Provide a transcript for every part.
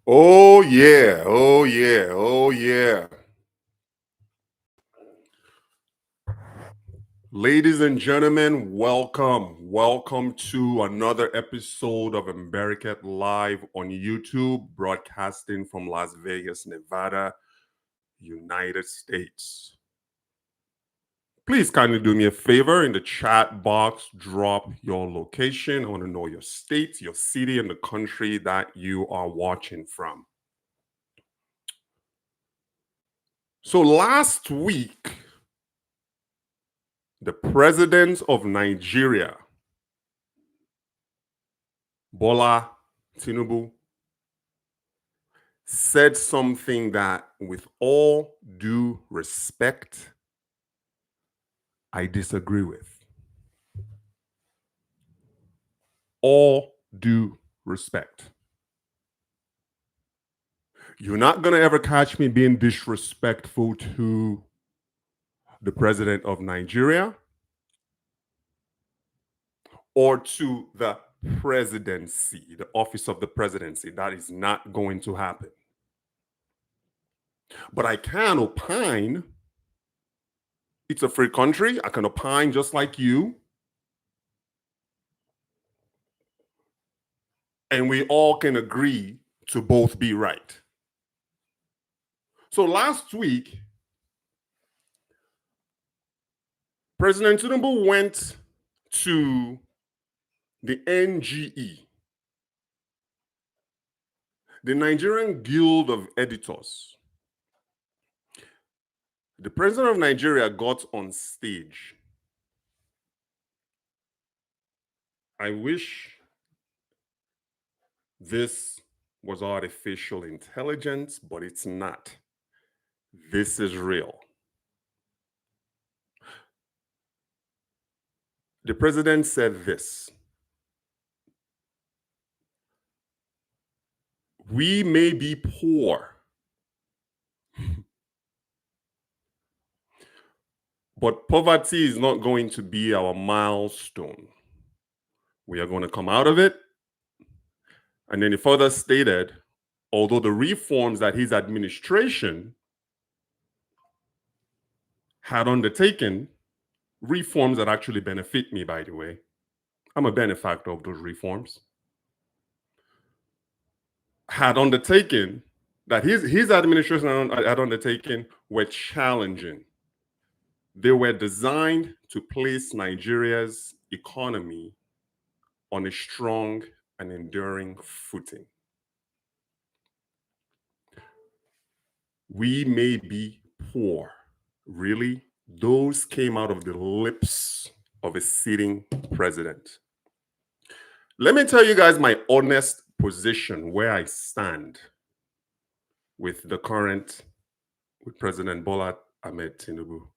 Oh yeah, oh yeah, oh yeah. Ladies and gentlemen, welcome. Welcome to another episode of Americat Live on YouTube, broadcasting from Las Vegas, Nevada, United States. Please kindly do me a favor in the chat box, drop your location. I want to know your state, your city, and the country that you are watching from. So last week, the president of Nigeria, Bola Tinubu, said something that, with all due respect, I disagree with. All due respect. You're not going to ever catch me being disrespectful to the president of Nigeria or to the presidency, the office of the presidency. That is not going to happen. But I can opine. It's a free country. I can opine just like you. And we all can agree to both be right. So last week, President Tinubu went to the NGE, the Nigerian Guild of Editors. The president of Nigeria got on stage. I wish this was artificial intelligence, but it's not. This is real. The president said this: we may be poor, but poverty is not going to be our milestone. We are going to come out of it. And then he further stated, although the reforms that his administration had undertaken, reforms that actually benefit me, by the way, I'm a benefactor of those reforms, had undertaken, that his administration had undertaken, were challenging. They were designed to place Nigeria's economy on a strong and enduring footing. We may be poor. Really? Those came out of the lips of a sitting president. Let me tell you guys my honest position, where I stand with President Bola Ahmed Tinubu.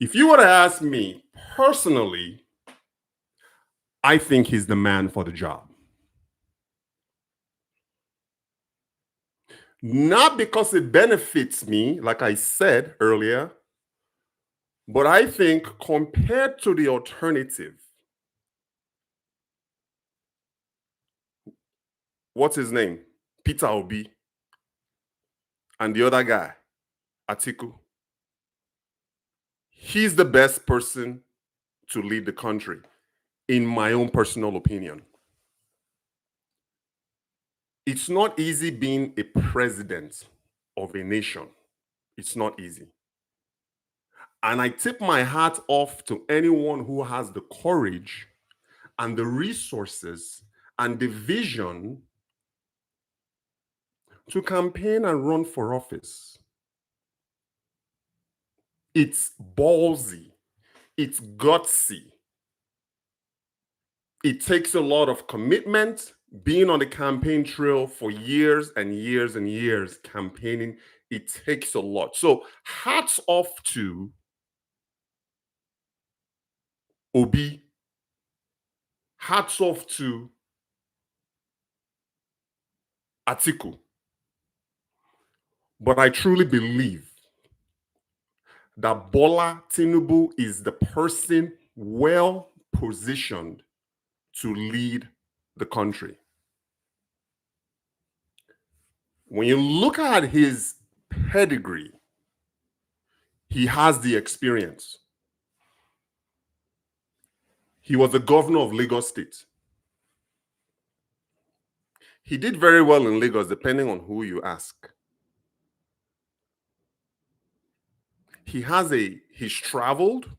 If you were to ask me personally, I think he's the man for the job. Not because it benefits me, like I said earlier, but I think compared to the alternative, what's his name? Peter Obi, and the other guy, Atiku, he's the best person to lead the country, in my own personal opinion. It's not easy being a president of a nation. It's not easy. And I tip my hat off to anyone who has the courage and the resources and the vision to campaign and run for office. It's ballsy. It's gutsy. It takes a lot of commitment. Being on the campaign trail for years and years and years, campaigning, it takes a lot. So hats off to Obi. Hats off to Atiku. But I truly believe that Bola Tinubu is the person well positioned to lead the country. When you look at his pedigree, he has the experience. He was the governor of Lagos State. He did very well in Lagos, depending on who you ask. He's traveled,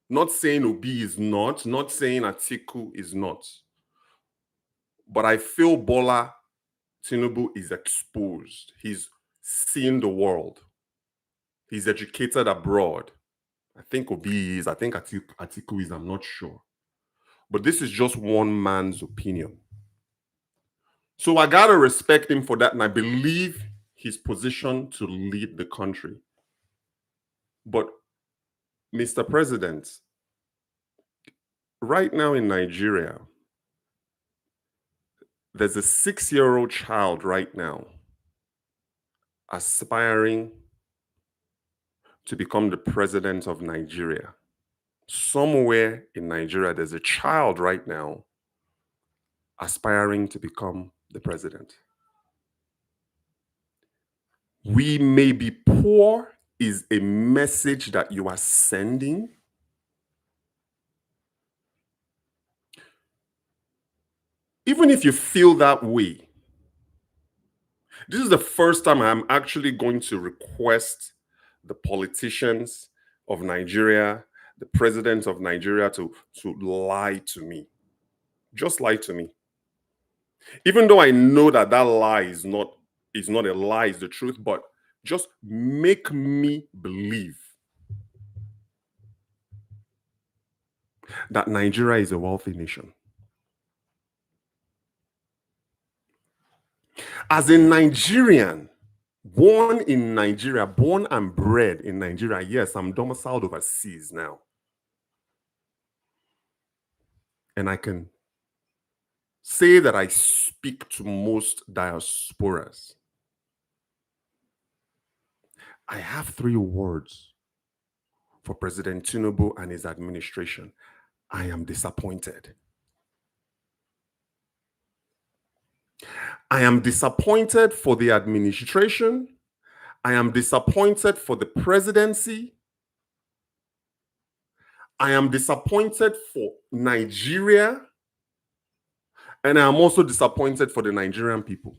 not saying Obi is not saying Atiku is not. But I feel Bola Tinubu is exposed. He's seen the world. He's educated abroad. I think Obi is, I think Atiku is, I'm not sure. But this is just one man's opinion. So I gotta respect him for that, and I believe he's positioned to lead the country. But Mr. President, right now in Nigeria, there's a 6-year-old child right now aspiring to become the president of Nigeria. Somewhere in Nigeria, there's a child right now aspiring to become the president. We may be poor is a message that you are sending. Even if you feel that way, this is the first time I'm actually going to request the politicians of Nigeria, the president of Nigeria to lie to me. Just lie to me. Even though I know that lie is not a lie, it's the truth, but just make me believe that Nigeria is a wealthy nation. As a Nigerian, born in Nigeria, born and bred in Nigeria, yes, I'm domiciled overseas now. And I can say that I speak to most diasporas. I have 3 words for President Tinubu and his administration. I am disappointed. I am disappointed for the administration. I am disappointed for the presidency. I am disappointed for Nigeria. And I am also disappointed for the Nigerian people.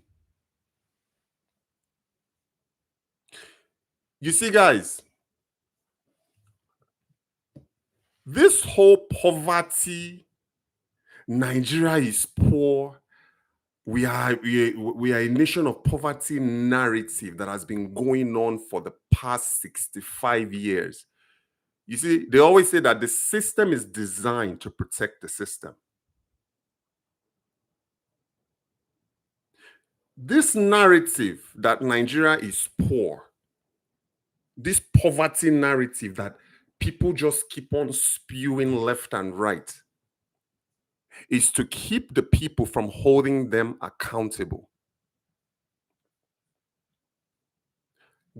You see, guys, this whole poverty, Nigeria is poor, we are a nation of poverty narrative that has been going on for the past 65 years. You see, they always say that the system is designed to protect the system. This narrative that Nigeria is poor, this poverty narrative that people just keep on spewing left and right, is to keep the people from holding them accountable.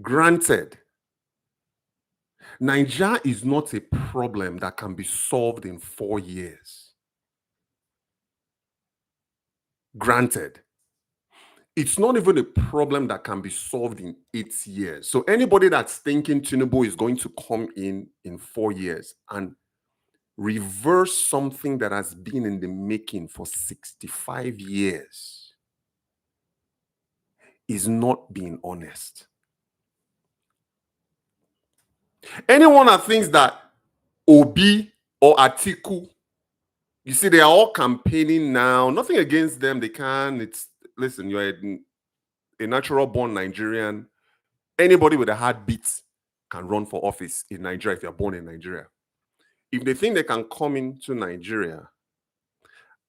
Granted, Nigeria is not a problem that can be solved in 4 years. Granted, it's not even a problem that can be solved in 8 years. So anybody that's thinking Tinubu is going to come in 4 years and reverse something that has been in the making for 65 years is not being honest. Anyone that thinks that Obi or Atiku, you see, they are all campaigning now. Nothing against them. They can. Listen, you're a natural-born Nigerian. Anybody with a heartbeat can run for office in Nigeria if you're born in Nigeria. If they think they can come into Nigeria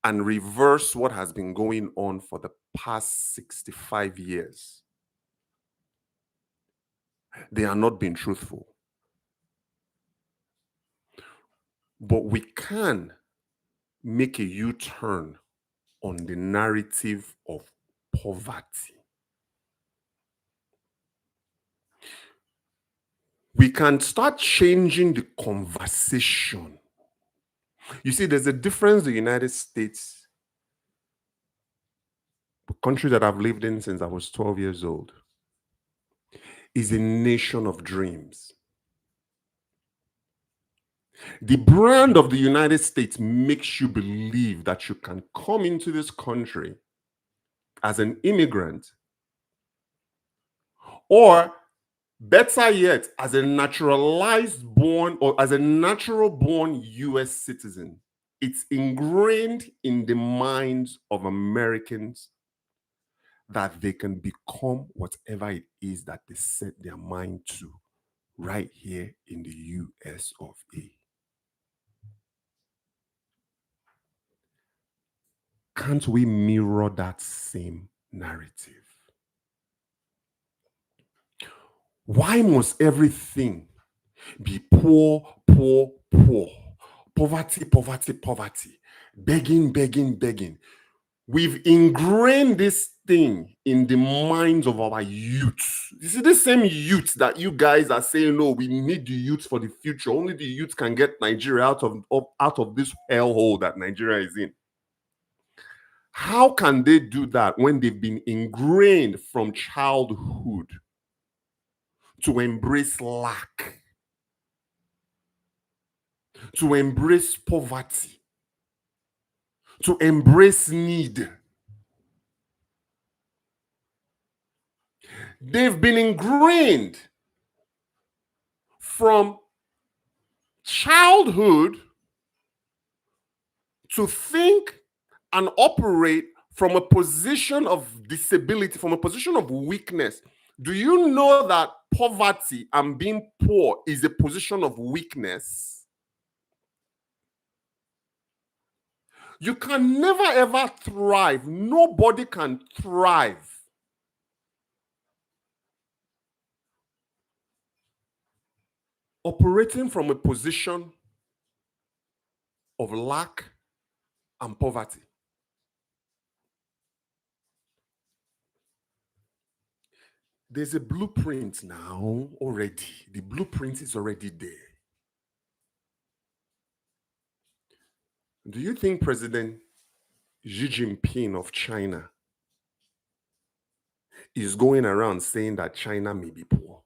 and reverse what has been going on for the past 65 years, they are not being truthful. But we can make a U-turn on the narrative of poverty. We can start changing the conversation. You see, there's a difference in the United States country that I've lived in since I was 12 years old, is a nation of dreams. The brand of the United States makes you believe that you can come into this country as an immigrant, or better yet, as a naturalized born or as a natural born US citizen. It's ingrained in the minds of Americans that they can become whatever it is that they set their mind to right here in the US of A. Can't we mirror that same narrative? Why must everything be poor, poor, poor? Poverty, poverty, poverty. Begging, begging, begging. We've ingrained this thing in the minds of our youth. This is the same youth that you guys are saying, no, we need the youth for the future. Only the youth can get Nigeria out of this hellhole that Nigeria is in. How can they do that when they've been ingrained from childhood to embrace lack, to embrace poverty, to embrace need? They've been ingrained from childhood to think and operate from a position of disability, from a position of weakness. Do you know that poverty and being poor is a position of weakness? You can never ever thrive. Nobody can thrive operating from a position of lack and poverty. There's a blueprint now already. The blueprint is already there. Do you think President Xi Jinping of China is going around saying that China may be poor?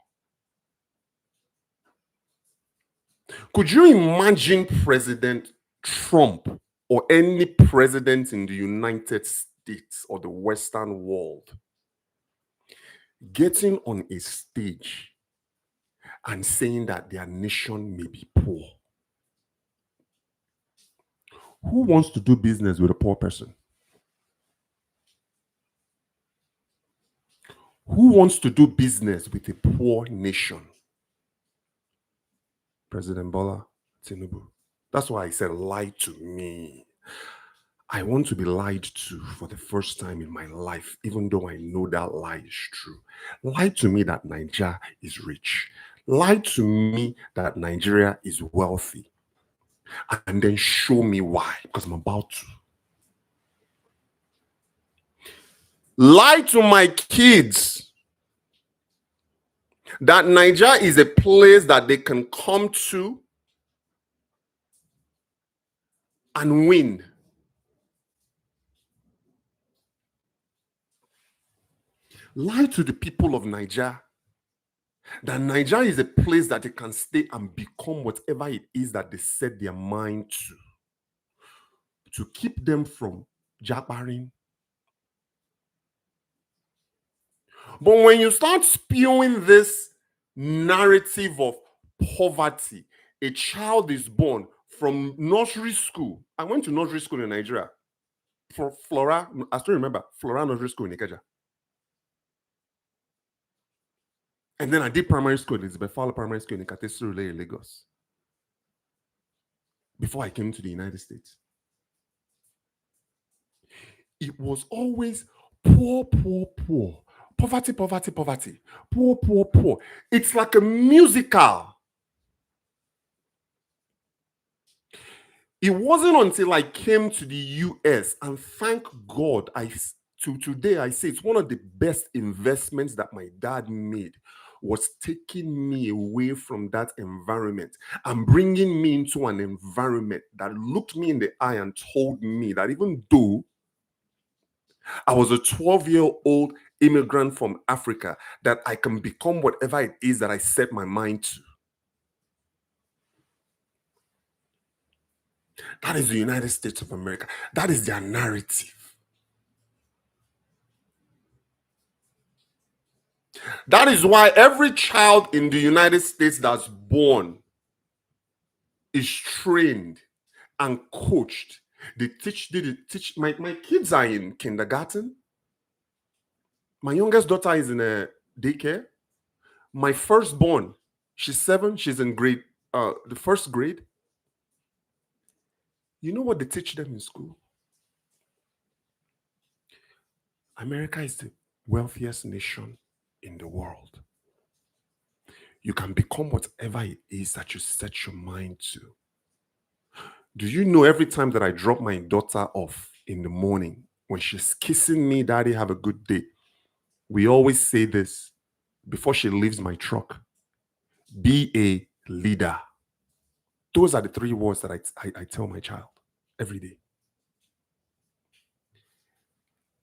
Could you imagine President Trump or any president in the United States or the Western world getting on a stage and saying that their nation may be poor? Who wants to do business with a poor person? Who wants to do business with a poor nation? President Bola Tinubu. That's why I said, lie to me. I want to be lied to for the first time in my life, even though I know that lie is true. Lie to me that Nigeria is rich. Lie to me that Nigeria is wealthy. And then show me why, because I'm about to. Lie to my kids that Nigeria is a place that they can come to and win. Lie to the people of Nigeria that Nigeria is a place that they can stay and become whatever it is that they set their mind to keep them from jabbering. But when you start spewing this narrative of poverty, a child is born from nursery school. I went to nursery school in Nigeria. For Flora, I still remember Flora Nursery School in Ikeja. And then I did primary school, Elizabeth Fowler Primary School in Katesuru in Lagos. Before I came to the United States. It was always poor, poor, poor. Poverty, poverty, poverty. Poor, poor, poor. It's like a musical. It wasn't until I came to the US, and thank God, today I say it's one of the best investments that my dad made, was taking me away from that environment and bringing me into an environment that looked me in the eye and told me that even though I was a 12-year-old immigrant from Africa that I can become whatever it is that I set my mind to. That is the United States of America. That is their narrative. That is why every child in the United States that's born is trained and coached. They teach. My kids are in kindergarten. My youngest daughter is in a daycare. My firstborn, she's 7, she's in the first grade. You know what they teach them in school? America is the wealthiest nation in the world. You can become whatever it is that you set your mind to. Do you know every time that I drop my daughter off in the morning, when she's kissing me, Daddy, have a good day, we always say this before she leaves my truck: be a leader. Those are the 3 words that I tell my child every day.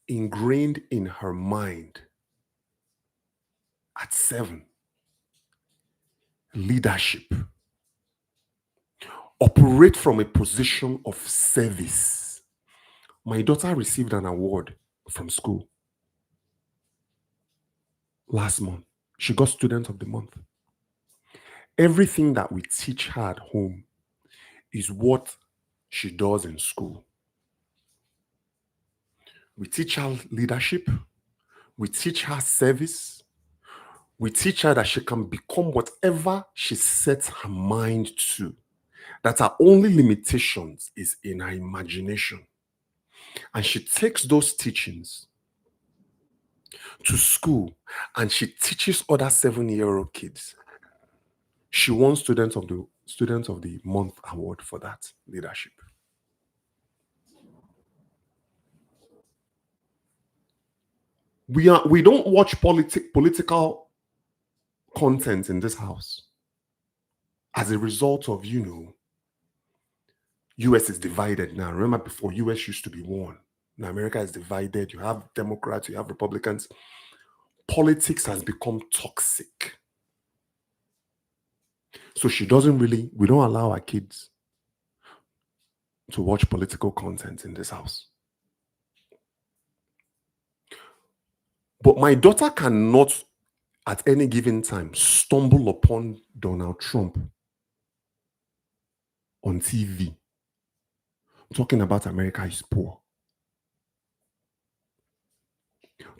Ingrained in her mind at 7. Leadership. Operate from a position of service. My daughter received an award from school last month. She got Student of the Month. Everything that we teach her at home is what she does in school. We teach her leadership. We teach her service. We teach her that she can become whatever she sets her mind to. That her only limitations is in her imagination. And she takes those teachings to school and she teaches other 7-year-old kids. She won Student of the Month award for that leadership. We don't watch political content in this house as a result of, US is divided now. Remember, before, US used to be one. Now America is divided. You have Democrats, you have Republicans. Politics has become toxic. So we don't allow our kids to watch political content in this house. But my daughter cannot, at any given time, stumble upon Donald Trump on TV talking about America is poor,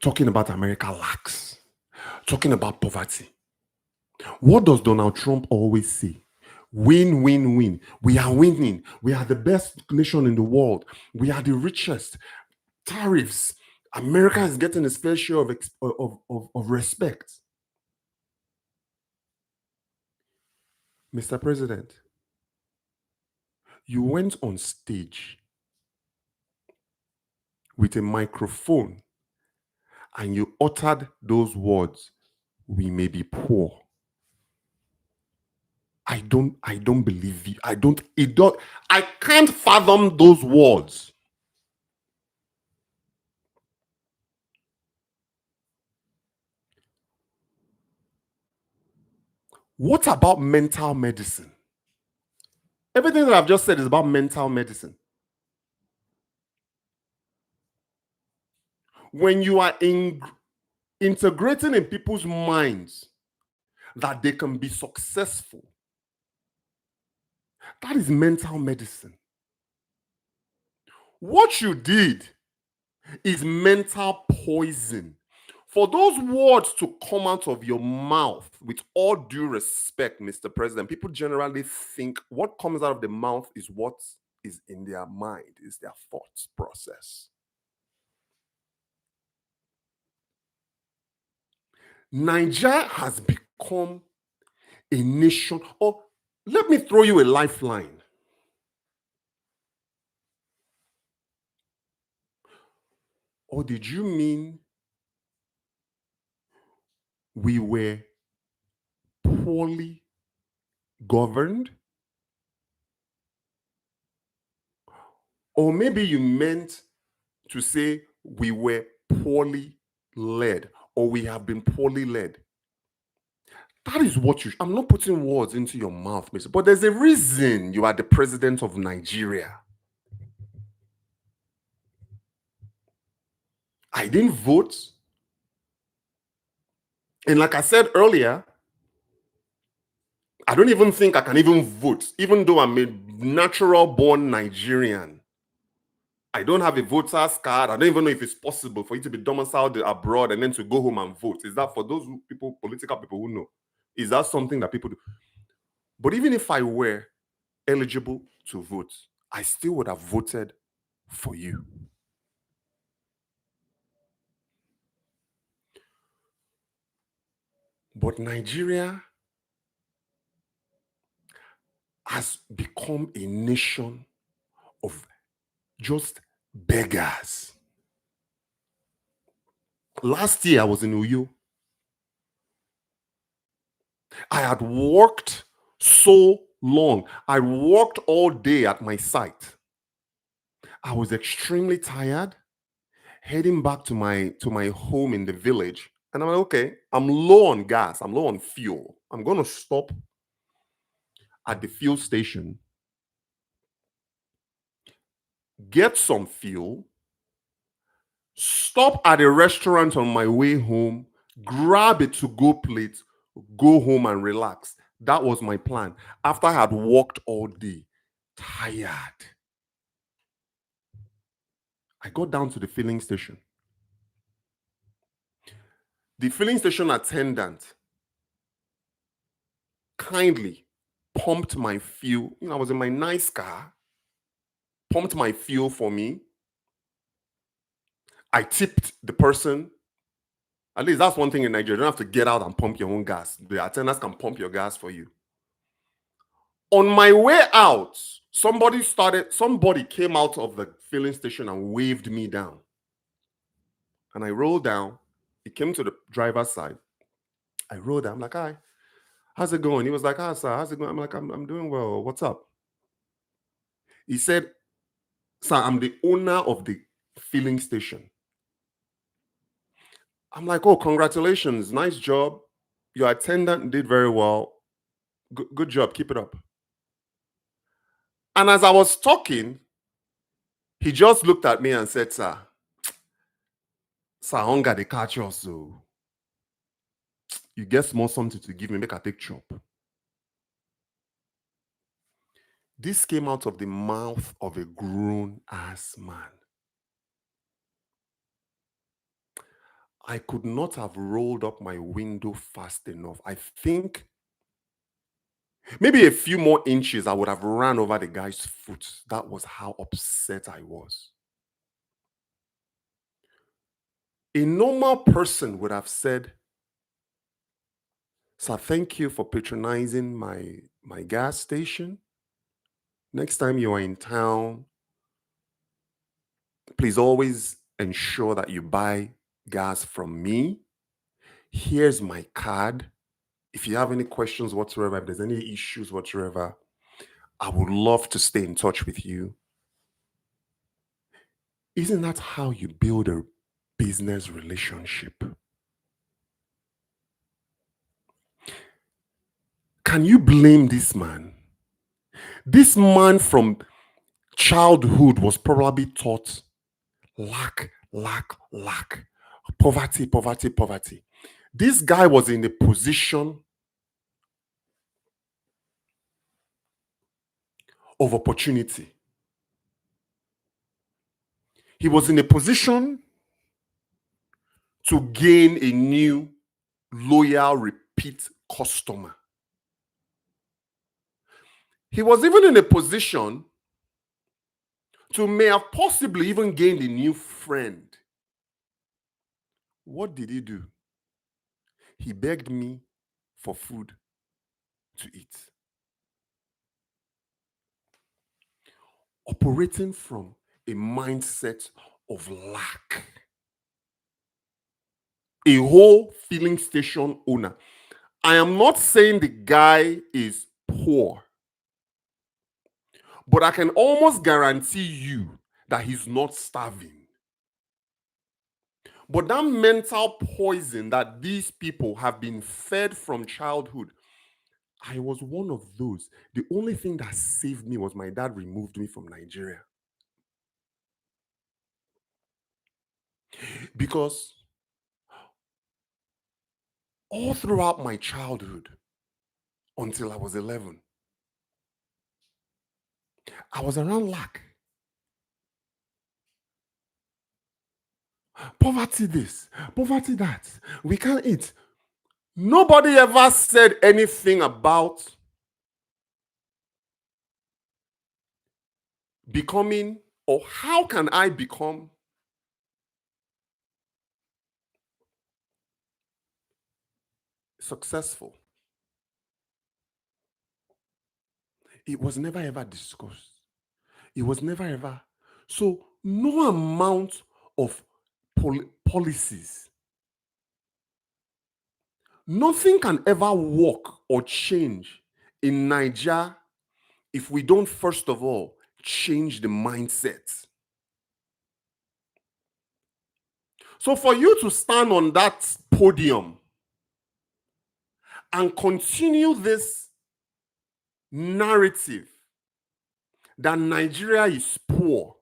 talking about America lacks, talking about poverty. What does Donald Trump always say? Win, win, win. We are winning. We are the best nation in the world. We are the richest. Tariffs. America is getting its fair share of respect. Mr. President, you went on stage with a microphone and you uttered those words: we may be poor. I don't believe you. I can't fathom those words. What about mental medicine? Everything that I've just said is about mental medicine. When you are integrating in people's minds that they can be successful, that is mental medicine. What you did is mental poison. For those words to come out of your mouth, with all due respect, Mr. President, people generally think what comes out of the mouth is what is in their mind, is their thoughts process. Nigeria has become a nation. Or let me throw you a lifeline. Or did you mean we were poorly governed? Or maybe you meant to say we were poorly led, or we have been poorly led. That is what you. I'm not putting words into your mouth, Mister. But there's a reason you are the president of Nigeria. I didn't vote. And like I said earlier, I don't even think I can even vote, even though I'm a natural born Nigerian. I don't have a voter's card. I don't even know if it's possible for you to be domiciled abroad and then to go home and vote. Is that for those people, political people who know? Is that something that people do? But even if I were eligible to vote, I still would have voted for you. But Nigeria has become a nation of just beggars. Last year, I was in Uyo. I had worked so long. I worked all day at my site. I was extremely tired, heading back to my home in the village. And I'm like, okay, I'm low on gas. I'm low on fuel. I'm going to stop at the fuel station, get some fuel, stop at a restaurant on my way home, grab a to-go plate, go home and relax. That was my plan. After I had worked all day, tired, I got down to the filling station. The filling station attendant kindly pumped my fuel. I was in my nice car, pumped my fuel for me. I tipped the person. At least that's one thing in Nigeria. You don't have to get out and pump your own gas. The attendants can pump your gas for you. On my way out, somebody came out of the filling station and waved me down. And I rolled down. He came to the driver's side. I rolled down. I'm like, hi, how's it going? He was like, hi, sir, how's it going? I'm like, I'm doing well. What's up? He said, sir, I'm the owner of the filling station. I'm like, oh, congratulations. Nice job. Your attendant did very well. Good job. Keep it up. And as I was talking, he just looked at me and said, sir, hunger they catch us. So you get small something to give me, make I take chop. This came out of the mouth of a grown-ass man. I could not have rolled up my window fast enough. I think maybe a few more inches, I would have ran over the guy's foot. That was how upset I was. A normal person would have said, sir, thank you for patronizing my gas station. Next time you are in town, please always ensure that you buy gas from me. Here's my card. If you have any questions whatsoever, if there's any issues whatsoever, I would love to stay in touch with you. Isn't that how you build a business relationship? Can you blame this man? This man from childhood was probably taught lack, lack, lack, poverty, poverty, poverty. This guy was in a position of opportunity. He was in a position to gain a new loyal repeat customer. He was even in a position to may have possibly even gained a new friend. What did he do? He begged me for food to eat. Operating from a mindset of lack. A whole filling station owner. I am not saying the guy is poor, but I can almost guarantee you that he's not starving. But that mental poison that these people have been fed from childhood, I was one of those. The only thing that saved me was my dad removed me from Nigeria. Because all throughout my childhood, until I was 11, I was around lack. Poverty this, poverty that. We can't eat. Nobody ever said anything about becoming, or how can I become successful. It was never ever discussed. It was never ever. So no amount of policies, nothing can ever work or change in Nigeria if we don't first of all change the mindset. So for you to stand on that podium and continue this narrative that Nigeria is poor,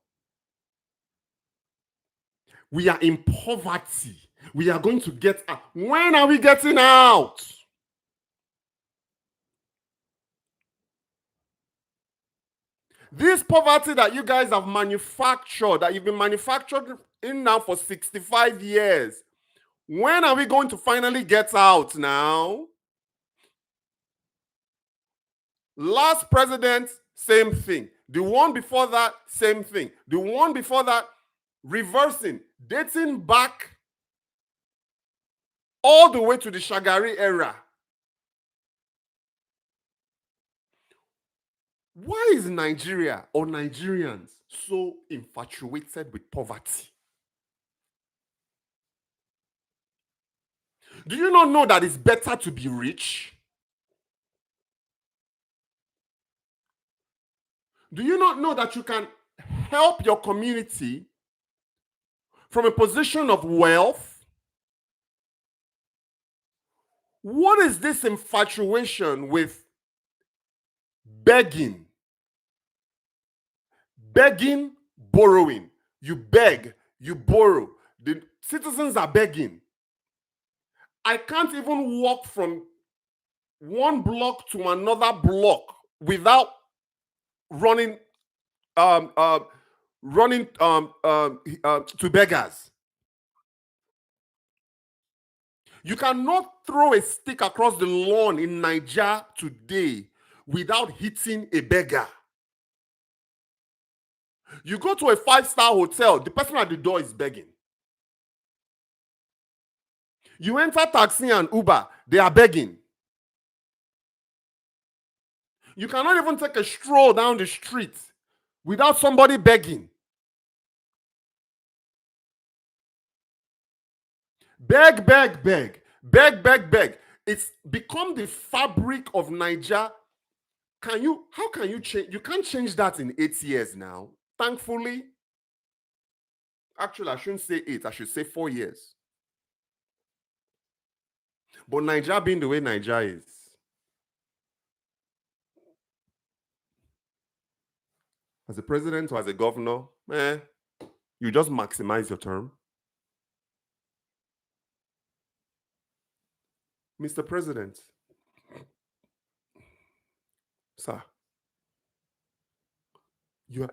we are in poverty, we are going to get out. When are we getting out? This poverty that you guys have manufactured, that you've been manufactured in now for 65 years, when are we going to finally get out now? Last president, same thing. The one before that, same thing. The one before that, reversing, dating back all the way to the Shagari era. Why is Nigeria or Nigerians so infatuated with poverty? Do you not know that it's better to be rich? Do you not know that you can help your community from a position of wealth? What is this infatuation with begging? Begging, borrowing. You beg, you borrow. The citizens are begging. I can't even walk from one block to another block without running to beggars. You cannot throw a stick across the lawn in Nigeria today without hitting a beggar. You go to a 5-star hotel, the person at the door is begging. You enter taxi and Uber, they are begging. You cannot even take a stroll down the street without somebody begging. Beg, beg, beg. Beg, beg, beg. It's become the fabric of Nigeria. How can you change? You can't change that in 8 years now. Thankfully, actually, I shouldn't say 8, I should say 4 years. But Nigeria being the way Nigeria is, as a president or as a governor, you just maximize your term. Mr. President, sir, you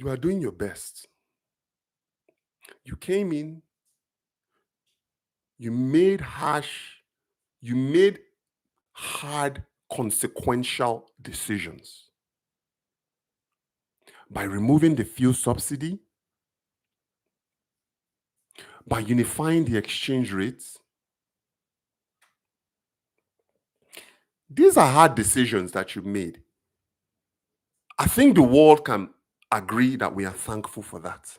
are doing your best. You came in, you made hard, consequential decisions by removing the fuel subsidy, by unifying the exchange rates. These are hard decisions that you made. I think the world can agree that we are thankful for that.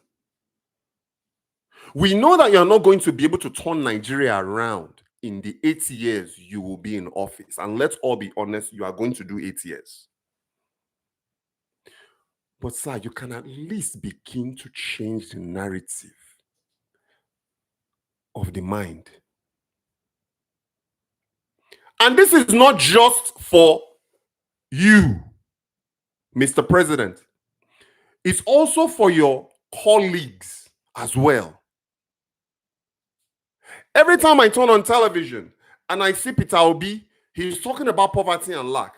We know that you're not going to be able to turn Nigeria around in the 8 years you will be in office. And let's all be honest, you are going to do 8 years. But sir, you can at least begin to change the narrative. of the mind. And this is not just for you, Mr. President. It's also for your colleagues as well. Every time I turn on television and I see Peter Obi, he's talking about poverty and lack.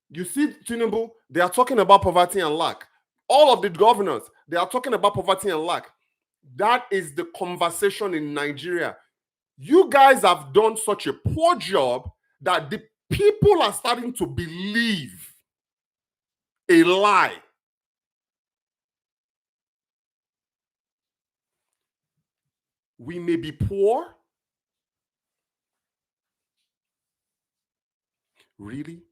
You see Tinubu, they are talking about poverty and lack. All of the governors, they are talking about poverty and lack. That is the conversation in Nigeria. You guys have done such a poor job that the people are starting to believe a lie. We may be poor. Really?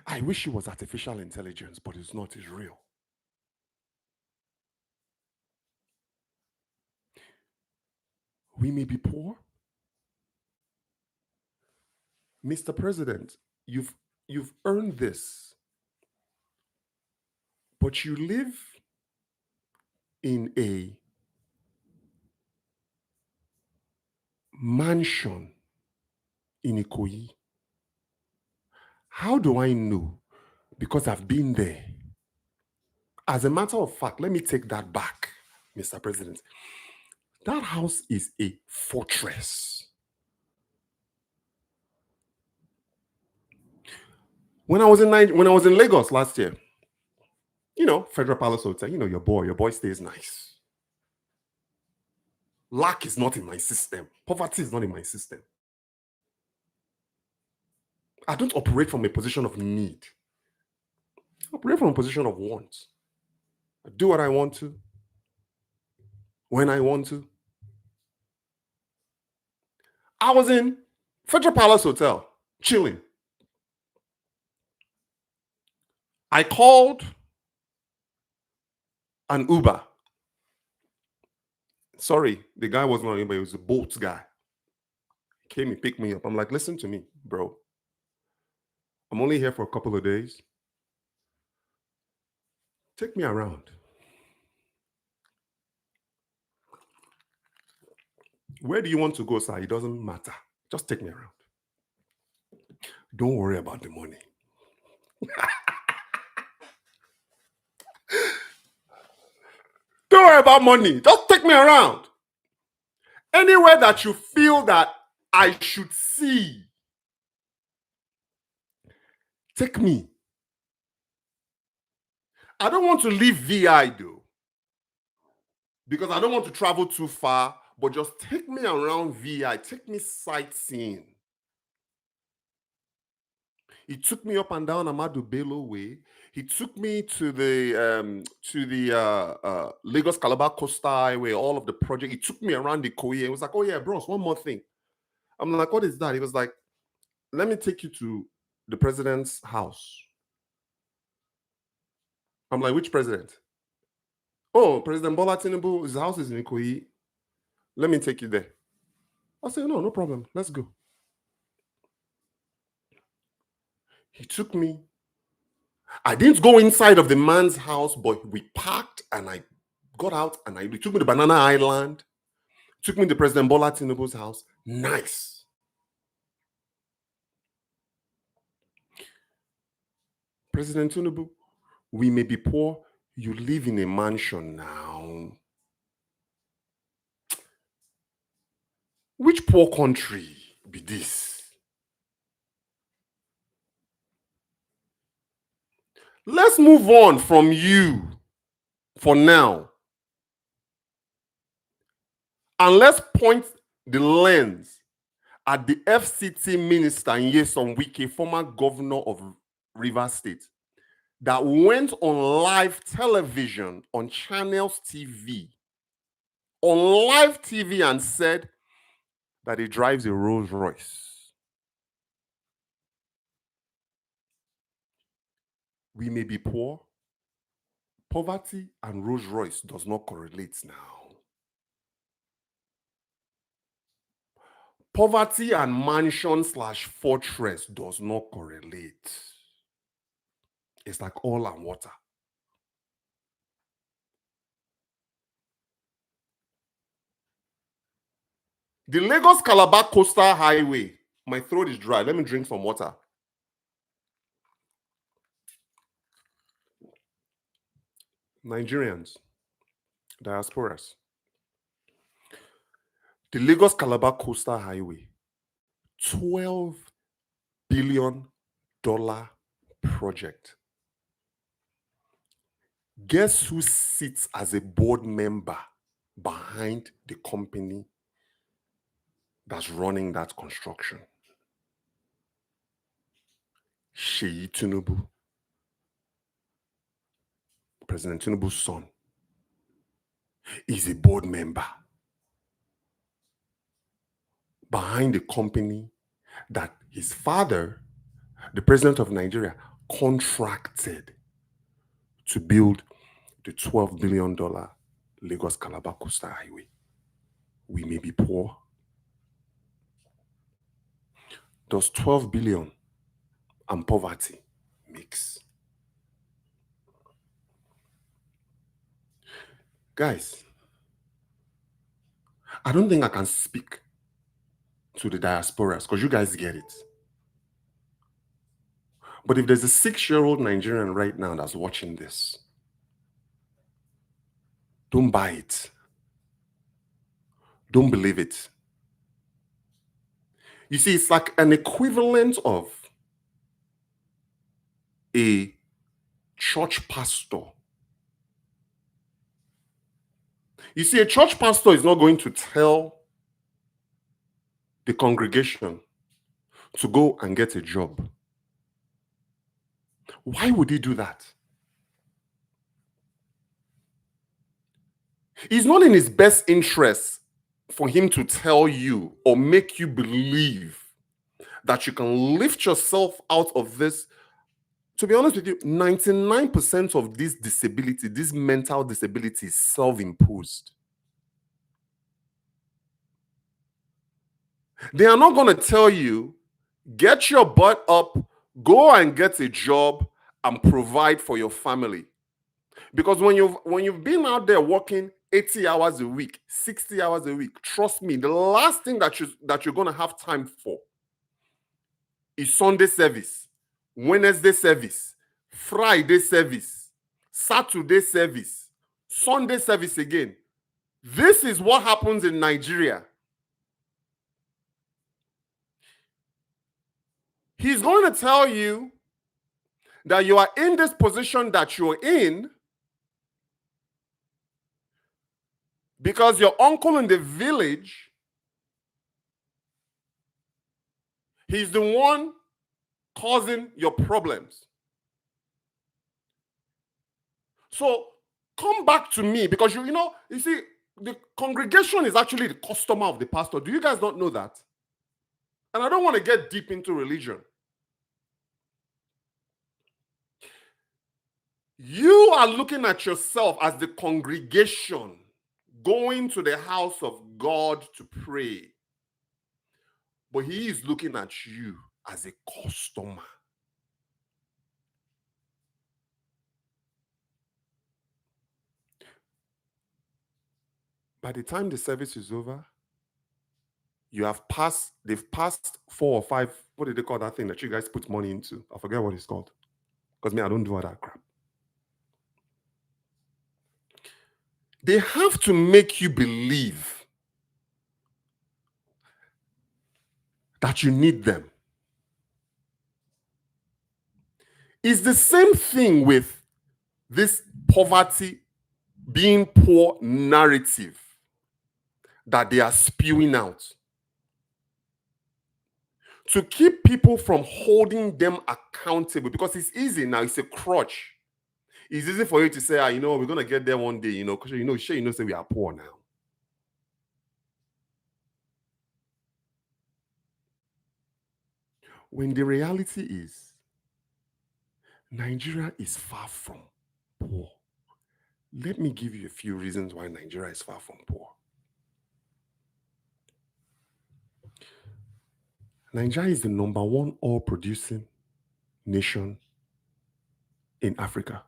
I wish it was artificial intelligence, but it's not, it's real. We may be poor. Mr. President, you've earned this, but you live in a mansion in Ikoyi. How do I know? Because I've been there. As a matter of fact, let me take that back, Mr. President. That house is a fortress. When I was in Lagos last year, Federal Palace Hotel, your boy stays nice. Lack is not in my system. Poverty is not in my system. I don't operate from a position of need. I operate from a position of want. I do what I want to, when I want to. I was in Federal Palace Hotel, chilling. I called an Uber. Sorry, the guy wasn't on Uber, he was a Bolt guy. He came and picked me up. I'm like, listen to me, bro. I'm only here for a couple of days. Take me around. Where do you want to go, sir? It doesn't matter. Just take me around. Don't worry about the money. Don't worry about money. Just take me around. Anywhere that you feel that I should see, take me. I don't want to leave VI though, because I don't want to travel too far, but just take me around VI. Take me sightseeing. He took me up and down Amadu Bello Way. He took me to the Lagos Calabar Coastal Highway, all of the project. He took me around the Koye. He was like, "Oh yeah, bros, one more thing." I'm like, "What is that?" He was like, "Let me take you to the president's house." I'm like, "Which president?" "Oh, President Bola Tinubu. His house is in Ikoyi. Let me take you there." I said, "No problem. Let's go." He took me. I didn't go inside of the man's house, but we parked and I got out and he took me to Banana Island, took me to President Bola Tinubu's house. Nice. President Tinubu, we may be poor. You live in a mansion now. Which poor country be this? Let's move on from you for now. And let's point the lens at the FCT minister Nyesom Wike, former governor of Rivers State, that went on live television on Channels TV, and said that he drives a Rolls Royce. We may be poor. Poverty and Rolls Royce does not correlate now. Poverty and mansion/fortress does not correlate. It's like oil and water. The Lagos-Calabar Coastal Highway. My throat is dry. Let me drink some water. Nigerians, diasporas. The Lagos-Calabar Coastal Highway, $12 billion project. Guess who sits as a board member behind the company that's running that construction? Tinubu, President Tinubu's son, is a board member behind the company that his father, the president of Nigeria, contracted to build the $12 billion Lagos-Calabar Coastal Highway. We may be poor. Does 12 billion and poverty mix? Guys, I don't think I can speak to the diasporas because you guys get it. But if there's a 6-year-old Nigerian right now that's watching this, don't buy it. Don't believe it. You see, it's like an equivalent of a church pastor. You see, a church pastor is not going to tell the congregation to go and get a job. Why would he do that? It's not in his best interest for him to tell you or make you believe that you can lift yourself out of this. To be honest with you, 99% of this disability, this mental disability, is self-imposed. They are not going to tell you, get your butt up, go and get a job and provide for your family. Because when you've been out there working 80 hours a week, 60 hours a week, trust me, the last thing that you're going to have time for is Sunday service, Wednesday service, Friday service, Saturday service, Sunday service again. This is what happens in Nigeria. He's going to tell you that you are in this position that you're in because your uncle in the village, he's the one causing your problems. So come back to me because you see, the congregation is actually the customer of the pastor. Do you guys not know that? And I don't want to get deep into religion. You are looking at yourself as the congregation going to the house of God to pray. But he is looking at you as a customer. By the time the service is over, they've passed 4 or 5, what did they call that thing that you guys put money into? I forget what it's called. Because I don't do all that crap. They have to make you believe that you need them. It's the same thing with this poverty, being poor narrative that they are spewing out to keep people from holding them accountable, because it's easy now. It's a crutch. It's easy for you to say, we're going to get there one day, because say we are poor now. When the reality is, Nigeria is far from poor. Let me give you a few reasons why Nigeria is far from poor. Nigeria is the #1 oil-producing nation in Africa.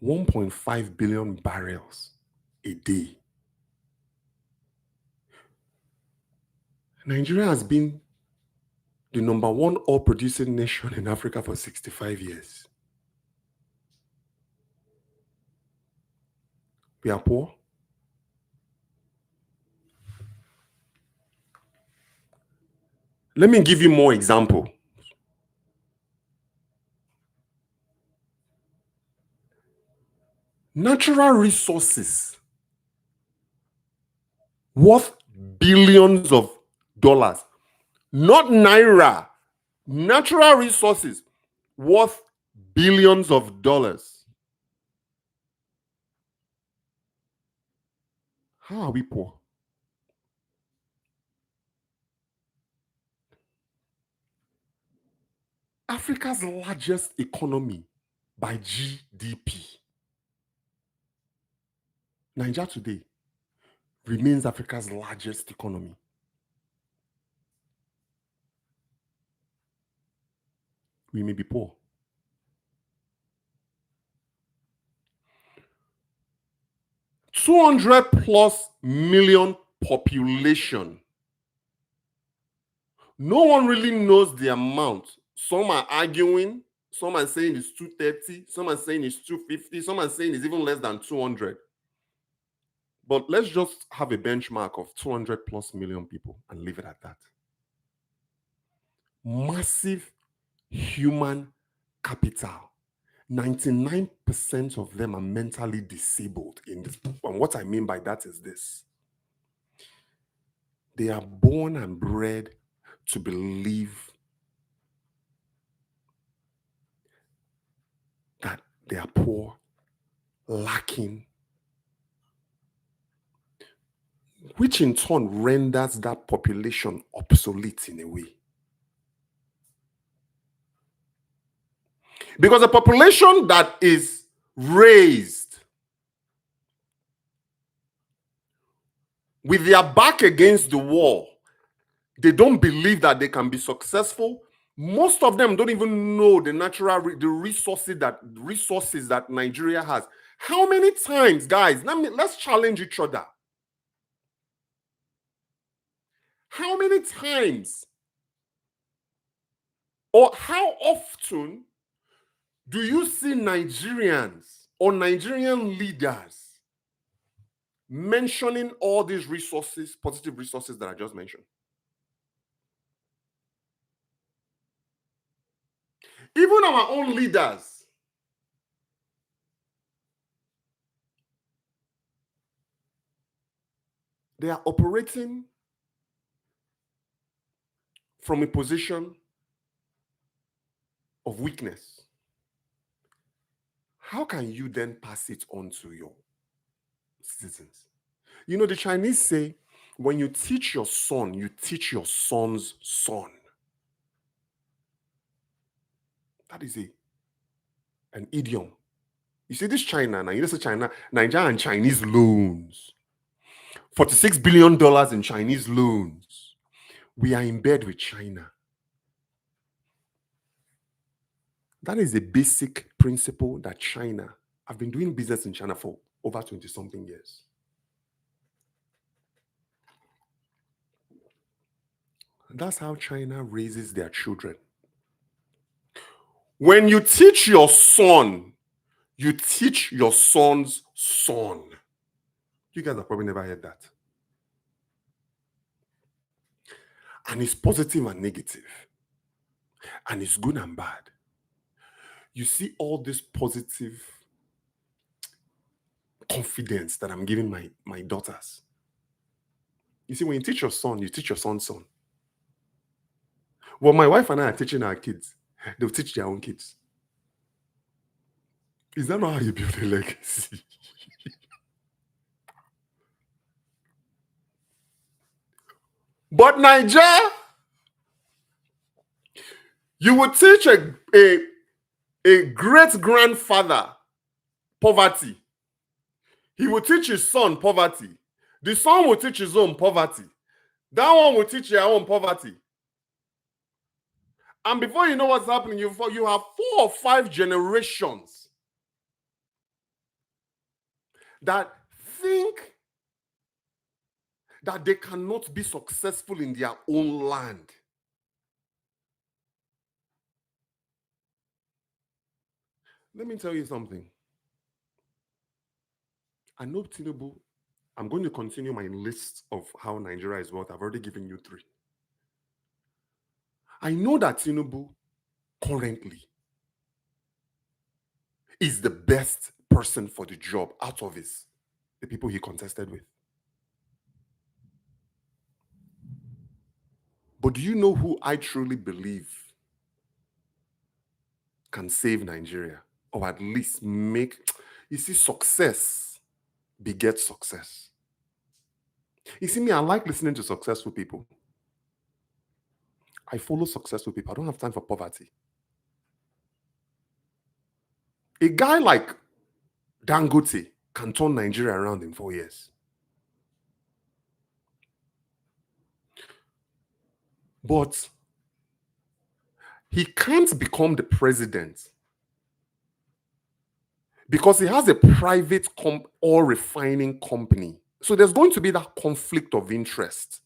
1.5 billion barrels a day. Nigeria has been the number one oil-producing nation in Africa for 65 years. We are poor. Let me give you more example. Natural resources worth billions of dollars, not naira. Natural resources worth billions of dollars. How are we poor? Africa's largest economy by GDP. Nigeria today remains Africa's largest economy. We may be poor. +200 million population. No one really knows the amount. Some are arguing. Some are saying it's 230. Some are saying it's 250. Some are saying it's even less than 200. But let's just have a benchmark of 200+ million people and leave it at that. Massive human capital. 99% of them are mentally disabled in this. And what I mean by that is this: they are born and bred to believe that they are poor, lacking, which in turn renders that population obsolete in a way. Because a population that is raised with their back against the wall, they don't believe that they can be successful. Most of them don't even know the resources that Nigeria has. How many times, guys, let's challenge each other. How many times or how often do you see Nigerians or Nigerian leaders mentioning all these resources, positive resources that I just mentioned? Even our own leaders, they are operating from a position of weakness. How can you then pass it on to your citizens? You know, the Chinese say, when you teach your son, you teach your son's son. That is an idiom. You see, this China, now you say China, Nigeria and Chinese loans. $46 billion in Chinese loans. We are in bed with China. That is a basic principle that China, I've been doing business in China for over 20-something years. That's how China raises their children. When you teach your son, you teach your son's son. You guys have probably never heard that. And it's positive and negative. And it's good and bad. You see all this positive confidence that I'm giving my daughters. You see, when you teach your son, you teach your son's son. Well, my wife and I are teaching our kids. They'll teach their own kids. Is that not how you build a legacy? But Nigeria, you would teach a great-grandfather poverty. He will teach his son poverty. The son will teach his own poverty. That one will teach their own poverty. And before you know what's happening, you have 4 or 5 generations that think that they cannot be successful in their own land. Let me tell you something. I know Tinubu. I'm going to continue my list of how Nigeria is worth. I've already given you 3. I know that Tinubu currently is the best person for the job out of the people he contested with. But do you know who I truly believe can save Nigeria? Or at least make, you see, success begets success. You see, me, I like listening to successful people. I follow successful people. I don't have time for poverty. A guy like Dangote can turn Nigeria around in 4 years. But he can't become the president because he has a private oil refining company. So there's going to be that conflict of interest.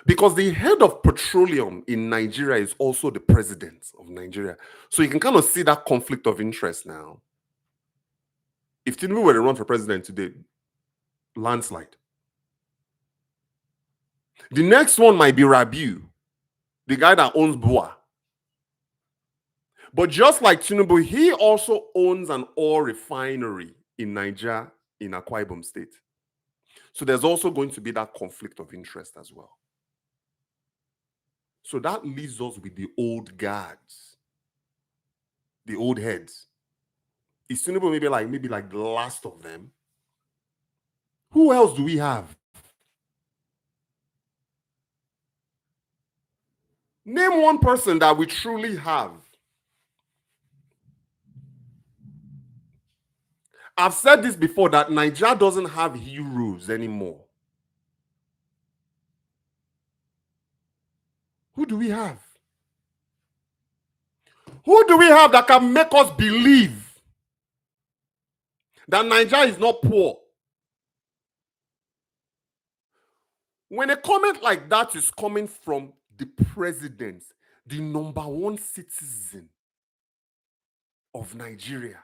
Because the head of petroleum in Nigeria is also the president of Nigeria. So you can kind of see that conflict of interest now. If Tinubu were to run for president today, landslide. The next one might be Rabiu, the guy that owns Bua. But just like Tinubu, he also owns an oil refinery in Nigeria, in Akwa Ibom State. So there's also going to be that conflict of interest as well. So that leaves us with the old guards, the old heads. Is Tinubu maybe like the last of them? Who else do we have? Name one person that we truly have. I've said this before, that Nigeria doesn't have heroes anymore. Who do we have? Who do we have that can make us believe that Nigeria is not poor? When a comment like that is coming from the president, the number 1 citizen of Nigeria,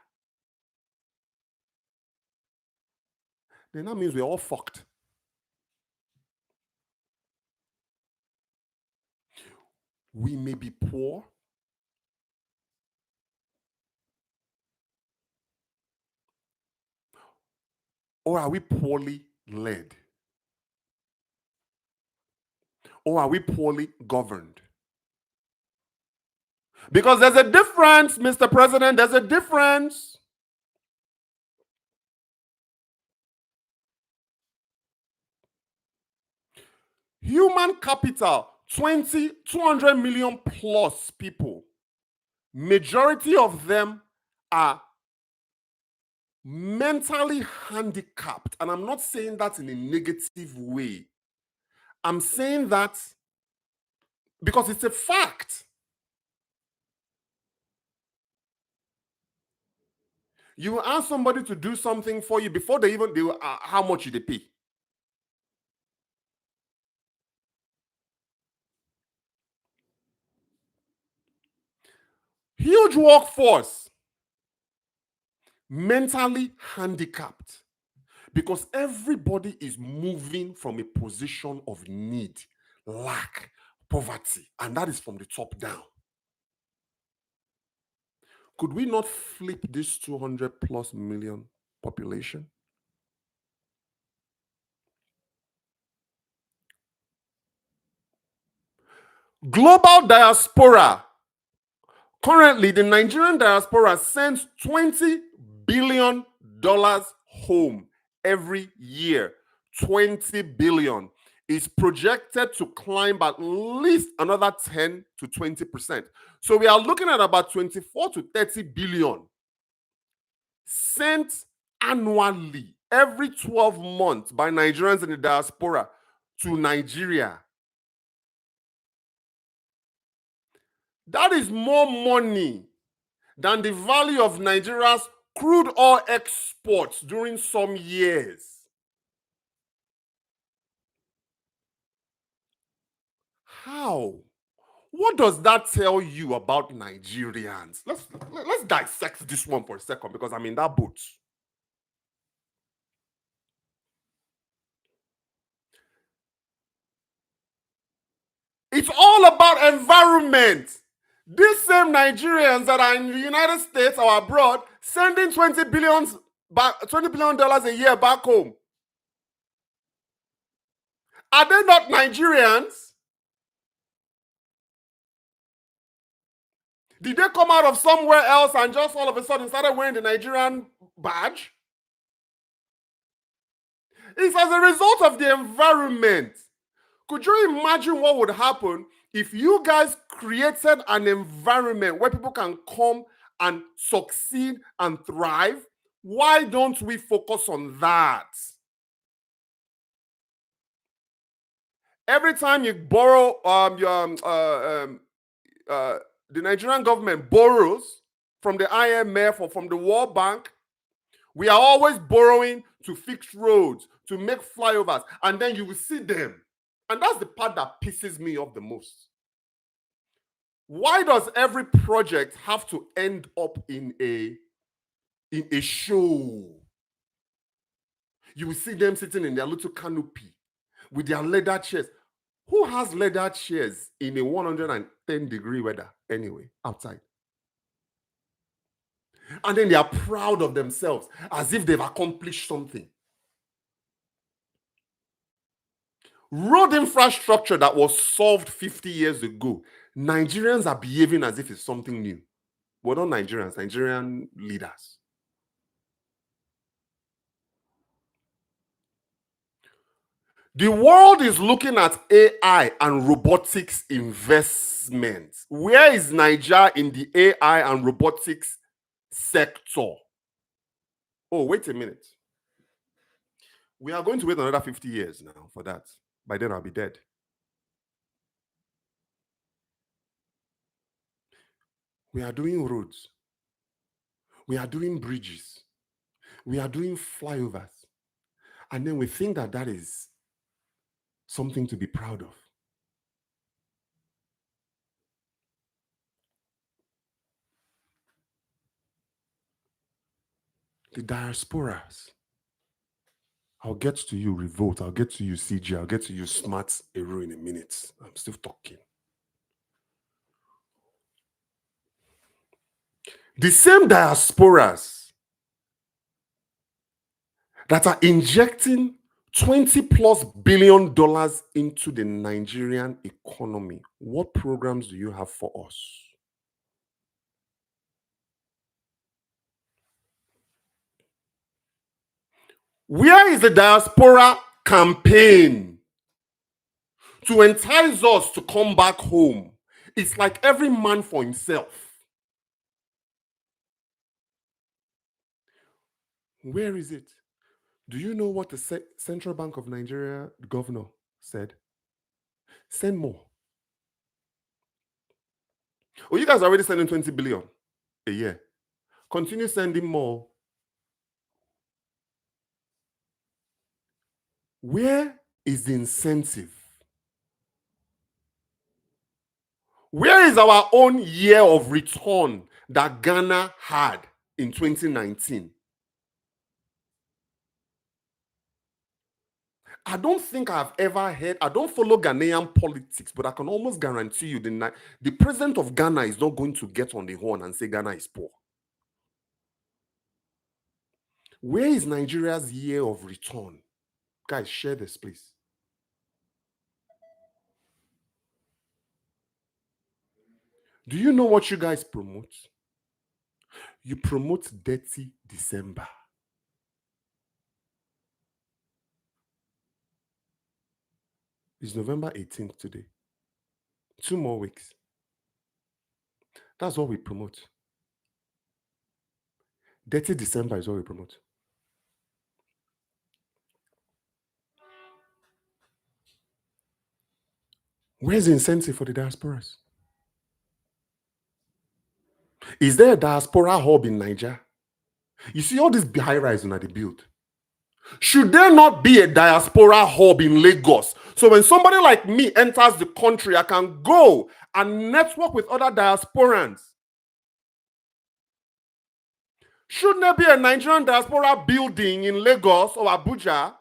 then that means we're all fucked. We may be poor, or are we poorly led? Or are we poorly governed? Because there's a difference, Mr. President, there's a difference. Human capital, 200 million plus people. Majority of them are mentally handicapped. And I'm not saying that in a negative way. I'm saying that because it's a fact. You ask somebody to do something for you before they how much they pay. Huge workforce, mentally handicapped, because everybody is moving from a position of need, lack, poverty, and that is from the top down. Could we not flip this 200 plus million population? Global diaspora. Currently, the Nigerian diaspora sends $20 billion home every year. 20 billion is projected to climb at least another 10 to 20%. So we are looking at about 24 to 30 billion sent annually every 12 months by Nigerians in the diaspora to Nigeria. That is more money than the value of Nigeria's crude oil exports during some years. How? What does that tell you about Nigerians? Let's dissect this one for a second because I'm in that boat. It's all about environment. These same Nigerians that are in the United States or abroad sending $20 billion a year back home. Are they not Nigerians? Did they come out of somewhere else and just all of a sudden started wearing the Nigerian badge? It's as a result of the environment. Could you imagine what would happen if you guys created an environment where people can come and succeed and thrive? Why don't we focus on that? Every time you borrow, the Nigerian government borrows from the IMF or from the World Bank, we are always borrowing to fix roads, to make flyovers, and then you will see them. And that's the part that pisses me off the most. Why does every project have to end up in a show? You will see them sitting in their little canopy with their leather chairs. Who has leather chairs in a 110-degree weather anyway, outside? And then they are proud of themselves as if they've accomplished something. Road infrastructure that was solved 50 years ago, Nigerians are behaving as if it's something new. Well, not Nigerians, Nigerian leaders. The world is looking at AI and robotics investments. Where is Nigeria in the AI and robotics sector? Oh, wait a minute. We are going to wait another 50 years now for that. By then, I'll be dead. We are doing roads. We are doing bridges. We are doing flyovers. And then we think that that is something to be proud of. The diasporas. I'll get to you, Revolt. I'll get to you, CG. I'll get to you, Smart Hero, in a minute. I'm still talking. The same diasporas that are injecting $20+ billion into the Nigerian economy. What programs do you have for us? Where is the diaspora campaign to entice us to come back home? It's like every man for himself. Where is it? Do you know what the Central Bank of Nigeria governor said? Send more. Oh, you guys are already sending 20 billion a year. Continue sending more. Where is the incentive? Where is our own year of return that Ghana had in 2019? I don't think I've ever heard, I don't follow Ghanaian politics, but I can almost guarantee you the president of Ghana is not going to get on the horn and say Ghana is poor. Where is Nigeria's year of return? Guys, share this, please. Do you know what you guys promote? You promote Dirty December. It's November 18th today. 2 more weeks. That's what we promote. Dirty December is what we promote. Where's the incentive for the diasporas? Is there a diaspora hub in Niger? You see all these high rise that they build. Should there not be a diaspora hub in Lagos? So when somebody like me enters the country, I can go and network with other diasporans. Shouldn't there be a Nigerian diaspora building in Lagos or Abuja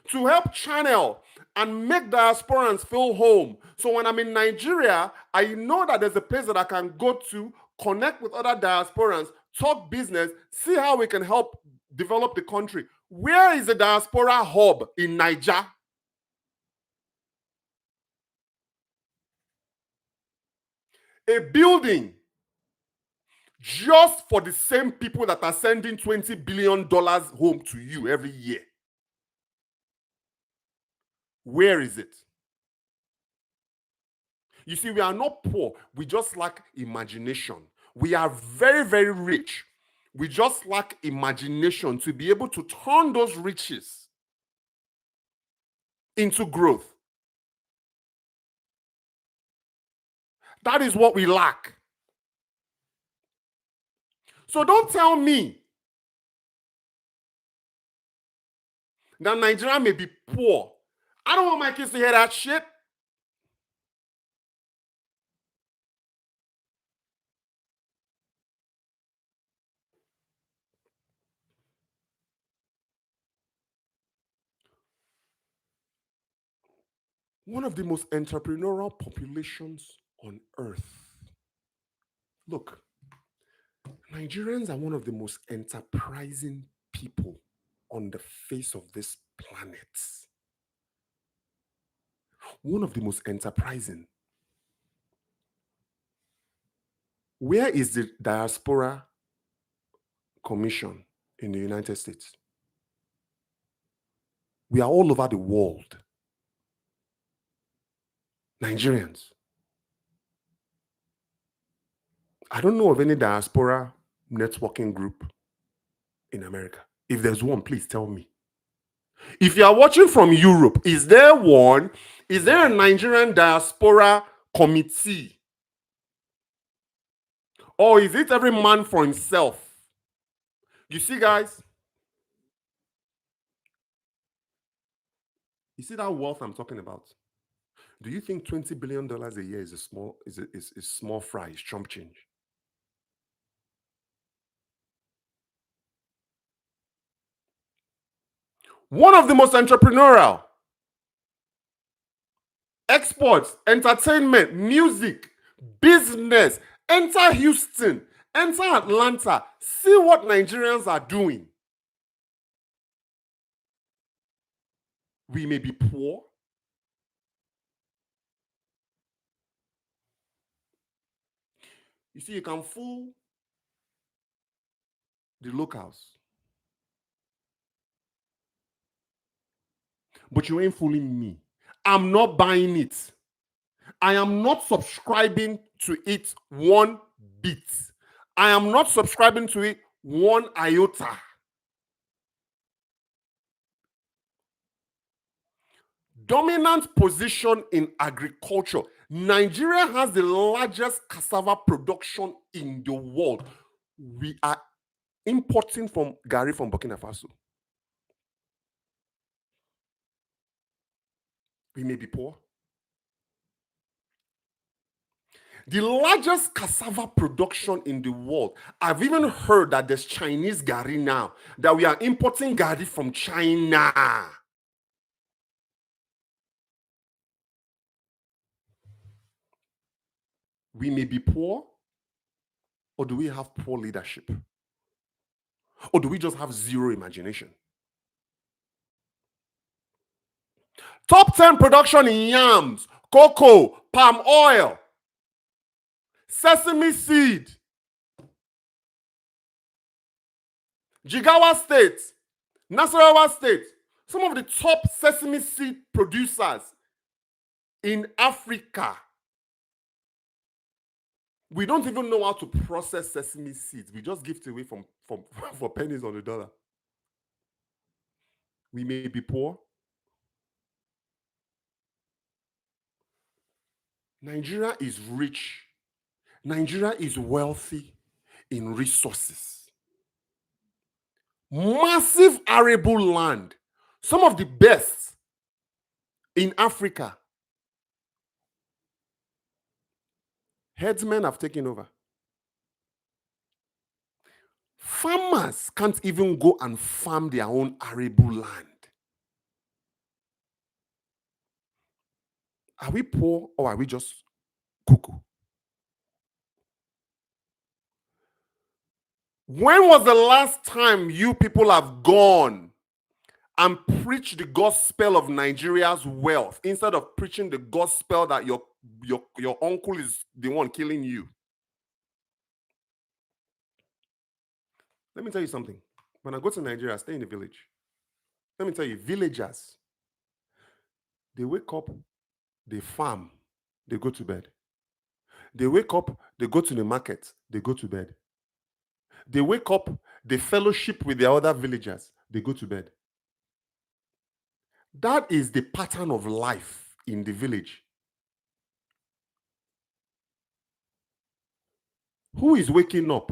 to help channel and make diasporans feel home? So when I'm in Nigeria, I know that there's a place that I can go to, connect with other diasporans, talk business, see how we can help develop the country. Where is the diaspora hub in Niger? A building just for the same people that are sending $20 billion home to you every year. Where is it? You see, we are not poor. We just lack imagination. We are very, very rich. We just lack imagination to be able to turn those riches into growth. That is what we lack. So don't tell me that Nigeria may be poor. I don't want my kids to hear that shit. One of the most entrepreneurial populations on earth. Look, Nigerians are one of the most enterprising people on the face of this planet. One of the most enterprising. Where is the Diaspora Commission in the United States? We are all over the world. Nigerians. I don't know of any diaspora networking group in America. If there's one, please tell me. If you are watching from Europe, is there one? Is there a Nigerian diaspora committee? Or is it every man for himself? You see, guys? You see that wealth I'm talking about? Do you think $20 billion a year is a small fry, is chump change? One of the most entrepreneurial. Exports, entertainment, music, business. Enter Houston, enter Atlanta. See what Nigerians are doing. We may be poor. You see, you can fool the locals, but you ain't fooling me. I'm not buying it. I am not subscribing to it one bit. I am not subscribing to it one iota. Dominant position in agriculture. Nigeria has the largest cassava production in the world. We are importing from Gari from Burkina Faso. We may be poor. The largest cassava production in the world. I've even heard that there's Chinese Gari now, that we are importing Gari from China. We may be poor, or do we have poor leadership? Or do we just have zero imagination? Top 10 production in yams, cocoa, palm oil, sesame seed. Jigawa State, Nasarawa State, some of the top sesame seed producers in Africa. We don't even know how to process sesame seeds. We just give it away for pennies on the dollar. We may be poor. Nigeria is rich. Nigeria is wealthy in resources. Massive arable land. Some of the best in Africa. Herdsmen have taken over. Farmers can't even go and farm their own arable land. Are we poor or are we just cuckoo? When was the last time you people have gone and preached the gospel of Nigeria's wealth instead of preaching the gospel that your uncle is the one killing you? Let me tell you something. When I go to Nigeria, I stay in the village. Let me tell you, villagers, they wake up, they farm, they go to bed. They wake up, they go to the market, they go to bed. They wake up, they fellowship with the other villagers, they go to bed. That is the pattern of life in the village. Who is waking up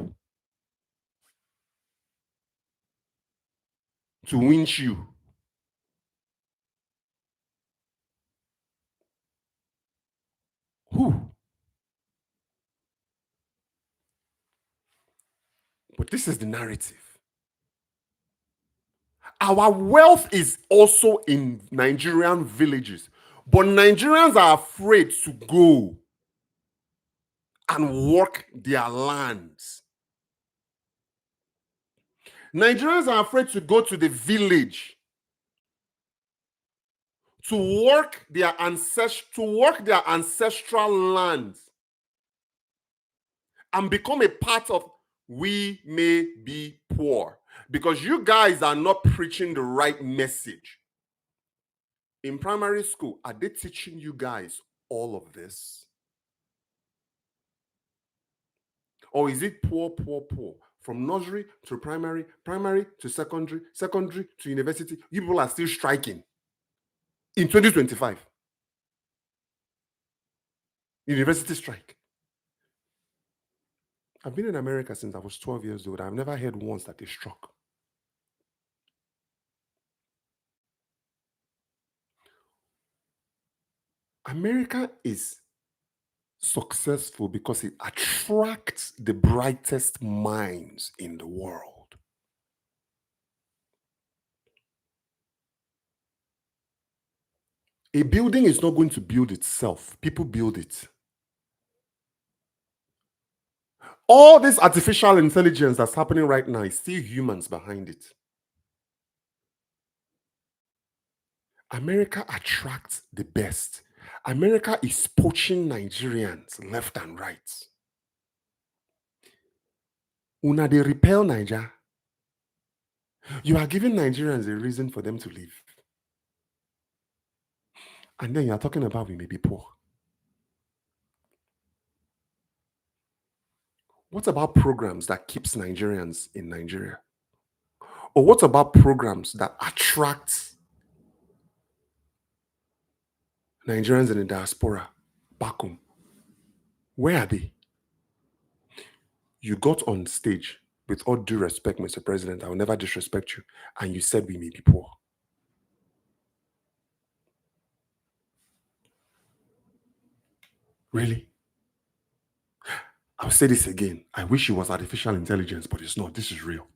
to winch you? Who? But this is the narrative. Our wealth is also in Nigerian villages, but Nigerians are afraid to go and work their lands. Nigerians are afraid to go to the village to work their ancestral lands and become a part of we may be poor, because you guys are not preaching the right message. In primary school, are they teaching you guys all of this? Or is it poor, poor, poor? From nursery to primary, primary to secondary, secondary to university, you people are still striking in 2025. University strike. I've been in America since I was 12 years old. I've never heard once that they struck. America is successful because it attracts the brightest minds in the world. A building is not going to build itself. People build it. All this artificial intelligence that's happening right now is still humans behind it. America attracts the best. America is poaching Nigerians left and right. Una they repel Niger. You are giving Nigerians a reason for them to leave. And then you are talking about we may be poor. What about programs that keeps Nigerians in Nigeria? Or what about programs that attract Nigerians in the diaspora back home? Where are they? You got on stage, with all due respect, Mr. President, I will never disrespect you, and you said we may be poor. Really? I'll say this again. I wish it was artificial intelligence, but it's not. This is real.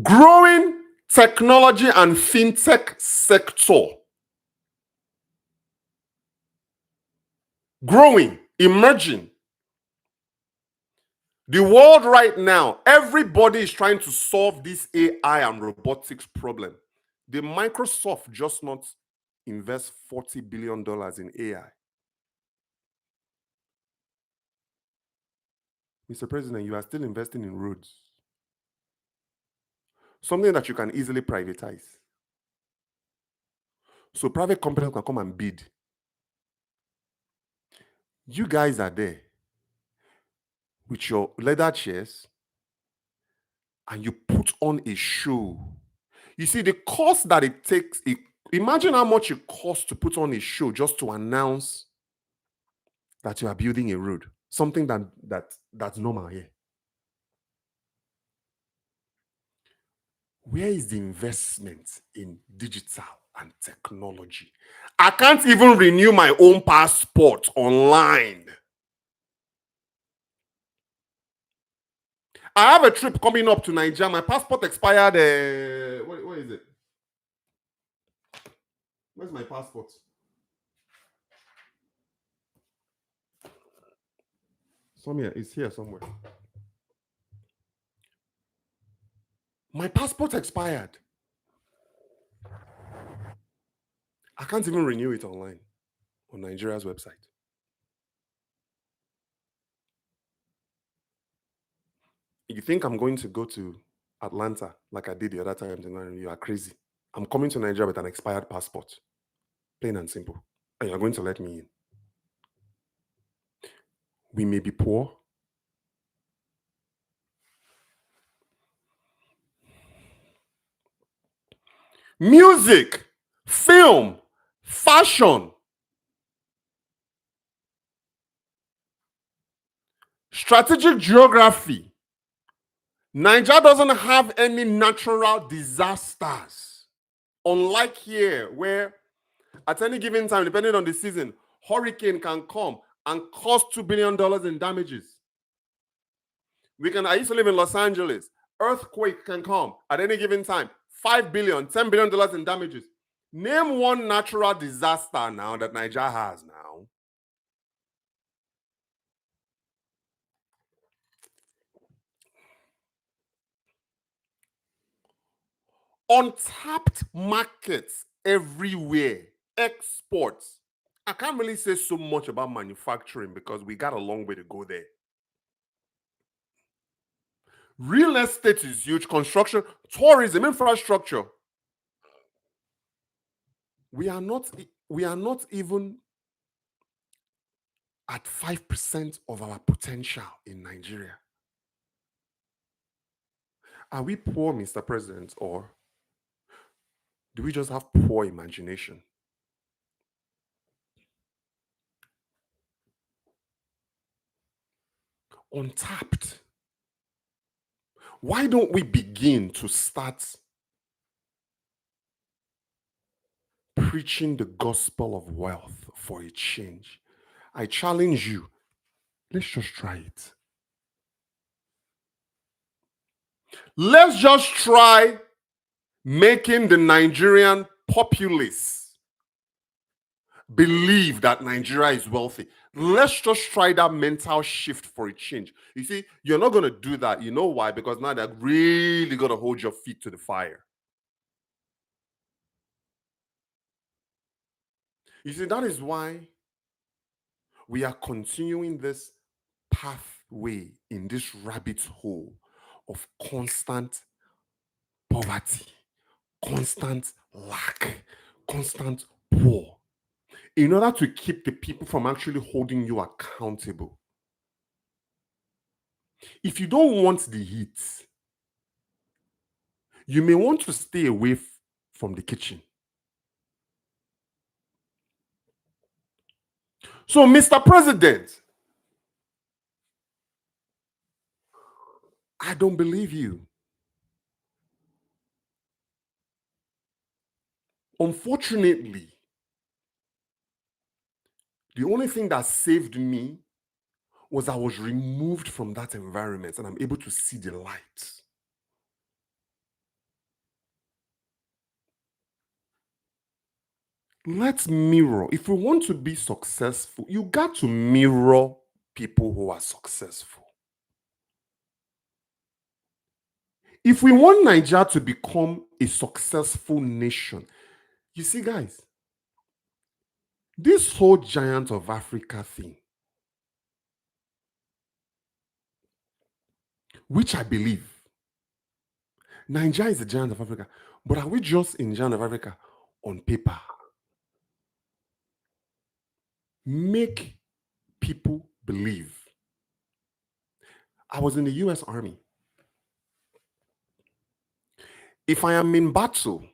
Growing technology and fintech sector. Growing, emerging. The world right now, everybody is trying to solve this AI and robotics problem. Did Microsoft just not invest $40 billion in AI? Mr. President, you are still investing in roads. Something that you can easily privatize. So private companies can come and bid. You guys are there with your leather chairs and you put on a show. You see, the cost that it takes, imagine how much it costs to put on a show just to announce that you are building a road. Something that's normal here. Where is the investment in digital and technology? I can't even renew my own passport online. I have a trip coming up to Nigeria. My passport expired. What is it? Where's my passport? Somewhere. It's here somewhere. My passport expired. I can't even renew it online on Nigeria's website. You think I'm going to go to Atlanta like I did the other time? You are crazy. I'm coming to Nigeria with an expired passport. Plain and simple. And you're going to let me in. We may be poor. Music, film, fashion, strategic geography. Nigeria doesn't have any natural disasters. Unlike here, where at any given time, depending on the season, hurricane can come and cause $2 billion in damages. I used to live in Los Angeles. Earthquake can come at any given time. $5 billion, $10 billion in damages. Name one natural disaster now that Nigeria has now. Untapped markets everywhere. Exports. I can't really say so much about manufacturing because we got a long way to go there. Real estate is huge. Construction, tourism, infrastructure. We are not even at 5% of our potential in Nigeria. Are we poor, Mr. President, or do we just have poor imagination? Untapped. Why don't we begin to start preaching the gospel of wealth for a change? I challenge you. Let's just try it. Let's just try making the Nigerian populace believe that Nigeria is wealthy. Let's just try that mental shift for a change. You see, you're not going to do that. You know why? Because now they're really going to hold your feet to the fire. You see, that is why we are continuing this pathway in this rabbit hole of constant poverty, constant lack, constant poor, in order to keep the people from actually holding you accountable. If you don't want the heat, you may want to stay away from the kitchen. So, Mr. President, I don't believe you. Unfortunately, the only thing that saved me was I was removed from that environment and I'm able to see the light. Let's mirror. If we want to be successful, you got to mirror people who are successful. If we want Nigeria to become a successful nation, you see, guys, this whole giant of Africa thing, which I believe, Nigeria is the giant of Africa, but are we just in giant of Africa on paper? Make people believe. I was in the US Army. If I am in battle,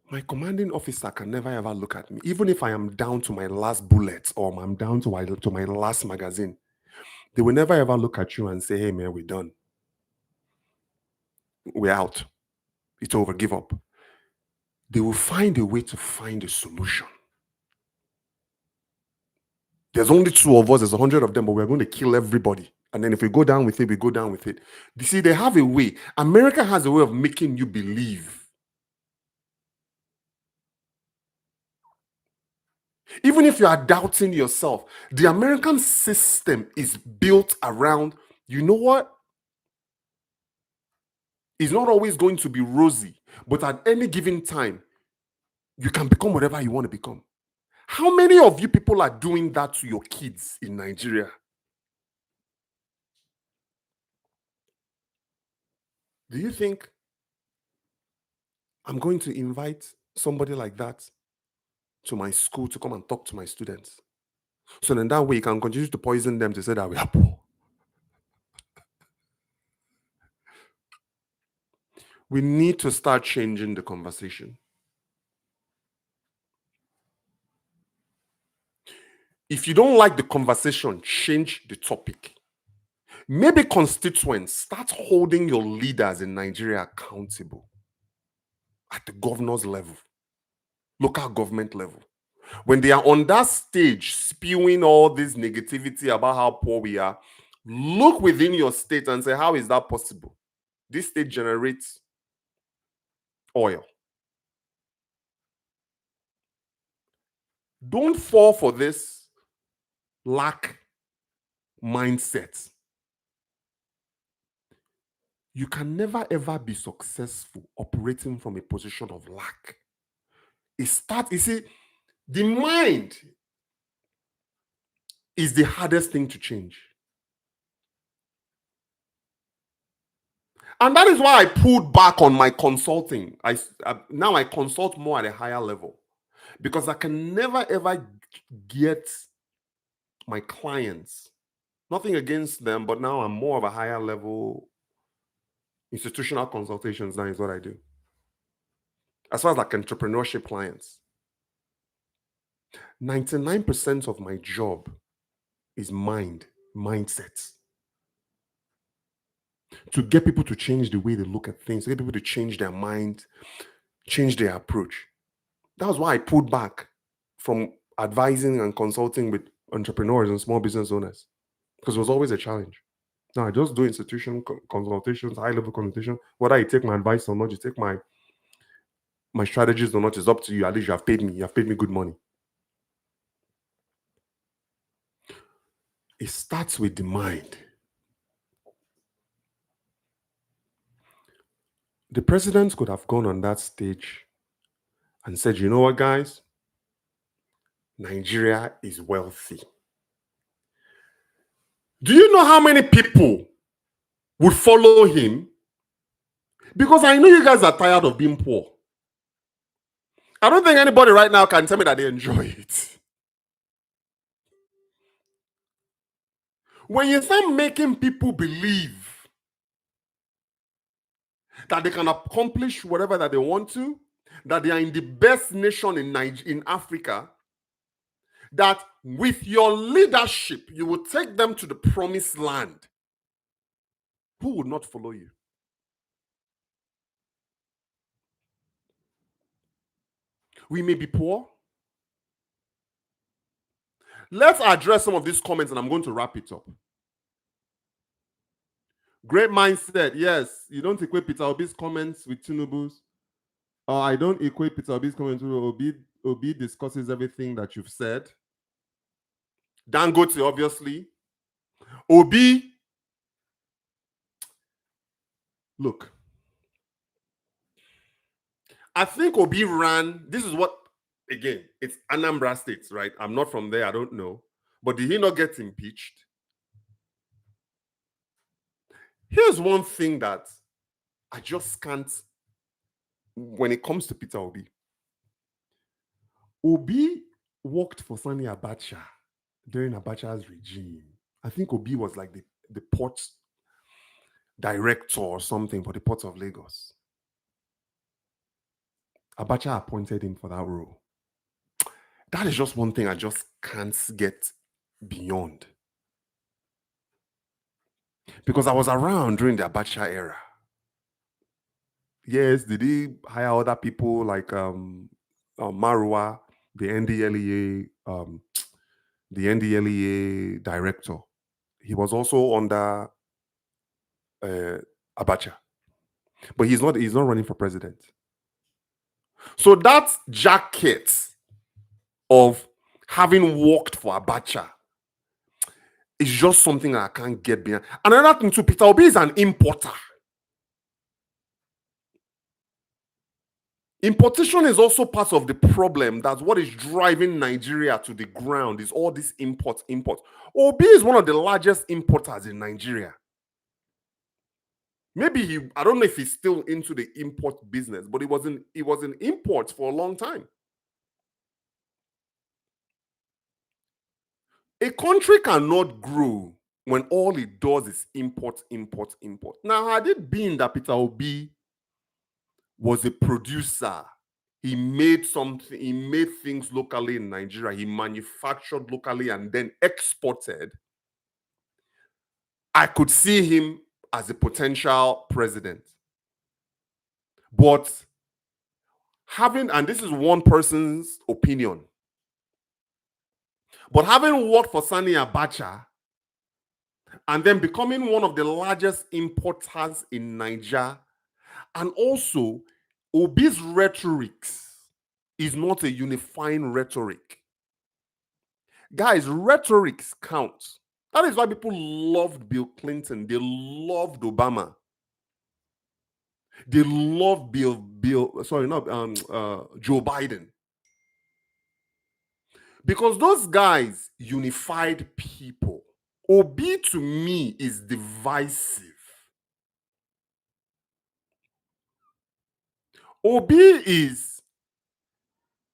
my commanding officer can never ever look at me, even if I am down to my last bullet or I'm down to my last magazine. They will never ever look at you and say, hey man, we're done. We're out. It's over. Give up. They will find a way to find a solution. There's only 2 of us, there's 100 of them, but we're going to kill everybody. And then if we go down with it, we go down with it. You see, they have a way. America has a way of making you believe. Even if you are doubting yourself, the American system is built around, you know what? It's not always going to be rosy, but at any given time, you can become whatever you want to become. How many of you people are doing that to your kids in Nigeria? Do you think I'm going to invite somebody like that to my school to come and talk to my students? So then that way you can continue to poison them to say that we are poor. We need to start changing the conversation. If you don't like the conversation, change the topic. Maybe constituents, start holding your leaders in Nigeria accountable at the governor's level, local government level. When they are on that stage spewing all this negativity about how poor we are, look within your state and say, how is that possible? This state generates oil. Don't fall for this lack mindset. You can never ever be successful operating from a position of lack. You see, the mind is the hardest thing to change. And that is why I pulled back on my consulting. Now I consult more at a higher level because I can never ever get my clients, nothing against them, but now I'm more of a higher level. Institutional consultations now is what I do. As far as like entrepreneurship clients, 99% of my job is mindset. To get people to change the way they look at things, to get people to change their mind, change their approach. That was why I pulled back from advising and consulting with entrepreneurs and small business owners, because it was always a challenge. Now I just do institutional consultations, high-level consultation. Whether I take my advice or not, you take my strategies or not, it's up to you. At least you have paid me. You have paid me good money. It starts with the mind. The president could have gone on that stage and said, you know what, guys? Nigeria is wealthy. Do you know how many people would follow him? Because I know you guys are tired of being poor. I don't think anybody right now can tell me that they enjoy it. When you start making people believe that they can accomplish whatever that they want to, that they are in the best nation in Africa, that with your leadership, you will take them to the promised land, who would not follow you? We may be poor. Let's address some of these comments and I'm going to wrap it up. Great mindset. Yes, you don't equate Peter Obi's comments with Tinubu's. I don't equate Peter Obi's comments with Obi. Obi discusses everything that you've said. Dangote, obviously. Obi, look, I think Obi ran. This is what, again, it's Anambra State, right? I'm not from there. I don't know. But did he not get impeached? Here's one thing that I just can't, when it comes to Peter Obi. Obi worked for Sani Abacha during Abacha's regime. I think Obi was like the port director or something for the Port of Lagos. Abacha appointed him for that role. That is just one thing I just can't get beyond. Because I was around during the Abacha era. Yes, did he hire other people like Marwa, the NDLEA director? He was also under uh, Abacha, but he's not running for president. So that jacket of having worked for Abacha is just something I can't get behind. Another thing too, Peter Obi is an importer. Importation is also part of the problem. That's what is driving Nigeria to the ground, is all this import. Obi is one of the largest importers in Nigeria. Maybe I don't know if he's still into the import business, but he was in imports for a long time. A country cannot grow when all it does is import. Now, had it been that Peter Obi was a producer, he made things locally in Nigeria, he manufactured locally and then exported, I could see him as a potential president. But and this is one person's opinion, but having worked for Sani Abacha and then becoming one of the largest importers in Nigeria, and also Obi's rhetoric is not a unifying rhetoric. Guys, rhetorics count. That is why people loved Bill Clinton. They loved Obama. They loved Joe Biden. Because those guys unified people. Obi to me is divisive. Obi is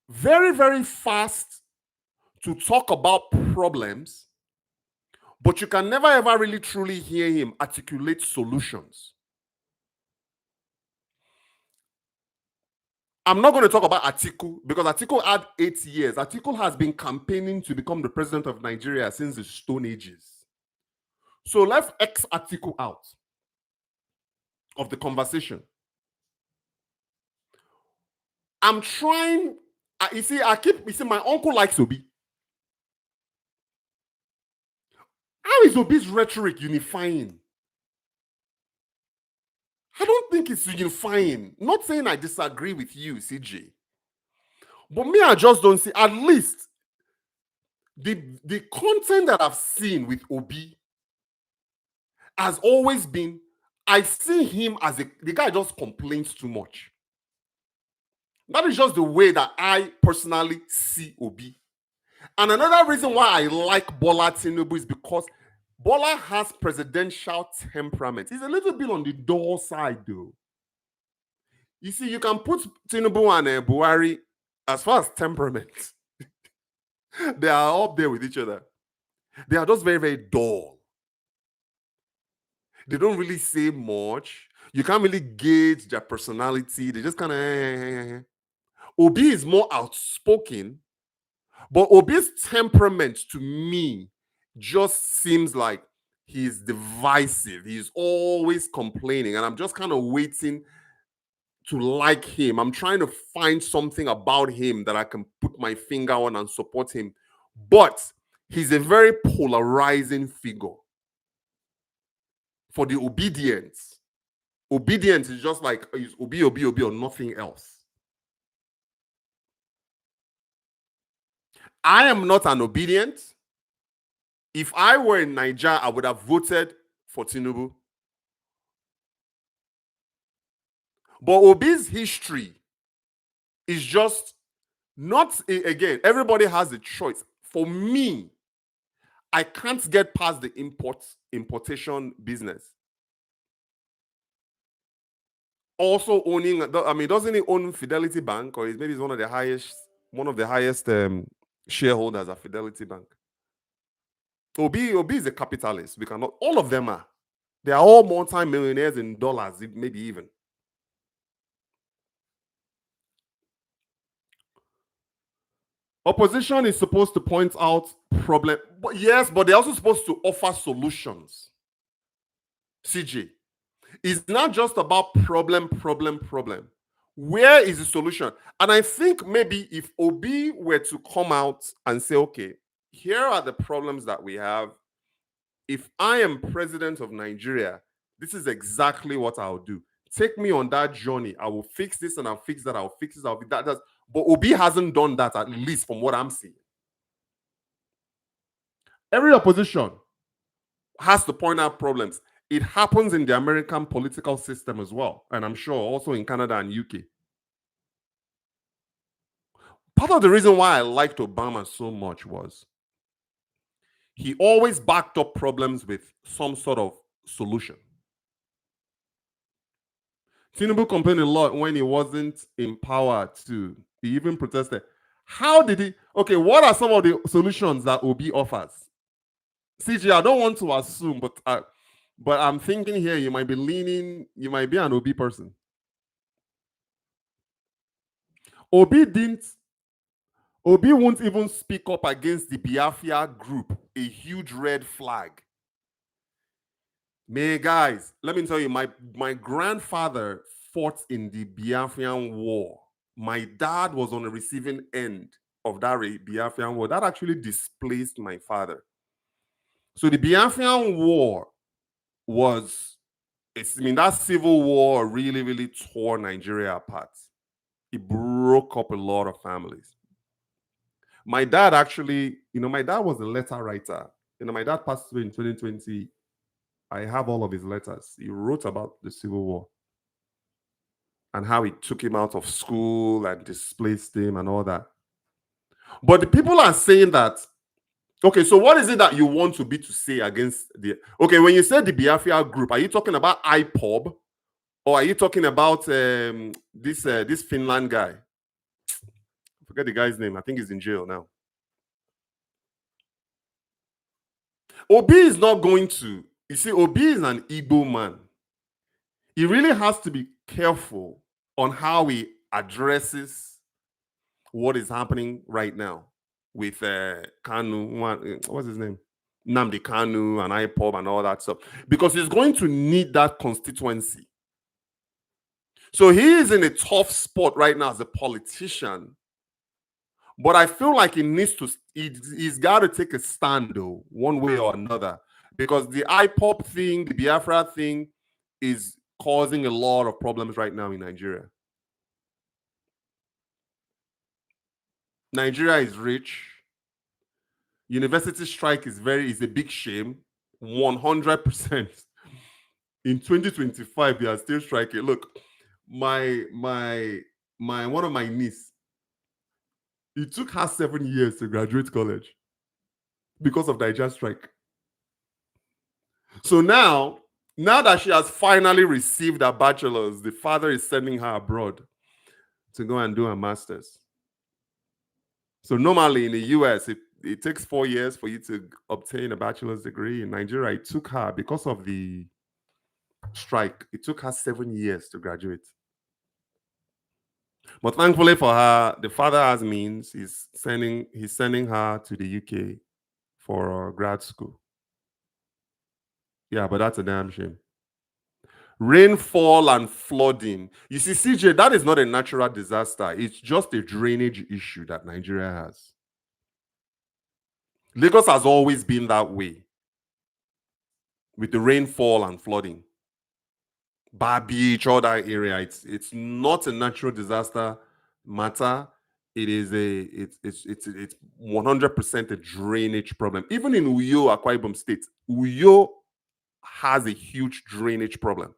very, very fast to talk about problems, but you can never ever really truly hear him articulate solutions. I'm not going to talk about Atiku because Atiku had 8 years. Atiku has been campaigning to become the president of Nigeria since the Stone Ages. So let's X Atiku out of the conversation. I'm trying. You see, my uncle likes Obi. How is Obi's rhetoric unifying? I don't think it's unifying. Not saying I disagree with you, CJ. But me, I just don't see, at least the content that I've seen with Obi has always been, I see him as the guy just complains too much. That is just the way that I personally see Obi. And another reason why I like Bola Tinubu is because Bola has presidential temperament. He's a little bit on the dull side, though. You see, you can put Tinubu and Buhari as far as temperament. They are up there with each other. They are just very, very dull. They don't really say much. You can't really gauge their personality. They just kind of. Obi is more outspoken, but Obi's temperament to me just seems like he's divisive. He's always complaining, and I'm just kind of waiting to like him. I'm trying to find something about him that I can put my finger on and support him. But he's a very polarizing figure. For the obedience, obedience is just like is Obi, or nothing else. I am not an obedient. If I were in Nigeria, I would have voted for Tinubu. But Obi's history is just not, again, everybody has a choice. For me, I can't get past the importation business. Also owning, doesn't he own Fidelity Bank, or maybe he's one of the highest shareholders at Fidelity Bank? Obi is a capitalist. We cannot, all of them are. They are all multi-millionaires in dollars, maybe even. Opposition is supposed to point out problem, but yes, but they're also supposed to offer solutions. CJ. It's not just about problem. Where is the solution? And I think maybe if Obi were to come out and say, okay, here are the problems that we have. If I am president of Nigeria, this is exactly what I'll do. Take me on that journey. I will fix this and I'll fix that. I'll fix this. I'll fix that. But Obi hasn't done that, at least from what I'm seeing. Every opposition has to point out problems. It happens in the American political system as well. And I'm sure also in Canada and UK. Part of the reason why I liked Obama so much was he always backed up problems with some sort of solution. Tinubu complained a lot when he wasn't in power too. He even protested. How did he? Okay, what are some of the solutions that Obi offers? CJ, I don't want to assume, but I'm thinking here you might be an Obi person. Obi won't even speak up against the Biafra group, a huge red flag. Man, guys, let me tell you, my grandfather fought in the Biafran War. My dad was on the receiving end of that Biafran War. That actually displaced my father. So the Biafran War that civil war really, really tore Nigeria apart. It broke up a lot of families. My dad actually, my dad was a letter writer. My dad passed away in 2020. I have all of his letters. He wrote about the Civil War and how it took him out of school and displaced him and all that. But the people are saying that, okay, so what is it that you want to say against when you say the Biafra group, are you talking about IPOB or are you talking about this Finland guy? I forget the guy's name. I think he's in jail now. Obi is not going to, you see, Obi is an Igbo man. He really has to be careful on how he addresses what is happening right now with Kanu, what's his name? Nnamdi Kanu and IPOB and all that stuff. Because he's going to need that constituency. So he is in a tough spot right now as a politician. But I feel like he's got to take a stand, though, one way or another. Because the IPOB thing, the Biafra thing, is causing a lot of problems right now in Nigeria. Nigeria is rich. University strike is a big shame. 100%. In 2025, they are still striking. Look, one of my niece, it took her 7 years to graduate college because of the Nigeria strike. So now that she has finally received her bachelor's, the father is sending her abroad to go and do her master's. So normally in the US, it takes 4 years for you to obtain a bachelor's degree. In Nigeria, it took her, because of the strike, it took her 7 years to graduate. But thankfully for her, the father has means. He's sending her to the UK for grad school. Yeah, but that's a damn shame. Rainfall and flooding. You see, CJ, that is not a natural disaster. It's just a drainage issue that Nigeria has. Lagos has always been that way with the rainfall and flooding. Bar Beach, all that area. It's not a natural disaster matter. It is it's 100% a drainage problem. Even in Uyo, Akwa Ibom State, Uyo has a huge drainage problem.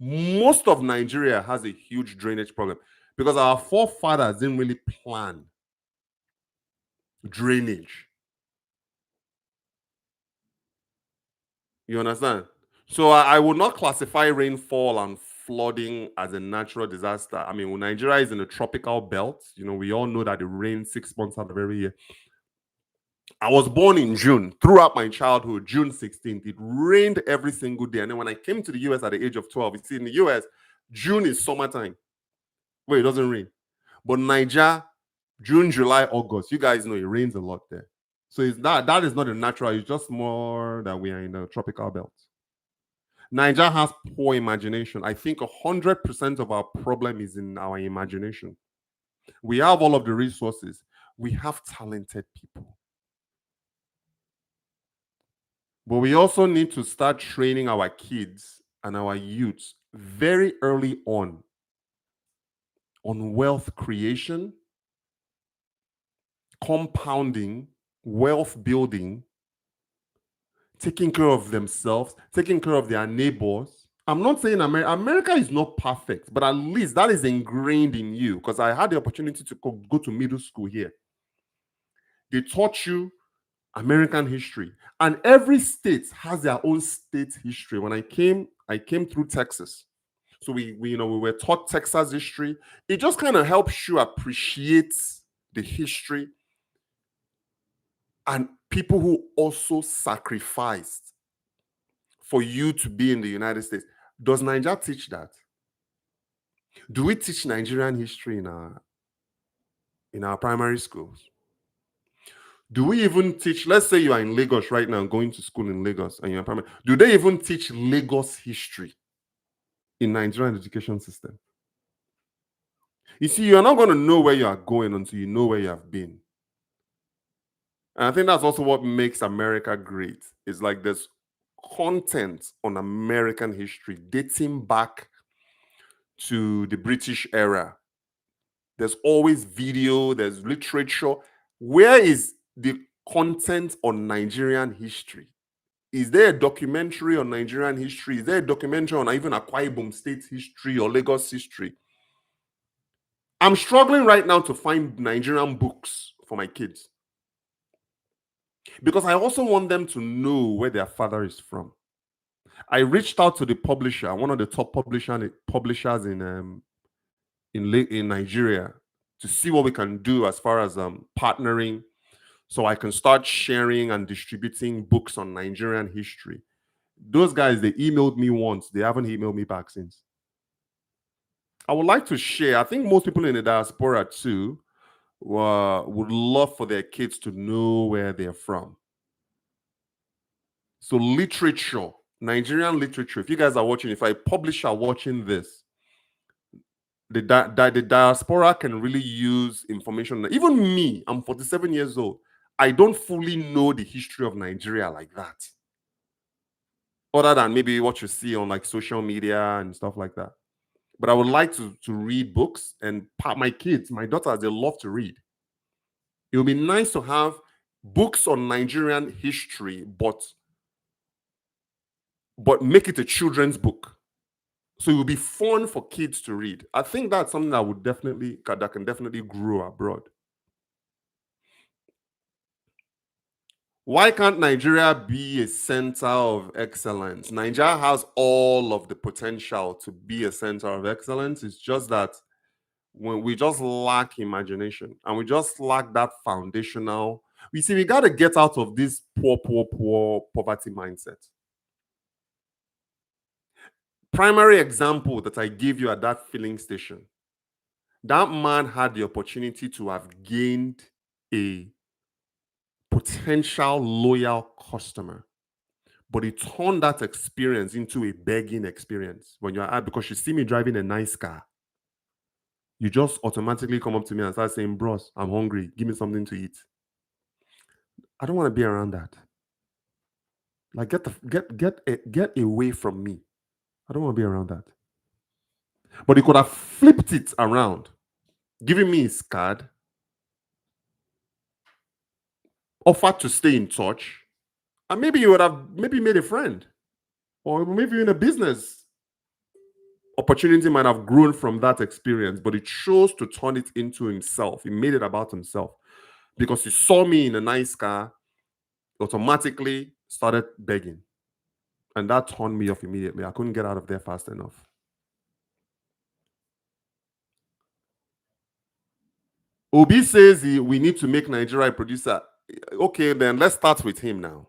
Most of Nigeria has a huge drainage problem because our forefathers didn't really plan drainage. You understand? So I would not classify rainfall and flooding as a natural disaster. I mean, when Nigeria is in a tropical belt, we all know that it rains 6 months out of every year. I was born in June. Throughout my childhood, June 16th, it rained every single day. And then when I came to the US at the age of 12, you see, in the US, June is summertime. Wait, it doesn't rain. But Nigeria, June, July, August, you guys know it rains a lot there. So that is not a natural, it's just more that we are in a tropical belt. Nigeria has poor imagination. I think 100% of our problem is in our imagination. We have all of the resources. We have talented people. But we also need to start training our kids and our youths very early on wealth creation, compounding, wealth building, taking care of themselves, taking care of their neighbors. I'm not saying America is not perfect, but at least that is ingrained in you. Because I had the opportunity to go to middle school here. They taught you American history, and every state has their own state history. When I came through Texas, so we were taught Texas history. It just kind of helps you appreciate the history and people who also sacrificed for you to be in the United States. Does Nigeria teach that? Do we teach Nigerian history in our primary schools? Do we even teach, let's say you are in Lagos right now, going to school in Lagos and you're in primary, do they even teach Lagos history in Nigerian education system? You see, you're not going to know where you are going until you know where you have been. And I think that's also what makes America great. It's like there's content on American history dating back to the British era. There's always video, there's literature. Where is the content on Nigerian history? Is there a documentary on Nigerian history? Is there a documentary on even Akwa Ibom State history or Lagos history? I'm struggling right now to find Nigerian books for my kids because I also want them to know where their father is from. I reached out to the publisher, one of the top publishers in Nigeria, to see what we can do as far as partnering, so I can start sharing and distributing books on Nigerian history. Those guys, they emailed me once. They haven't emailed me back since. I would like to share. I think most people in the diaspora too would love for their kids to know where they're from. So literature, Nigerian literature. If you guys are watching, if a publisher watching this, the diaspora can really use information. Even me, I'm 47 years old. I don't fully know the history of Nigeria like that. Other than maybe what you see on like social media and stuff like that. But I would like to read books, and my kids, my daughters, they love to read. It would be nice to have books on Nigerian history, but make it a children's book. So it will be fun for kids to read. I think that's something that can definitely grow abroad. Why can't Nigeria be a center of excellence? Nigeria has all of the potential to be a center of excellence. It's just that when we just lack imagination and we just lack that foundational. We see, we got to get out of this poor poverty mindset. Primary example that I give you at that filling station. That man had the opportunity to have gained a potential loyal customer, but he turned that experience into a begging experience. When you're out, because you see me driving a nice car, you just automatically come up to me and start saying, "Bros, I'm hungry. Give me something to eat." I don't want to be around that. Like, get away from me. I don't want to be around that. But he could have flipped it around, giving me his card, offered to stay in touch, and maybe you would have made a friend, or maybe in a business opportunity might have grown from that experience. But he chose to turn it into himself. He made it about himself because he saw me in a nice car, automatically started begging. And that turned me off immediately. I couldn't get out of there fast enough. Obi says we need to make Nigeria a producer. Okay, then let's start with him now.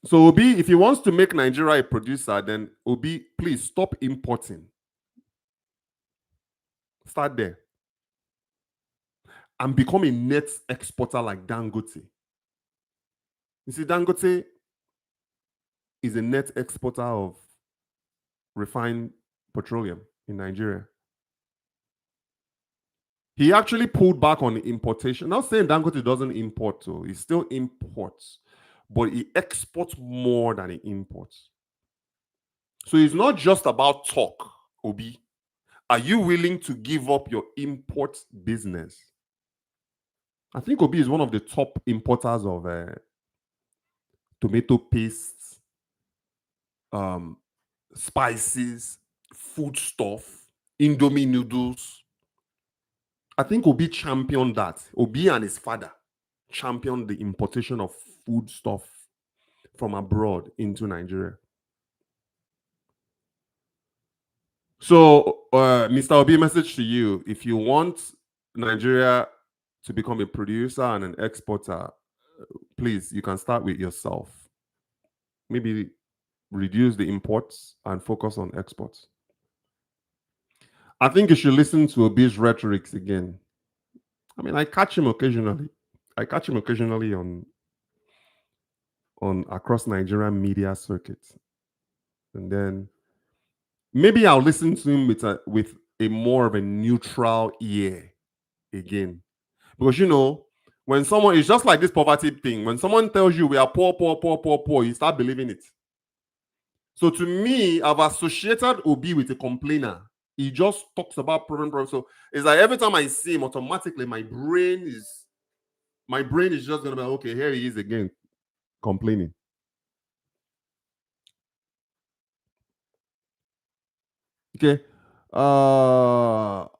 So Obi, if he wants to make Nigeria a producer, then Obi, please stop importing. Start there. And become a net exporter like Dangote. You see, Dangote, is a net exporter of refined petroleum in Nigeria. He actually pulled back on the importation. Not saying Dangote doesn't import, too. He still imports, but he exports more than he imports. So it's not just about talk, Obi. Are you willing to give up your import business? I think Obi is one of the top importers of tomato pastes, spices, foodstuff, Indomie noodles. I think Obi championed that. Obi and his father championed the importation of foodstuff from abroad into Nigeria. So, Mr. Obi, message to you. If you want Nigeria to become a producer and an exporter, please, you can start with yourself. Maybe reduce the imports and focus on exports. I think you should listen to Obi's rhetorics again. I mean, I catch him occasionally. On across Nigerian media circuits. And then maybe I'll listen to him with a more of a neutral ear again. Because when someone, it's just like this poverty thing. When someone tells you we are poor, poor, poor, poor, poor, you start believing it. So to me, I've associated Obi with a complainer. He just talks about problem. So it's like every time I see him, automatically my brain is just gonna be like, okay, here he is again, complaining. Okay. Tinubu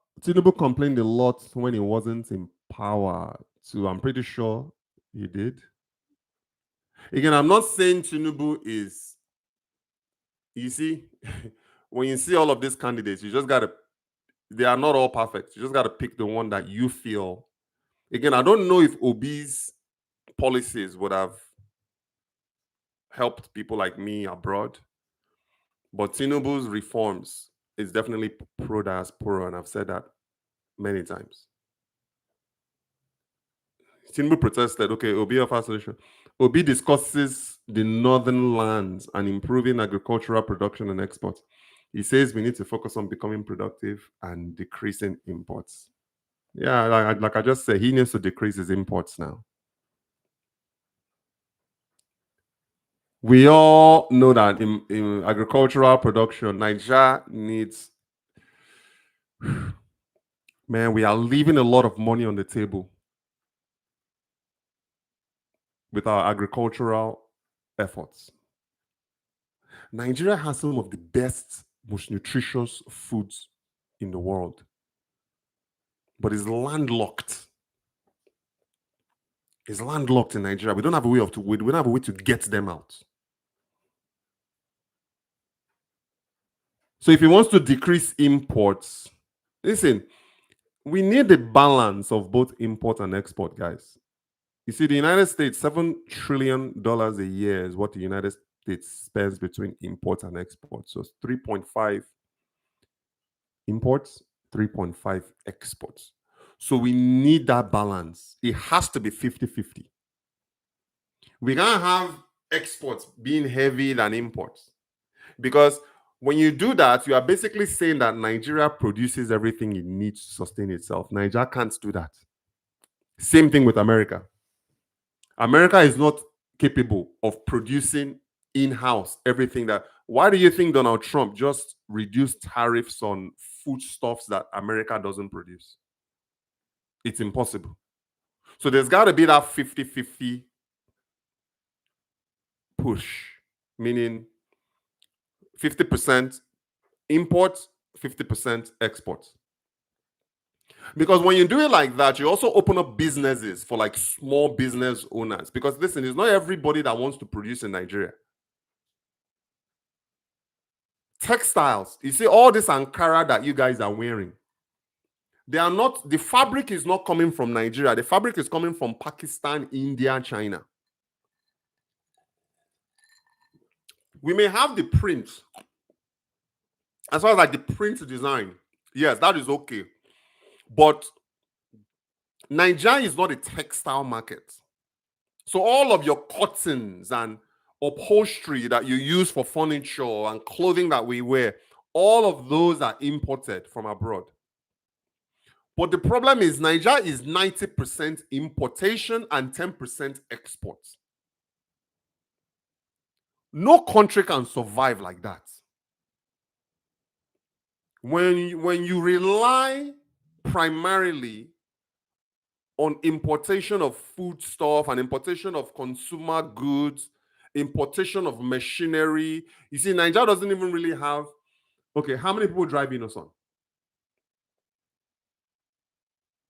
complained a lot when he wasn't in power. So I'm pretty sure he did. Again, I'm not saying Tinubu is, you see, when you see all of these candidates, you just gotta, they are not all perfect. You just gotta pick the one that you feel. Again, I don't know if Obi's policies would have helped people like me abroad, but Tinubu's reforms is definitely pro-diaspora, and I've said that many times. Tinubu protested. Okay, Obi offers solution. Obi discusses the northern lands and improving agricultural production and exports. He says we need to focus on becoming productive and decreasing imports. Yeah, like I just said, he needs to decrease his imports now. We all know that in agricultural production, Nigeria needs, man, we are leaving a lot of money on the table with our agricultural efforts. Nigeria has some of the best, most nutritious foods in the world, but it's landlocked. It's landlocked in Nigeria. We don't have a way we don't have a way to get them out. So if he wants to decrease imports, listen, we need a balance of both import and export, guys. You see, the United States, $7 trillion a year is what the United States spends between imports and exports. So it's 3.5 imports, 3.5 exports. So we need that balance. It has to be 50-50. We can't have exports being heavier than imports. Because when you do that, you are basically saying that Nigeria produces everything it needs to sustain itself. Nigeria can't do that. Same thing with America. America is not capable of producing in-house everything that. Why do you think Donald Trump just reduced tariffs on foodstuffs that America doesn't produce? It's impossible. So there's got to be that 50-50 push, meaning 50% import, 50% export. Because when you do it like that, you also open up businesses for like small business owners. Because listen, it's not everybody that wants to produce in Nigeria. Textiles, you see all this Ankara that you guys are wearing. They are not, the fabric is not coming from Nigeria. The fabric is coming from Pakistan, India, China. We may have the print. As far as like the print design, yes, that is okay. But Nigeria is not a textile market. So all of your cottons and upholstery that you use for furniture and clothing that we wear, all of those are imported from abroad. But the problem is Nigeria is 90% importation and 10% export. No country can survive like that. When you rely primarily on importation of food stuff and importation of consumer goods, importation of machinery, you see, Nigeria doesn't even really have. Okay, how many people drive Innocent?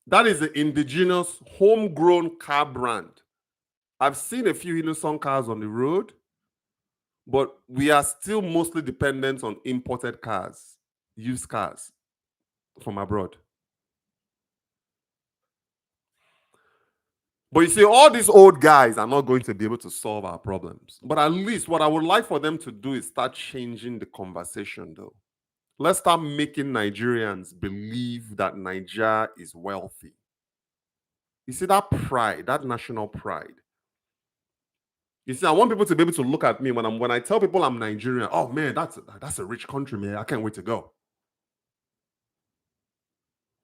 That is the indigenous homegrown car brand. I've seen a few Innocent cars on the road, but we are still mostly dependent on imported cars, used cars from abroad. But you see, all these old guys are not going to be able to solve our problems. But at least what I would like for them to do is start changing the conversation, though. Let's start making Nigerians believe that Nigeria is wealthy. You see, that pride, that national pride. You see, I want people to be able to look at me when I tell people I'm Nigerian. Oh man, that's a rich country, man. I can't wait to go.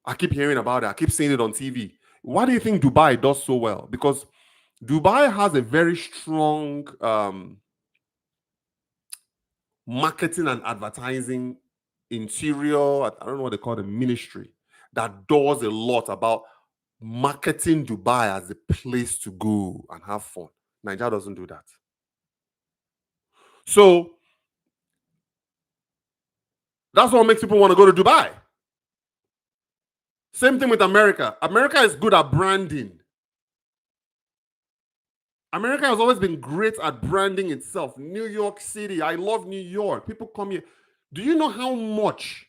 I keep hearing about it. I keep seeing it on TV. Why do you think Dubai does so well? Because Dubai has a very strong marketing and advertising interior, I don't know what they call the ministry, that does a lot about marketing Dubai as a place to go and have fun. Nigeria doesn't do that. So that's what makes people want to go to Dubai. Same thing with America. America is good at branding. America has always been great at branding itself. New York City, I love New York. People come here. Do you know how much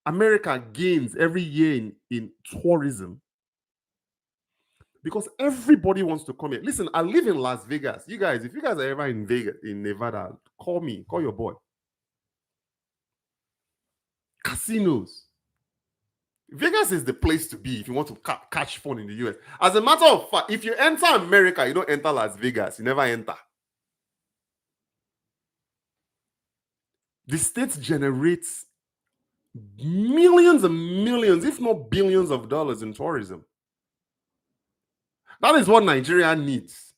America gains every year in tourism? Because everybody wants to come here. Listen, I live in Las Vegas. You guys, if you guys are ever in Vegas, in Nevada, call me, call your boy. Casinos. Vegas is the place to be if you want to catch fun in the US. As a matter of fact, if you enter America, you don't enter Las Vegas. You never enter. The state generates millions and millions, if not billions of dollars in tourism. That is what Nigeria needs.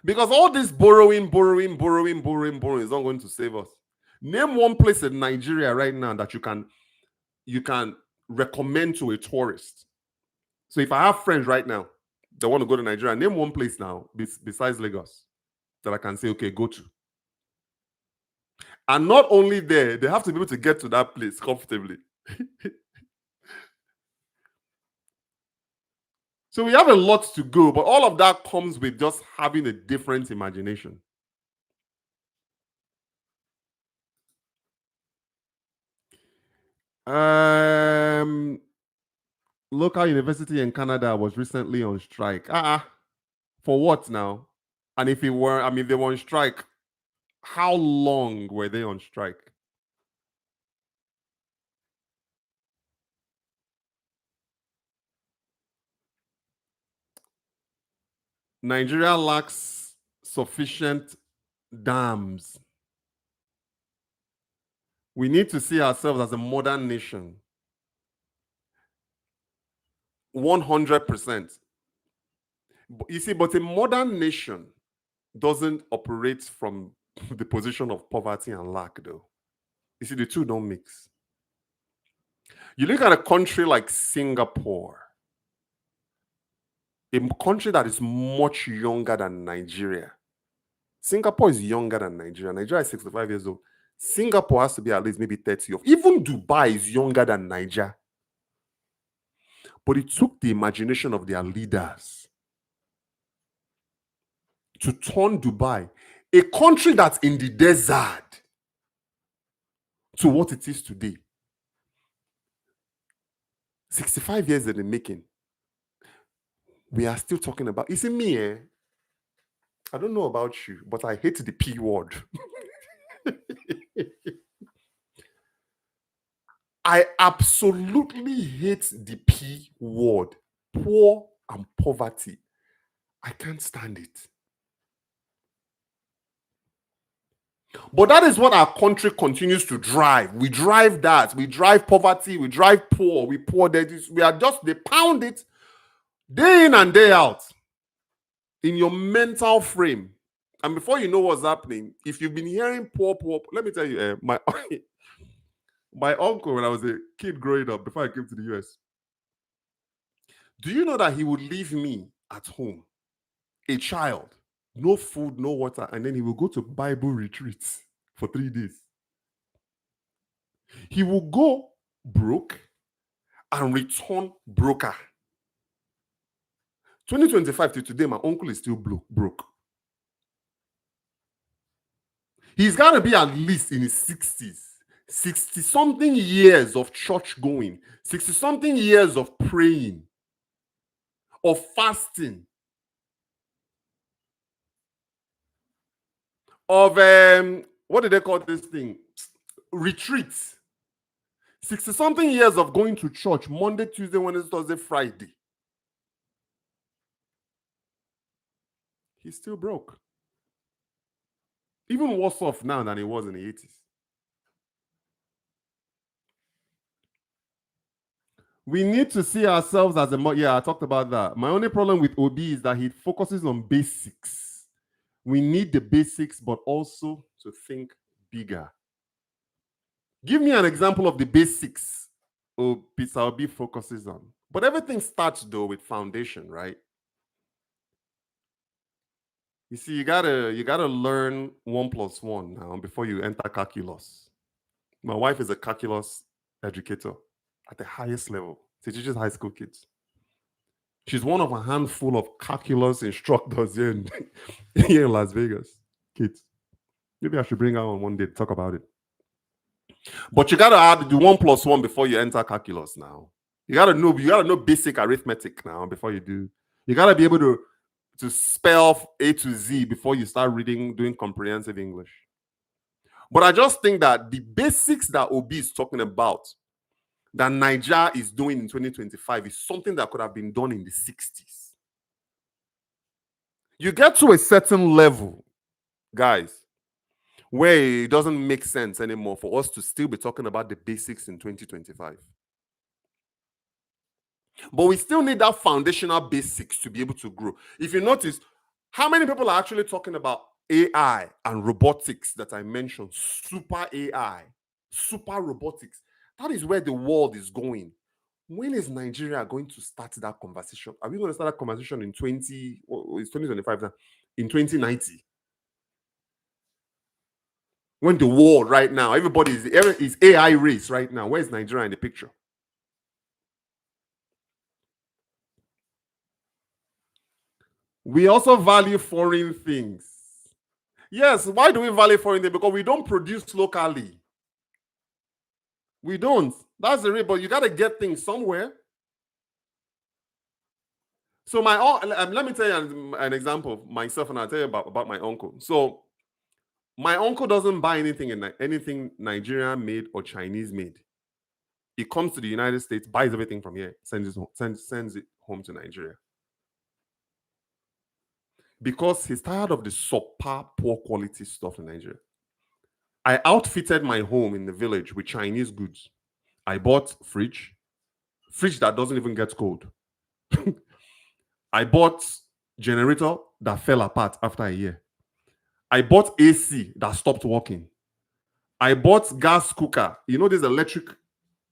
Because all this borrowing is not going to save us. Name one place in Nigeria right now that you can recommend to a tourist. So if I have friends right now that want to go to Nigeria, name one place now besides Lagos that I can say, okay, go to. And not only there, they have to be able to get to that place comfortably. So we have a lot to go, but all of that comes with just having a different imagination. Local university in Canada was recently on strike. For what now? And if they were on strike, how long were they on strike? Nigeria lacks sufficient dams. We need to see ourselves as a modern nation. 100%. You see, but a modern nation doesn't operate from the position of poverty and lack, though. You see, the two don't mix. You look at a country like Singapore, a country that is much younger than Nigeria. Singapore is younger than Nigeria. Nigeria is 65 years old. Singapore has to be at least maybe 30 years. Even Dubai is younger than Nigeria. But it took the imagination of their leaders to turn Dubai, a country that's in the desert, to what it is today. 65 years in the making. We are still talking about, you see me, I don't know about you, but I hate the P word. I absolutely hate the P word. Poor and poverty. I can't stand it. But that is what our country continues to drive. We drive that. We drive poverty. We drive poor. We poor. We are just, they pound it day in and day out in your mental frame. And before you know what's happening, if you've been hearing poor, let me tell you, my uncle, when I was a kid growing up, before I came to the US, do you know that he would leave me at home, a child, no food, no water, and then he will go to Bible retreats for 3 days. He will go broke and return broker. 2025 to today, my uncle is still broke. He's got to be at least in his 60s, 60 something years of church going, 60 something years of praying, of fasting, of what did they call this thing? Retreats. 60 something years of going to church Monday, Tuesday, Wednesday, Thursday, Friday. He's still broke. Even worse off now than he was in the 80s. We need to see ourselves as I talked about that. My only problem with Obi is that he focuses on basics. We need the basics, but also to think bigger. Give me an example of the basics Peter Obi focuses on. But everything starts, though, with foundation, right? You see, you gotta learn 1 + 1 now before you enter calculus. My wife is a calculus educator at the highest level. She teaches high school kids. She's one of a handful of calculus instructors here in Las Vegas. Kids. Maybe I should bring her on one day to talk about it. But you gotta add the 1 + 1 before you enter calculus now. You gotta know basic arithmetic now before you do. You gotta be able to spell A to Z before you start doing comprehensive English. But I just think that the basics that Obi is talking about, that Nigeria is doing in 2025, is something that could have been done in the 60s. You get to a certain level, guys, where it doesn't make sense anymore for us to still be talking about the basics in 2025. But we still need that foundational basics to be able to grow. If you notice, how many people are actually talking about AI and robotics that I mentioned? Super AI, super robotics. That is where the world is going. When is Nigeria going to start that conversation? Are we going to start that conversation in 2025 now? In 2090? When the world right now, everybody is AI race right now. Where's Nigeria in the picture? We also value foreign things. Yes, why do we value foreign things? Because we don't produce locally. We don't. That's the reason. But you got to get things somewhere. So let me tell you an example of myself, and I'll tell you about my uncle. So my uncle doesn't buy anything Nigerian made or Chinese made. He comes to the United States, buys everything from here, sends it home to Nigeria. Because he's tired of the subpar, poor quality stuff in Nigeria. I outfitted my home in the village with Chinese goods. I bought fridge that doesn't even get cold. I bought generator that fell apart after a year. I bought AC that stopped working. I bought gas cooker. You know, this electric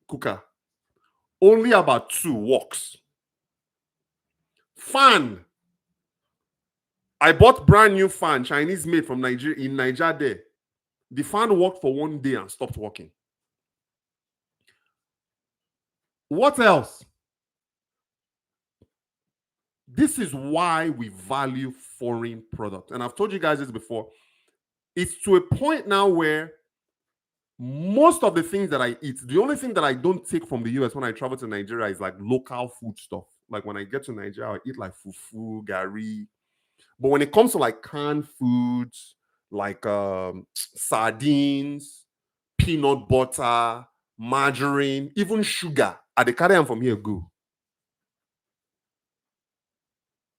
cooker. Only about 2 works. Fan. I bought brand new fan, Chinese made from Nigeria, in Nigeria there. The fan worked for 1 day and stopped working. What else? This is why we value foreign products. And I've told you guys this before. It's to a point now where most of the things that I eat, the only thing that I don't take from the US when I travel to Nigeria is like local food stuff. Like when I get to Nigeria, I eat like fufu, gari. But when it comes to like canned foods, like sardines, peanut butter, margarine, even sugar, I dey carry them from here go.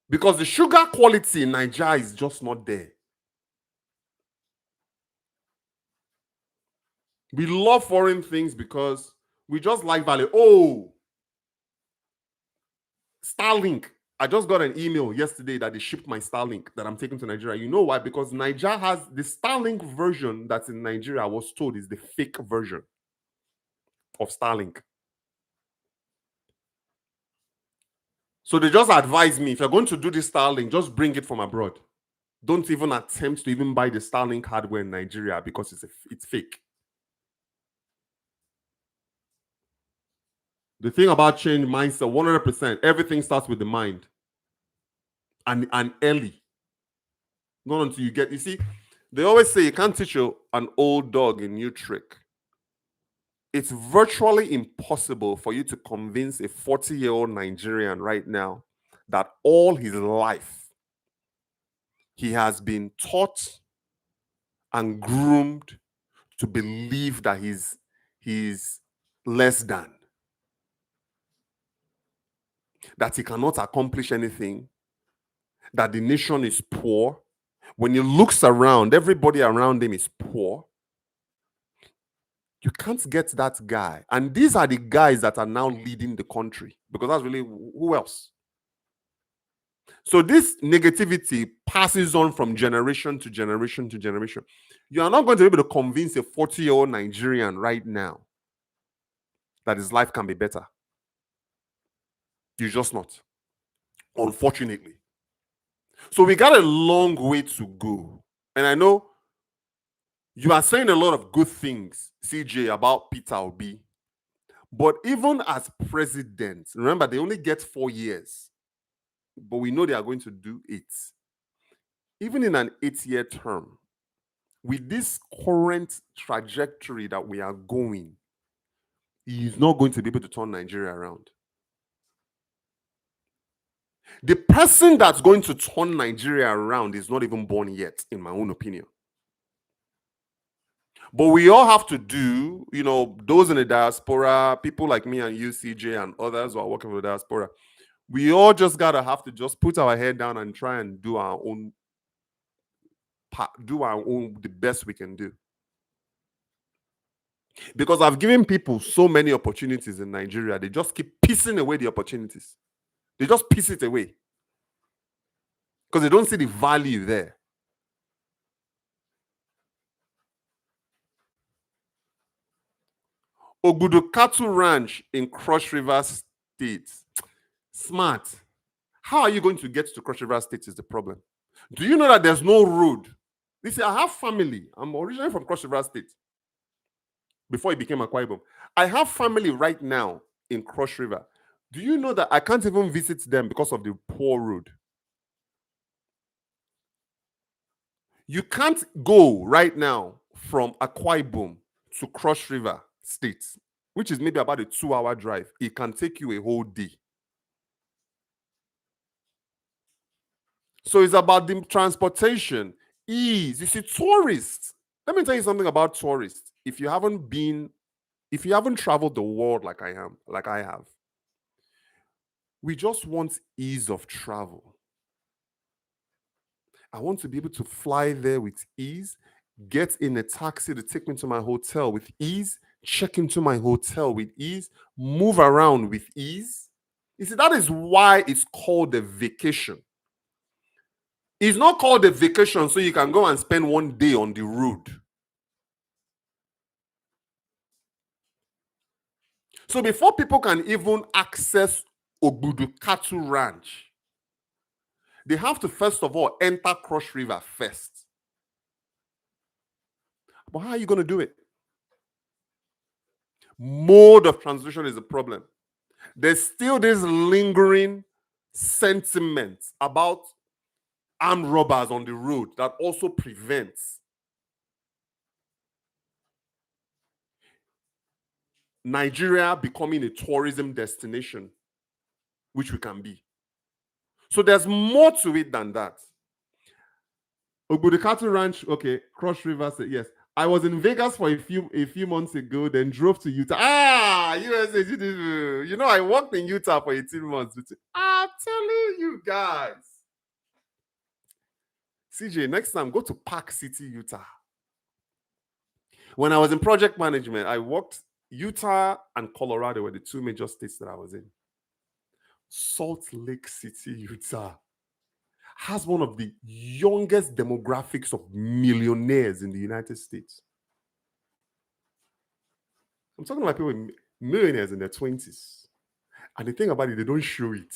Because the sugar quality in Nigeria is just not there. We love foreign things because we just like value. Oh, Starlink. I just got an email yesterday that they shipped my Starlink that I'm taking to Nigeria. You know why? Because Nigeria has the Starlink version that's in Nigeria, I was told, is the fake version of Starlink. So they just advised me, if you're going to do this Starlink, just bring it from abroad. Don't even attempt to even buy the Starlink hardware in Nigeria because it's fake. The thing about change mindset, 100%, everything starts with the mind. And early. Not until you get, you see, they always say you can't teach an old dog a new trick. It's virtually impossible for you to convince a 40-year-old Nigerian right now that all his life he has been taught and groomed to believe that he's less than, that he cannot accomplish anything, that the nation is poor. When he looks around, everybody around him is poor. You can't get that guy. And these are the guys that are now leading the country, because that's really who else? So this negativity passes on from generation to generation to generation. You are not going to be able to convince a 40-year-old Nigerian right now that his life can be better. You're just not, unfortunately. So we got a long way to go. And I know you are saying a lot of good things, CJ, about Peter Obi. But even as president, remember, they only get 4 years. But we know they are going to do 8. Even in an 8-year term, with this current trajectory that we are going, he is not going to be able to turn Nigeria around. The person that's going to turn Nigeria around is not even born yet, in my own opinion. But we all have to do, those in the diaspora, people like me and you, CJ, and others who are working for the diaspora, we all just have to just put our head down and try and do our own the best we can do. Because I've given people so many opportunities in Nigeria, they just keep pissing away the opportunities. They just piss it away because they don't see the value there. Ogudu Cattle Ranch in Cross River State. Smart. How are you going to get to Cross River State is the problem. Do you know that there's no road? Listen, I have family. I'm originally from Cross River State before it became Akwa Ibom. I have family right now in Cross River. Do you know that I can't even visit them because of the poor road? You can't go right now from Akwa Ibom to Cross River State, which is maybe about a 2-hour drive. It can take you a whole day. So it's about the transportation, ease. You see, tourists. Let me tell you something about tourists. If you haven't traveled the world like I have, we just want ease of travel. I want to be able to fly there with ease, get in a taxi to take me to my hotel with ease, check into my hotel with ease, move around with ease. You see, that is why it's called a vacation. It's not called a vacation so you can go and spend 1 day on the road. So before people can even access Ogudu Cattle Ranch, they have to first of all enter Cross River first. But how are you going to do it? Mode of transition is a problem. There's still this lingering sentiment about armed robbers on the road that also prevents Nigeria becoming a tourism destination, which we can be. So there's more to it than that. Ogudu Cattle Ranch, okay, Cross River, yes. I was in Vegas for a few months ago, then drove to Utah. USA, I worked in Utah for 18 months. I'm telling you guys. CJ, next time, go to Park City, Utah. When I was in project management, I worked Utah and Colorado were the two major states that I was in. Salt Lake City, Utah has one of the youngest demographics of millionaires in the United States. I'm talking about people, millionaires in their 20s. And the thing about it, they don't show it.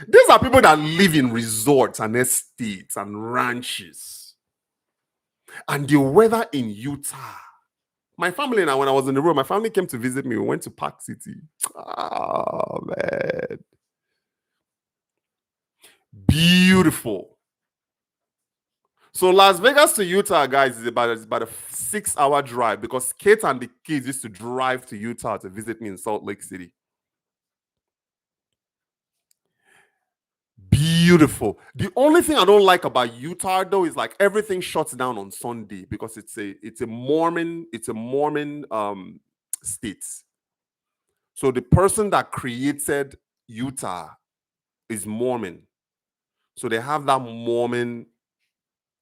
These are people that live in resorts and estates and ranches. And the weather in Utah. My family and I, when I was in the road, my family came to visit me. We went to Park City. Oh, man. Beautiful. So Las Vegas to Utah, guys, is about a 6-hour drive because Kate and the kids used to drive to Utah to visit me in Salt Lake City. Beautiful. The only thing I don't like about Utah though is like everything shuts down on Sunday because it's a Mormon state. So the person that created Utah is Mormon. So they have that Mormon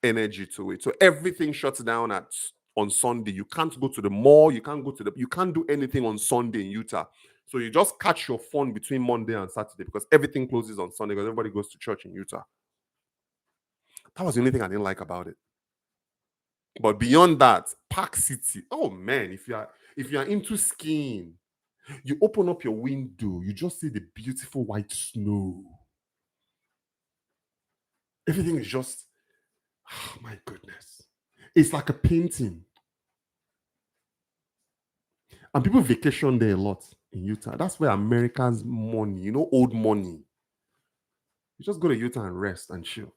energy to it. So everything shuts down on Sunday. You can't go to the mall, you can't do anything on Sunday in Utah. So you just catch your phone between Monday and Saturday because everything closes on Sunday because everybody goes to church in Utah. That was the only thing I didn't like about it. But beyond that, Park City. Oh man, if you are into skiing, you open up your window, you just see the beautiful white snow. Everything is just, oh my goodness. It's like a painting. And people vacation there a lot in Utah. That's where Americans' money, old money. You just go to Utah and rest and chill.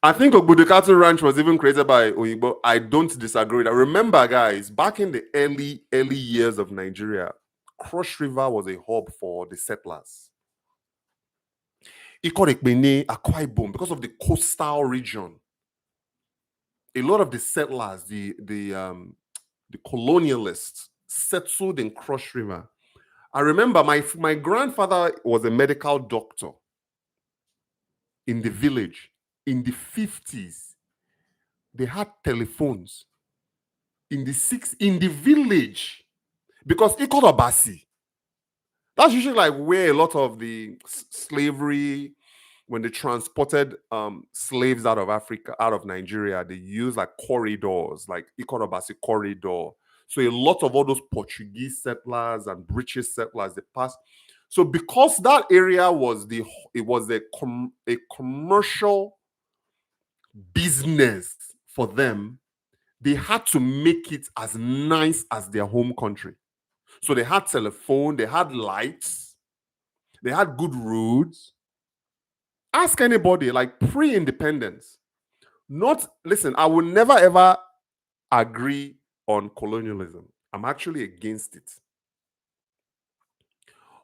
I think Ogbudukatu Ranch was even created by Oyibo. I don't disagree with that. Remember, guys, back in the early years of Nigeria, Cross River was a hub for the settlers. Ikorekpene, Akwa Ibom, because of the coastal region, a lot of the settlers, the colonialists, settled in Cross River. I remember my grandfather was a medical doctor in the village. In the 50s, they had telephones. In the village, because Ikorobasi, that's usually like where a lot of the slavery, when they transported slaves out of Africa, out of Nigeria, they used like corridors, like Ikorobasi corridor. So a lot of all those Portuguese settlers and British settlers, they passed. So because that area was a commercial business for them, they had to make it as nice as their home country. So they had telephone, they had lights, they had good roads. Ask anybody, like pre-independence. Listen, I will never ever agree on colonialism. I'm actually against it.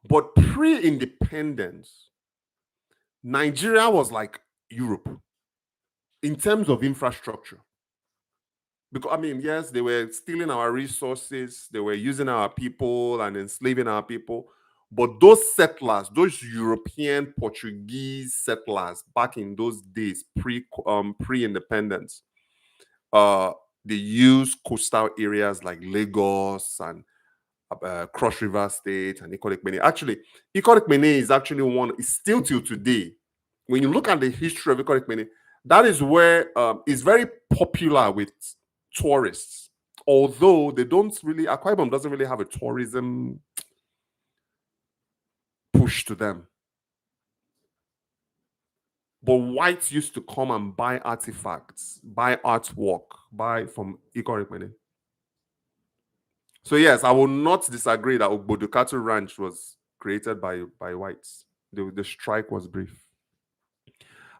But pre-independence, Nigeria was like Europe in terms of infrastructure. Because, yes, they were stealing our resources, they were using our people and enslaving our people. But those settlers, those European Portuguese settlers back in those days, pre-independence, they used coastal areas like Lagos and Cross River State and Ikorekpene. Actually, Ikorekpene is actually it's still till today. When you look at the history of Ikorekpene, that is where it's very popular with tourists. Although Akwa Ibom doesn't really have a tourism push to them. But whites used to come and buy artifacts, buy artwork, buy from Ikorekpene. So yes, I will not disagree that Ogbodukatu Ranch was created by whites. The strike was brief.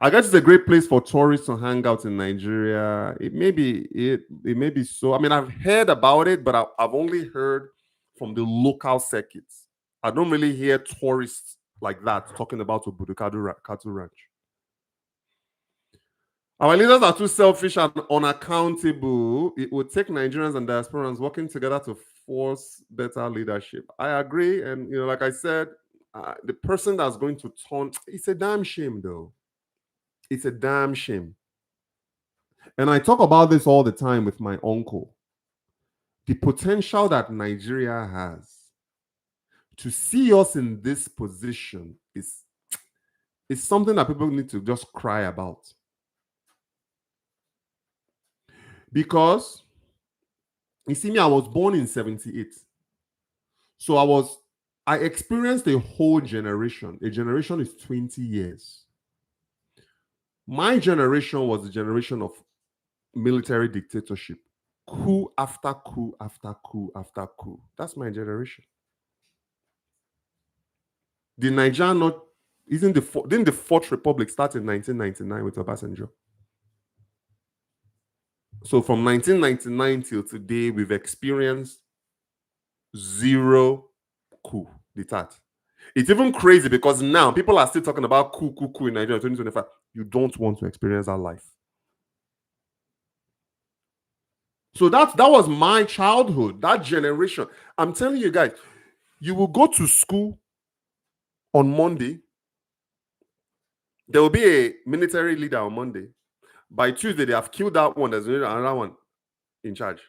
I guess it's a great place for tourists to hang out in Nigeria. It may be so. I've heard about it, but I've only heard from the local circuits. I don't really hear tourists like that talking about Ogbodukatu Ranch. Our leaders are too selfish and unaccountable. It would take Nigerians and diasporans working together to force better leadership. I agree. And, like I said, the person that's going to turn, it's a damn shame, though. It's a damn shame. And I talk about this all the time with my uncle. The potential that Nigeria has to see us in this position is something that people need to just cry about. Because you see me, I was born in 78. So I experienced a whole generation. A generation is 20 years. My generation was the generation of military dictatorship. Coup after coup after coup after coup. That's my generation. The Niger not didn't the Fourth Republic start in 1999 with Obasanjo? So from 1999 till today, we've experienced zero coup d'etat. It's even crazy because now people are still talking about coup in Nigeria 2025. You don't want to experience that life. So that was my childhood, that generation. I'm telling you guys, you will go to school on Monday. There will be a military leader on Monday. By Tuesday, they have killed that one. There's another one in charge.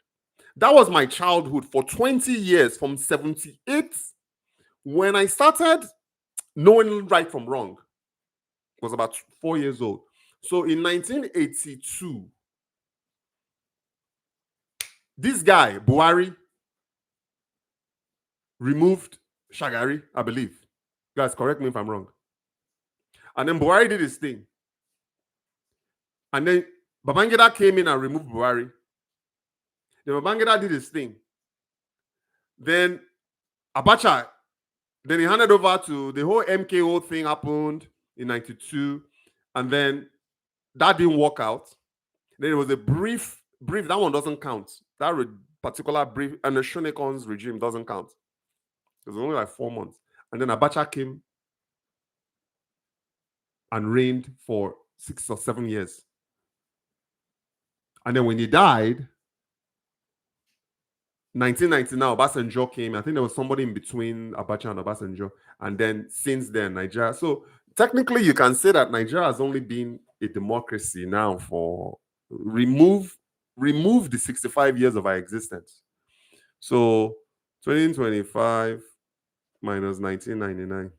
That was my childhood for 20 years, from 78, when I started knowing right from wrong. I was about 4 years old. So in 1982, this guy, Buhari, removed Shagari, I believe. Guys, correct me if I'm wrong. And then Buhari did his thing. And then Babangida came in and removed Buhari. Then Babangida did his thing. Then Abacha, then he handed over to the whole MKO thing happened in 92. And then that didn't work out. Then there was a brief, that one doesn't count. That particular brief, and the Shonekon's regime doesn't count. It was only like 4 months. And then Abacha came and reigned for 6 or 7 years. And then when he died, 1999, Obasanjo came. I think there was somebody in between Abacha and Obasanjo. And then since then, Nigeria. So technically, you can say that Nigeria has only been a democracy now for remove the 65 years of our existence. So 2025 minus 1999.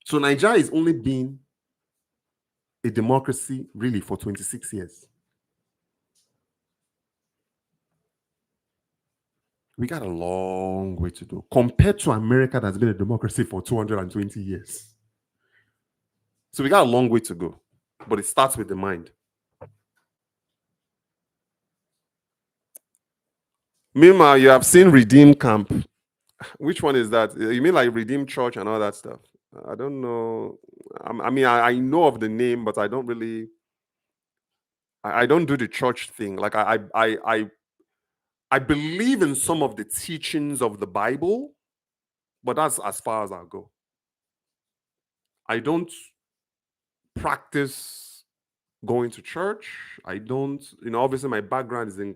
So Nigeria has only been a democracy really for 26 years. We got a long way to go compared to America that's been a democracy for 220 years. So we got a long way to go, but it starts with the mind. Meanwhile, you have seen Redeem Camp. Which one is that? You mean like Redeem Church and all that stuff? I don't know. I mean, I know of the name, but I don't really. I don't do the church thing. Like I believe in some of the teachings of the Bible, but that's as far as I'll go. I don't practice going to church. I don't, obviously my background is in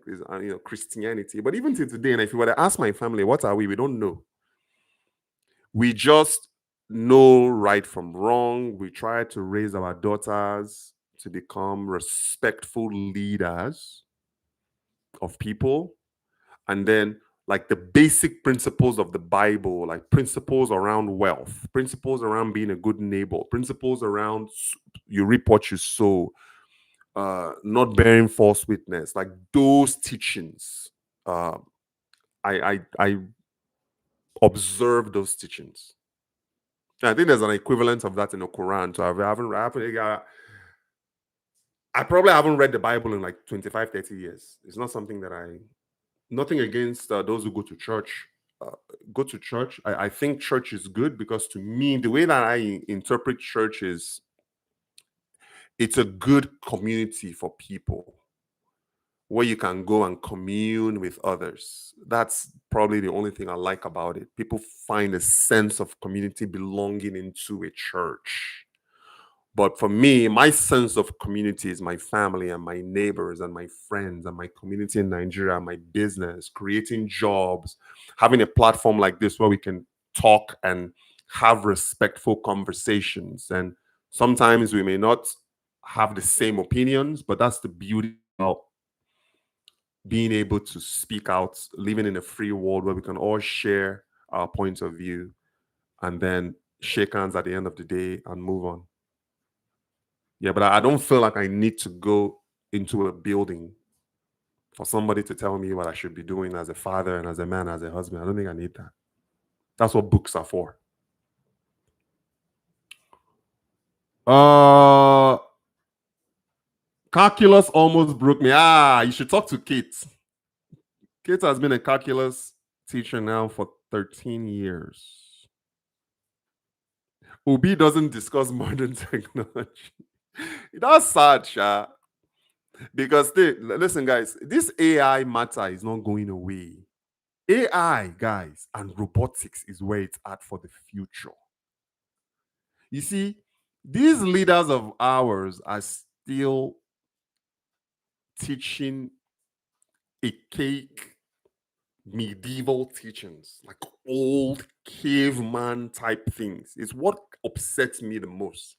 Christianity. But even till today, and if you were to ask my family, what are we don't know. We just know right from wrong. We try to raise our daughters to become respectful leaders of people. And then like the basic principles of the Bible, like principles around wealth, principles around being a good neighbor, principles around you reap what you sow, not bearing false witness, like those teachings. I observe those teachings. I think there's an equivalent of that in the Quran. So I probably haven't read the Bible in like 25, 30 years. It's not something that nothing against those who go to church. Go to church. I think church is good because to me, the way that I interpret church is it's a good community for people where you can go and commune with others. That's probably the only thing I like about it. People find a sense of community belonging into a church. But for me, my sense of community is my family and my neighbors and my friends and my community in Nigeria, my business, creating jobs, having a platform like this where we can talk and have respectful conversations. And sometimes we may not have the same opinions, but that's the beauty about being able to speak out, living in a free world where we can all share our points of view and then shake hands at the end of the day and move on. Yeah, but I don't feel like I need to go into a building for somebody to tell me what I should be doing as a father and as a man, as a husband. I don't think I need that. That's what books are for. Calculus almost broke me. You should talk to Kate. Kate has been a calculus teacher now for 13 years. Obi doesn't discuss modern technology. That's sad, Sha. Because listen, guys, this AI matter is not going away. AI, guys, and robotics is where it's at for the future. You see, these leaders of ours are still teaching archaic medieval teachings, like old caveman type things. It's what upsets me the most.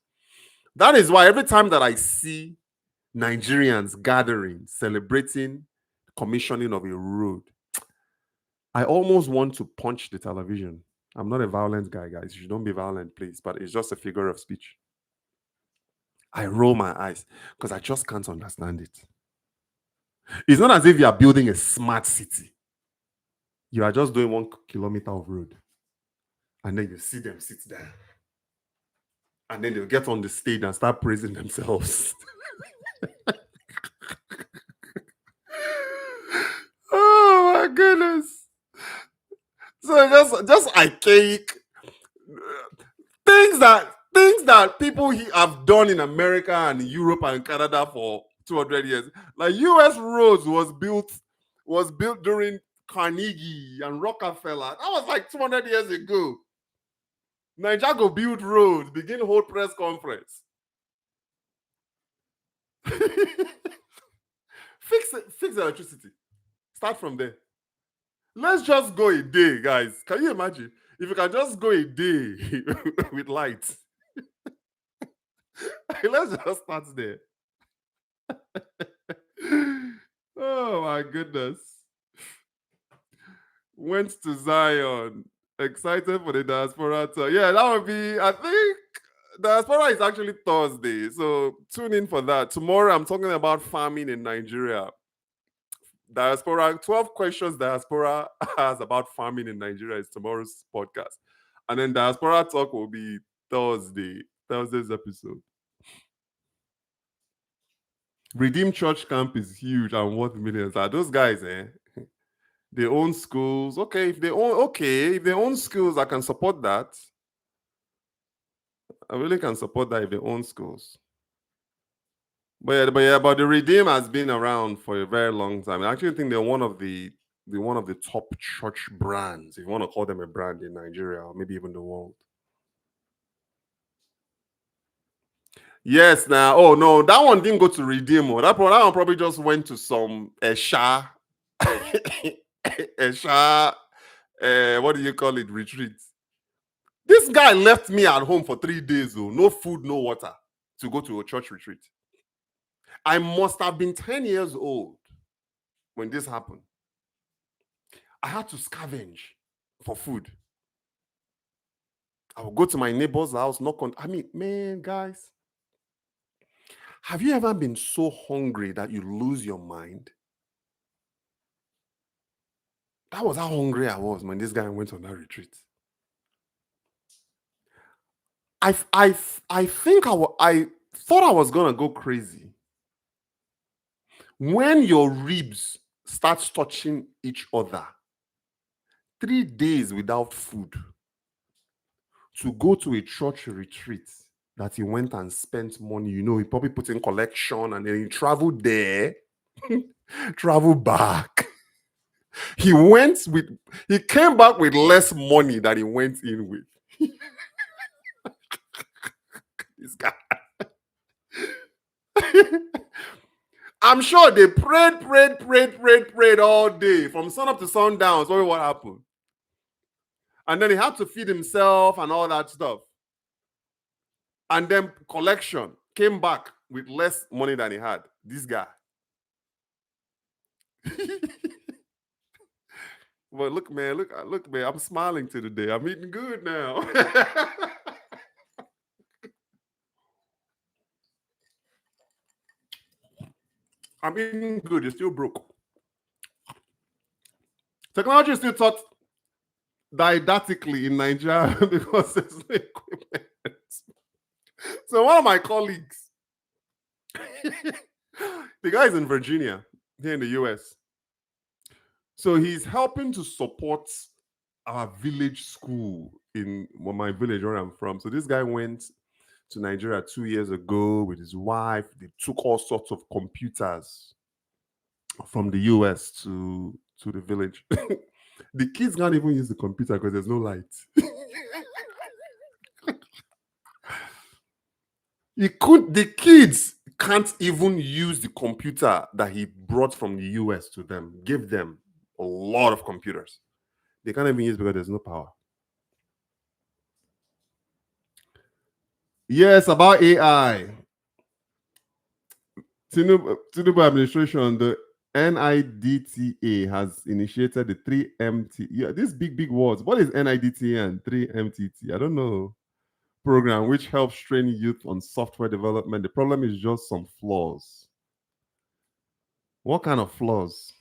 That is why every time that I see Nigerians gathering, celebrating commissioning of a road, I almost want to punch the television. I'm not a violent guy, guys. You don't be violent, please, but it's just a figure of speech. I roll my eyes because I just can't understand it. It's not as if you are building a smart city. You are just doing 1 kilometer of road. And then you see them sit there. And then they'll get on the stage and start praising themselves. Oh my goodness. So just archaic things that people have done in America and Europe and Canada for 200 years. Like US roads was built during Carnegie and Rockefeller. That was like 200 years ago. Nigeria go build roads, begin hold press conference. Fix electricity. Start from there. Let's just go a day, guys. Can you imagine? If you can just go a day with lights. Let's just start there. Oh my goodness. Went to Zion. Excited for the diaspora tour. Yeah, that would be, I think diaspora is actually Thursday. So tune in for that. Tomorrow I'm talking about farming in Nigeria. Diaspora, 12 questions diaspora has about farming in Nigeria is tomorrow's podcast. And then diaspora talk will be Thursday's episode. Redeem Church Camp is huge and worth millions. Are those guys, they own schools. If they own schools, I can support that. I really can support that if they own schools. But the Redeem has been around for a very long time. I actually think they're one of the top church brands, if you want to call them a brand in Nigeria or maybe even the world. Yes, now. Oh no, that one didn't go to Redeem. That one probably just went to some Esha, Esha, what do you call it? Retreat. This guy left me at home for 3 days, though. No food, no water, to go to a church retreat. I must have been 10 years old when this happened. I had to scavenge for food. I would go to my neighbor's house, knock on. Man, guys, have you ever been so hungry that you lose your mind? That was how hungry I was when this guy went on that retreat. I thought I was gonna go crazy when your ribs start touching each other. 3 days without food to go to a church retreat that he went and spent money. He probably put in collection and then he traveled there, traveled back. He came back with less money than he went in with. This guy. I'm sure they prayed all day from sun up to sundown. So what happened? And then he had to feed himself and all that stuff. And then collection came back with less money than he had. This guy. But look, man, look, man. I'm smiling to the day. I'm eating good now. I'm eating good. You're still broke. Technology is still taught didactically in Nigeria because there's no equipment. So one of my colleagues, the guy is in Virginia, here in the US. So he's helping to support our village school in my village where I'm from. So this guy went to Nigeria 2 years ago with his wife. They took all sorts of computers from the US to the village. The kids can't even use the computer because there's no light. The kids can't even use the computer that he brought from the US to them, gave them a lot of computers. They can't even use because there's no power. Yes, about AI. Tinubu administration, the NIDTA has initiated the 3MT. Yeah, these big words. What is NIDTA and 3MTT? I don't know. Program which helps train youth on software development. The problem is just some flaws. What kind of flaws?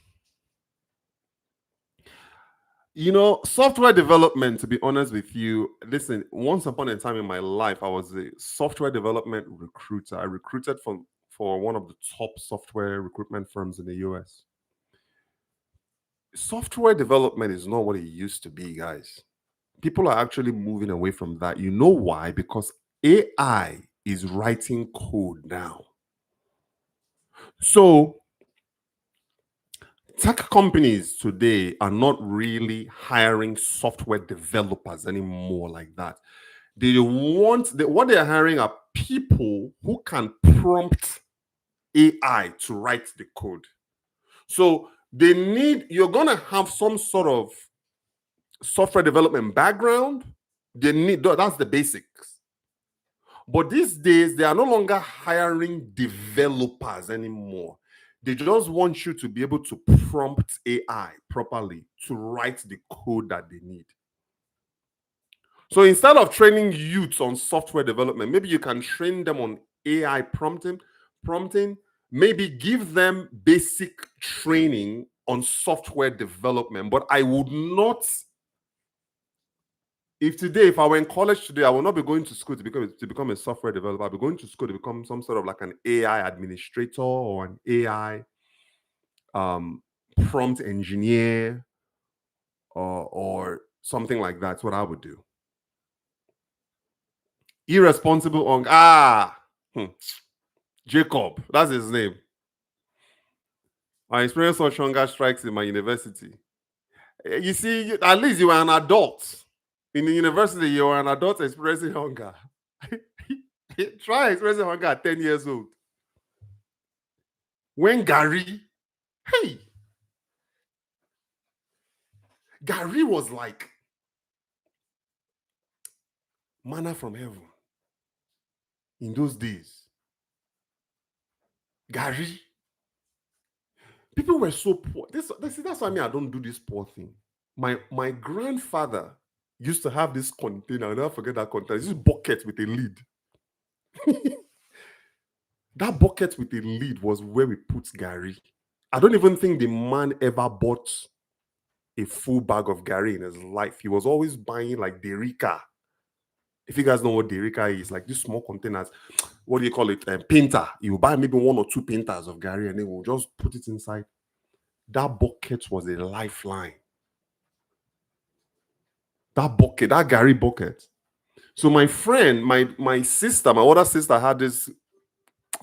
Software development, to be honest with you, listen, once upon a time in my life, I was a software development recruiter. I recruited for one of the top software recruitment firms in the US. Software development is not what it used to be, guys. People are actually moving away from that. You know why? Because AI is writing code now. So tech companies today are not really hiring software developers anymore like that. What they're hiring are people who can prompt AI to write the code. So you're going to have some sort of software development background. That's the basics. But these days, they are no longer hiring developers anymore. They just want you to be able to prompt AI properly to write the code that they need. So instead of training youths on software development, maybe you can train them on AI prompting, maybe give them basic training on software development. But I would not, if I were in college today, I will not be going to school to become a software developer. I'll be going to school to become some sort of like an AI administrator or an AI prompt engineer or something like that. That's what I would do. Irresponsible on Jacob, that's his name. I experienced such hunger strikes in my university. You see, at least you were an adult. In the university, you were an adult experiencing hunger. Try experiencing hunger at 10 years old. When Gary was like manna from heaven in those days. Gary. People were so poor. That's why I don't do this poor thing. My grandfather used to have this container. I'll never forget that container. This bucket with a lid. That bucket with a lid was where we put Gary. I don't even think the man ever bought a full bag of Gary in his life. He was always buying like Derica. If you guys know what Derica is, like these small containers, what do you call it? Painter. You buy maybe 1 or 2 painters of Gary and then we'll just put it inside. That bucket was a lifeline. That Gary bucket. So my friend, my sister, my older sister had this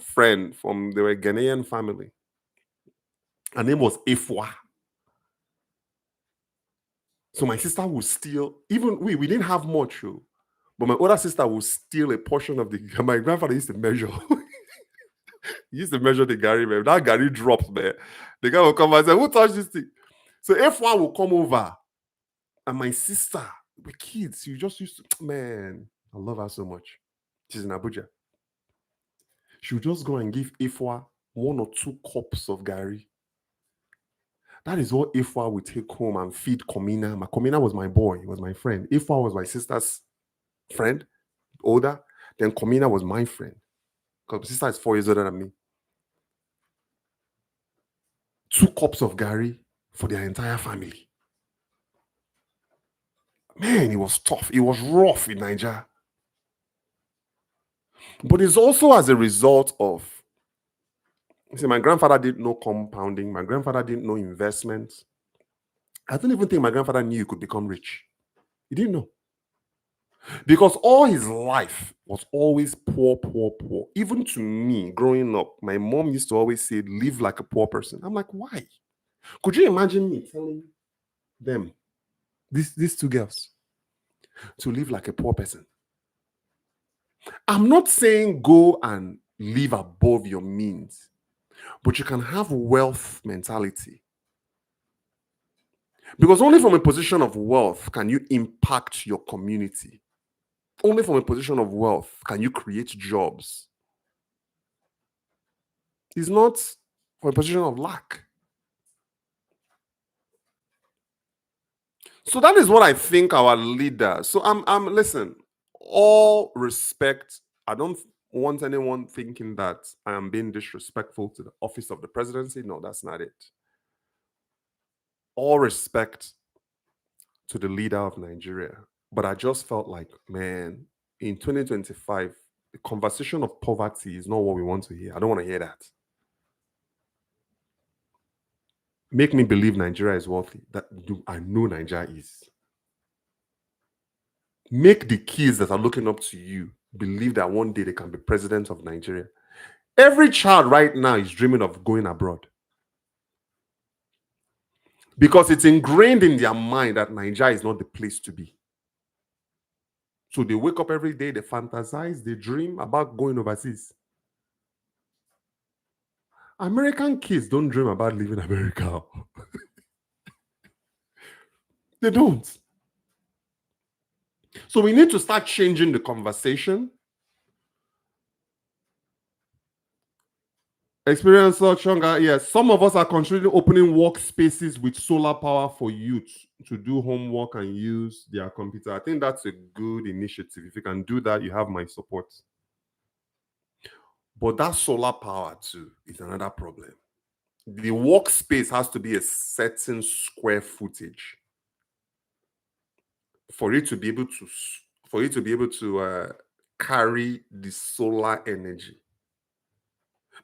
friend they were a Ghanaian family. Her name was Efwa. So my sister would steal, even we didn't have much, but my older sister would steal a portion of my grandfather used to measure. He used to measure the Gary, man. That Gary drops, man. The guy will come and say, who touched this thing? So F1 will come over. And my sister, we're kids. You just used to, man, I love her so much. She's in Abuja. She would just go and give Ifwa 1 or 2 cups of gari. That is what Ifwa would take home and feed Komina. Komina was my boy, he was my friend. Ifwa was my sister's friend, older. Then Komina was my friend. Because my sister is 4 years older than me. 2 cups of gari for their entire family. Man, it was tough. It was rough in Nigeria. But it's also as a result of, see, my grandfather didn't know compounding. My grandfather didn't know investments. I don't even think my grandfather knew he could become rich. He didn't know. Because all his life was always poor, poor, poor. Even to me, growing up, my mom used to always say, live like a poor person. I'm like, why? Could you imagine me telling them, these 2 girls, to live like a poor person? I'm not saying go and live above your means, but you can have wealth mentality. Because only from a position of wealth can you impact your community. Only from a position of wealth can you create jobs. It's not from a position of lack. So that is what I think our leaders. So I'm listen, all respect. I don't want anyone thinking that I am being disrespectful to the office of the presidency. No, that's not it. All respect to the leader of Nigeria. But I just felt like, man, in 2025, the conversation of poverty is not what we want to hear. I don't want to hear that. Make me believe Nigeria is wealthy. I know Nigeria is. Make the kids that are looking up to you believe that one day they can be president of Nigeria. Every child right now is dreaming of going abroad. Because it's ingrained in their mind that Nigeria is not the place to be. So they wake up every day, they fantasize, they dream about going overseas. American kids don't dream about leaving America. They don't. So we need to start changing the conversation. Experience Chonga, yes. Some of us are considering opening workspaces with solar power for youth to do homework and use their computer. I think that's a good initiative. If you can do that, you have my support. But that solar power too is another problem. The workspace has to be a certain square footage for it to be able to carry the solar energy.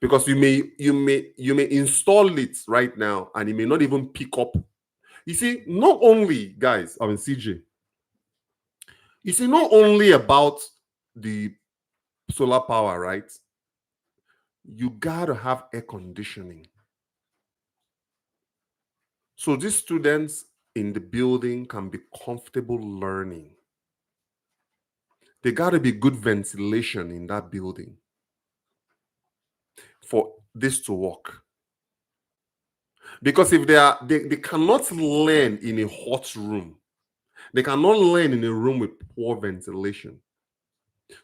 Because you may install it right now and it may not even pick up. You see, not only guys, I mean CJ, you see, not only about the solar power, right? You gotta have air conditioning. So these students in the building can be comfortable learning. There gotta be good ventilation in that building for this to work. Because if they cannot learn in a hot room, they cannot learn in a room with poor ventilation.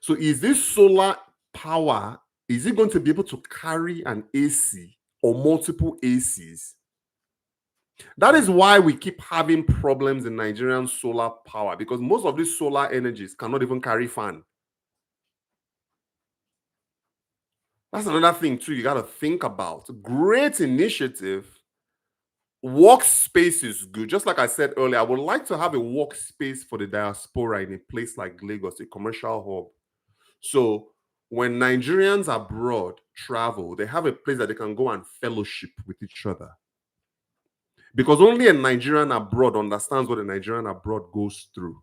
So is this solar power, is it going to be able to carry an AC or multiple ACs? That is why we keep having problems in Nigerian solar power, because most of these solar energies cannot even carry fan. That's another thing too you got to think about. Great initiative. Workspace is good. Just like I said earlier, I would like to have a workspace for the diaspora in a place like Lagos, a commercial hub. So when Nigerians abroad travel, they have a place that they can go and fellowship with each other. Because only a Nigerian abroad understands what a Nigerian abroad goes through.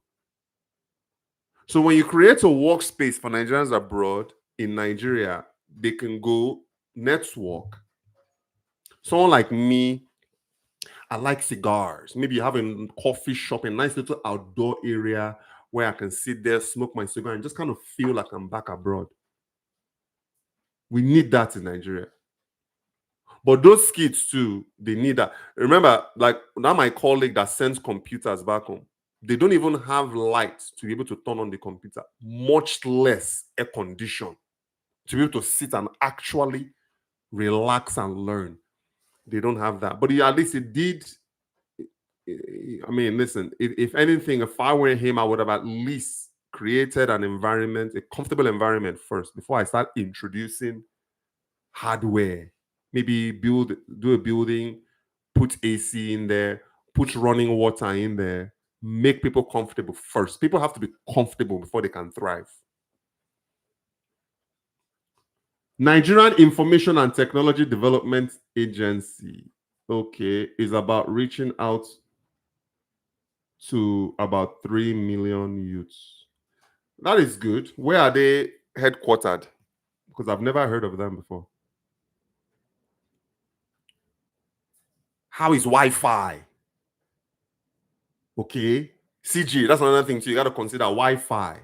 So when you create a workspace for Nigerians abroad in Nigeria, they can go network. Someone like me, I like cigars. Maybe you have a coffee shop, a nice little outdoor area where I can sit there, smoke my cigar, and just kind of feel like I'm back abroad. We need that in Nigeria. But those kids too, they need that. Remember, like now my colleague that sends computers back home, they don't even have lights to be able to turn on the computer, much less air condition. to be able to sit and actually relax and learn. They don't have that. But at least it did. I mean, listen, if anything, if I were him, I would have at least created an environment, a comfortable environment first before I start introducing hardware. Maybe do a building, put AC in there, put running water in there, make people comfortable first. People have to be comfortable before they can thrive. Nigerian Information and Technology Development Agency, okay, is about reaching out to about 3 million youths. That is good. Where are they headquartered? Because I've never heard of them before. How is Wi-Fi? Okay. CG, that's another thing too. You got to consider Wi-Fi.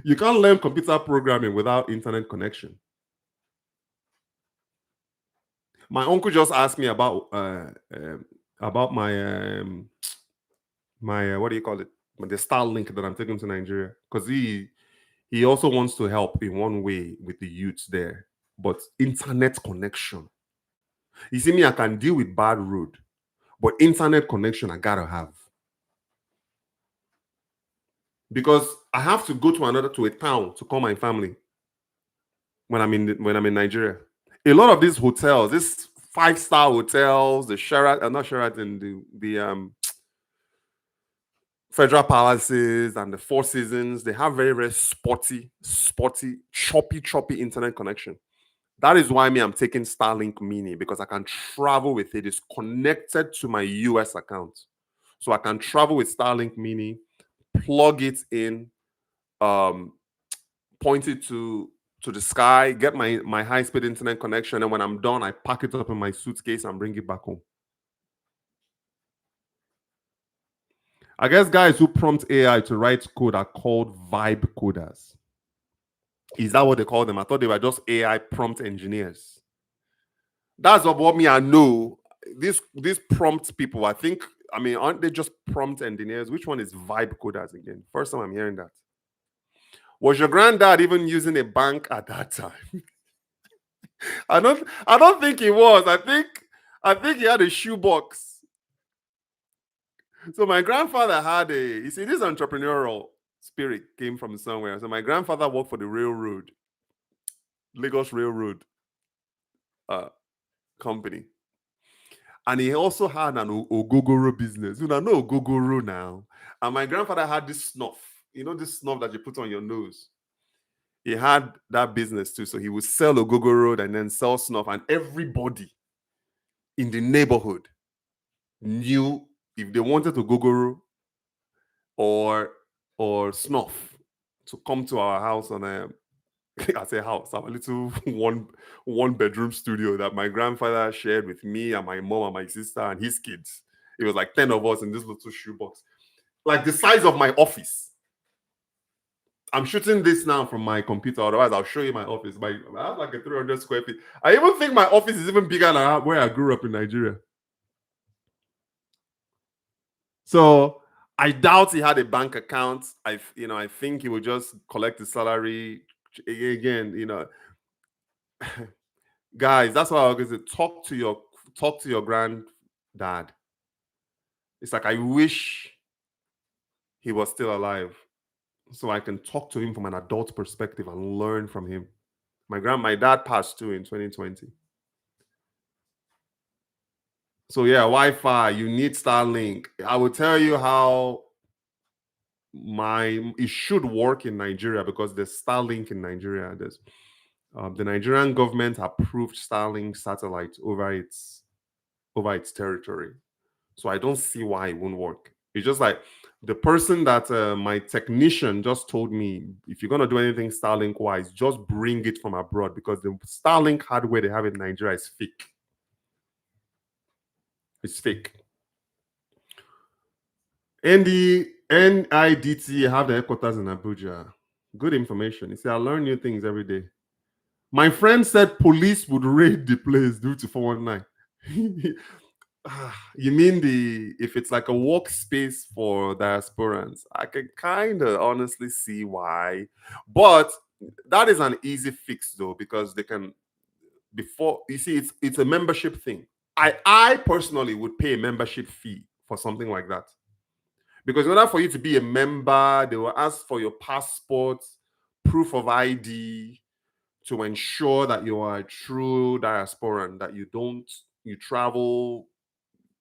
You can't learn computer programming without internet connection. My uncle just asked me about my what do you call it? The Starlink that I'm taking to Nigeria, because he also wants to help in one way with the youths there, but internet connection. You see, me, I can deal with bad road, but internet connection I gotta have, because I have to go to a town to call my family when I'm in Nigeria. A lot of these hotels, these 5-star hotels, the Sheraton, not Sheraton, the Federal Palaces and the Four Seasons, they have very, very spotty, choppy internet connection. That is why I'm taking Starlink Mini, because I can travel with it. It's connected to my US account. So I can travel with Starlink Mini, plug it in, point it to the sky, get my high-speed internet connection, and when I'm done, I pack it up in my suitcase and bring it back home. I guess guys who prompt AI to write code are called vibe coders. Is that what they call them? I thought they were just AI prompt engineers. That's what me I know. These prompt people, I think, I mean, aren't they just prompt engineers? Which one is vibe coders again? First time I'm hearing that. Was your granddad even using a bank at that time? I don't think he was. I think he had a shoebox. So my grandfather had you see, this entrepreneurial spirit came from somewhere. So my grandfather worked for the railroad, Lagos Railroad company. And he also had an ogogoro business. You know ogogoro now. And my grandfather had this snuff. You know this snuff that you put on your nose? He had that business too. So he would sell ogogoro and then sell snuff. And everybody in the neighborhood knew if they wanted ogogoro or snuff to come to our house on I say house, our little one bedroom studio that my grandfather shared with me and my mom and my sister and his kids. It was like 10 of us in this little shoebox, like the size of my office. I'm shooting this now from my computer. Otherwise, I'll show you my office. I have like a 300 square feet. I even think my office is even bigger than where I grew up in Nigeria. So I doubt he had a bank account. I think he would just collect his salary. Again, guys, that's why I was going to talk to your granddad. It's like I wish he was still alive, so I can talk to him from an adult perspective and learn from him. My dad passed too in 2020. So yeah, Wi-Fi, you need Starlink. I will tell you how it should work in Nigeria, because there's Starlink in Nigeria. There's the Nigerian government approved Starlink satellite over its territory. So I don't see why it won't work. It's just like the person that my technician just told me, if you're going to do anything Starlink wise, just bring it from abroad, because the Starlink hardware they have in Nigeria is fake. It's fake. And the NIDT have the headquarters in Abuja. Good information. You see, I learn new things every day. My friend said police would raid the place due to 419. You mean if it's like a workspace for diasporans? I can kind of honestly see why. But That is an easy fix though, because they can, before you see, it's a membership thing. I personally would pay a membership fee for something like that. Because in order for you to be a member, they will ask for your passport, proof of ID, to ensure that you are a true diasporan, that you travel,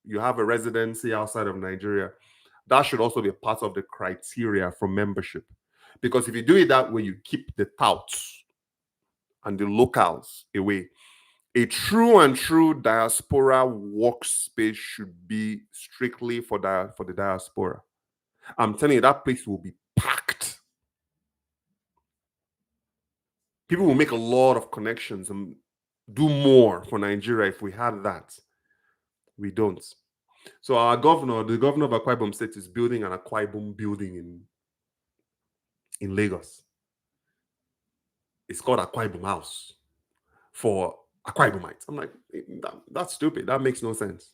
you have a residency outside of Nigeria. That should also be a part of the criteria for membership. Because if you do it that way, you keep the touts and the locals away. A true diaspora workspace should be strictly for the diaspora. I'm telling you, that place will be packed. People will make a lot of connections and do more for Nigeria if we had that. We don't. So our governor, the governor of Akwa Ibom State, is building an Akwa Ibom building in Lagos. It's called Akwa Ibom House for Akwa Ibomites. I'm like, that's stupid. That makes no sense.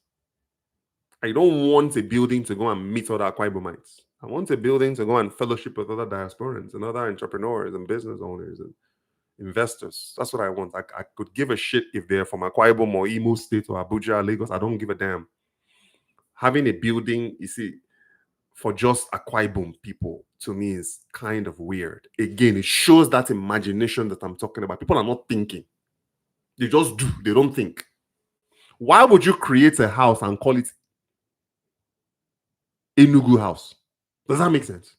I don't want a building to go and meet other Akwa Ibomites. I want a building to go and fellowship with other diasporans and other entrepreneurs and business owners and investors. That's what I want. I could give a shit if they're from Akwa Ibom or Imo State or Abuja, Lagos. I don't give a damn. Having a building, you see, for just Akwa Ibom people, to me, is kind of weird. Again, it shows that imagination that I'm talking about. People are not thinking. They just do. They don't think. Why would you create a house and call it Enugu House? Does that make sense?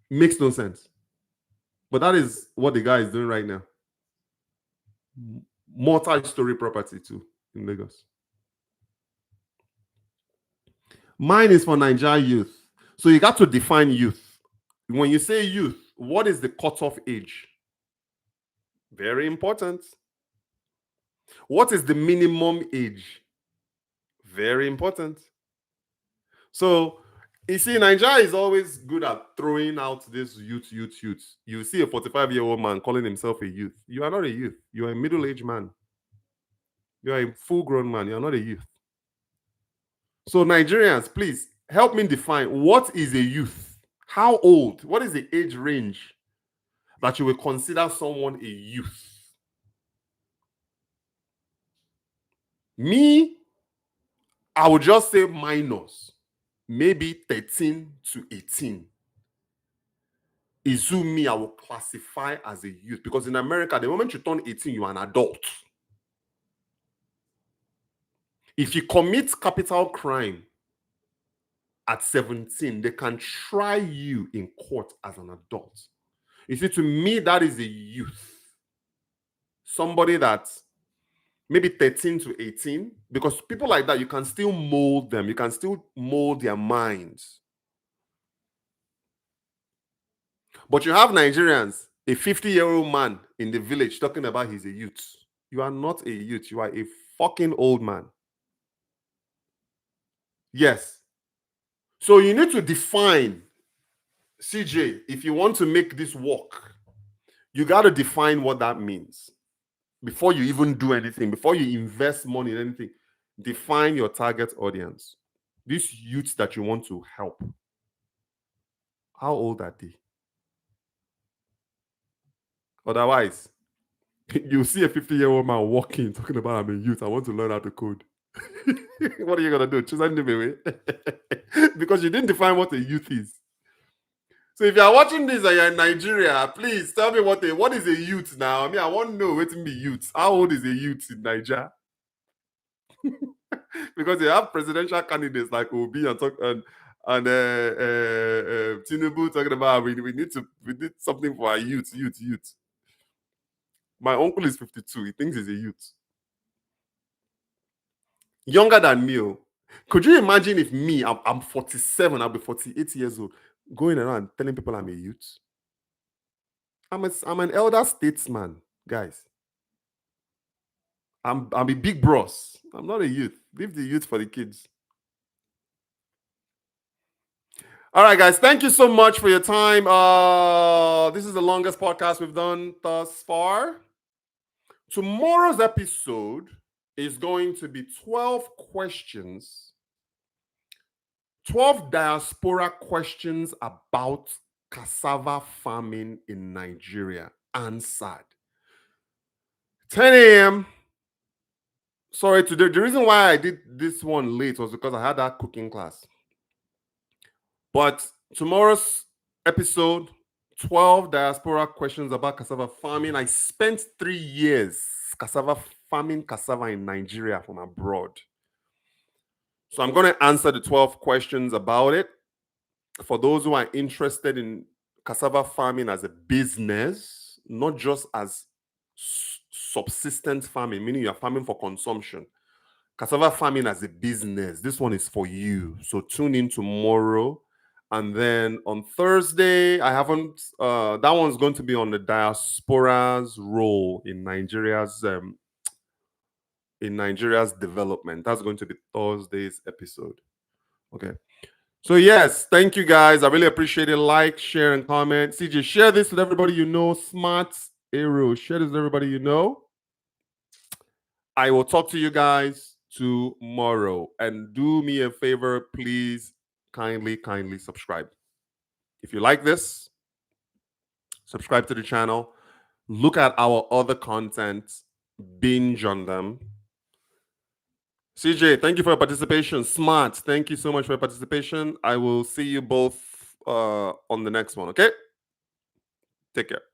Makes no sense. But that is what the guy is doing right now. Multi-story property too in Lagos. Mine is for Nigeria youth. So you got to define youth. When you say youth, what is the cutoff age? Very important. What is the minimum age? Very important. So you see, Nigeria is always good at throwing out this youth. You see a 45-year-old man calling himself a youth. You are not a youth. You are a middle-aged man. You are a full-grown man. You are not a youth. So Nigerians, please help me define what is a youth. How old? What is the age range that you will consider someone a youth? Me, I would just say minors, maybe 13 to 18. Is who me I will classify as a youth, because in America, the moment you turn 18, you are an adult. If you commit capital crime at 17, they can try you in court as an adult. You see, to me, that is a youth. Somebody that maybe 13 to 18, because people like that, you can still mold them. You can still mold their minds. But you have Nigerians, a 50-year-old man in the village talking about he's a youth. You are not a youth. You are a fucking old man. Yes. So you need to define, CJ, if you want to make this work, you got to define what that means. Before you even do anything, before you invest money in anything, define your target audience. These youths that you want to help, how old are they? Otherwise, you see a 50-year-old man walking, talking about I'm a youth, I want to learn how to code. What are you going to do? Choose a name away? Because you didn't define what a youth is. So if you are watching this and you're in Nigeria, please tell me what is a youth now. I mean, I want to know what to be youth. How old is a youth in Nigeria? Because they have presidential candidates like Obi and Tinubu talking about we need something for our youth. My uncle is 52. He thinks he's a youth. Younger than me. Oh. Could you imagine if me, I'm 47, I'll be 48 years old, going around telling people I'm a youth? I'm an elder statesman, guys. I'm a big bros. I'm not a youth. Leave the youth for the kids. All right, guys. Thank you so much for your time. This is the longest podcast we've done thus far. Tomorrow's episode is going to be 12 questions, 12 diaspora questions about cassava farming in Nigeria answered. 10 a.m. Sorry, today. The reason why I did this one late was because I had that cooking class. But tomorrow's episode, 12 diaspora questions about cassava farming. I spent 3 years farming cassava in Nigeria from abroad. So I'm going to answer the 12 questions about it. For those who are interested in cassava farming as a business, not just as subsistence farming, meaning you're farming for consumption. Cassava farming as a business, this one is for you. So tune in tomorrow. And then on Thursday, that one's going to be on the diaspora's role in Nigeria's development. That's going to be Thursday's episode. Okay. So yes, thank you guys. I really appreciate it. Like, share, and comment. CJ, share this with everybody you know. Smart Arrow, share this with everybody you know. I will talk to you guys tomorrow. And do me a favor, please kindly subscribe. If you like this, subscribe to the channel. Look at our other content, binge on them. CJ, thank you for your participation. Smart, thank you so much for your participation. I will see you both on the next one, okay? Take care.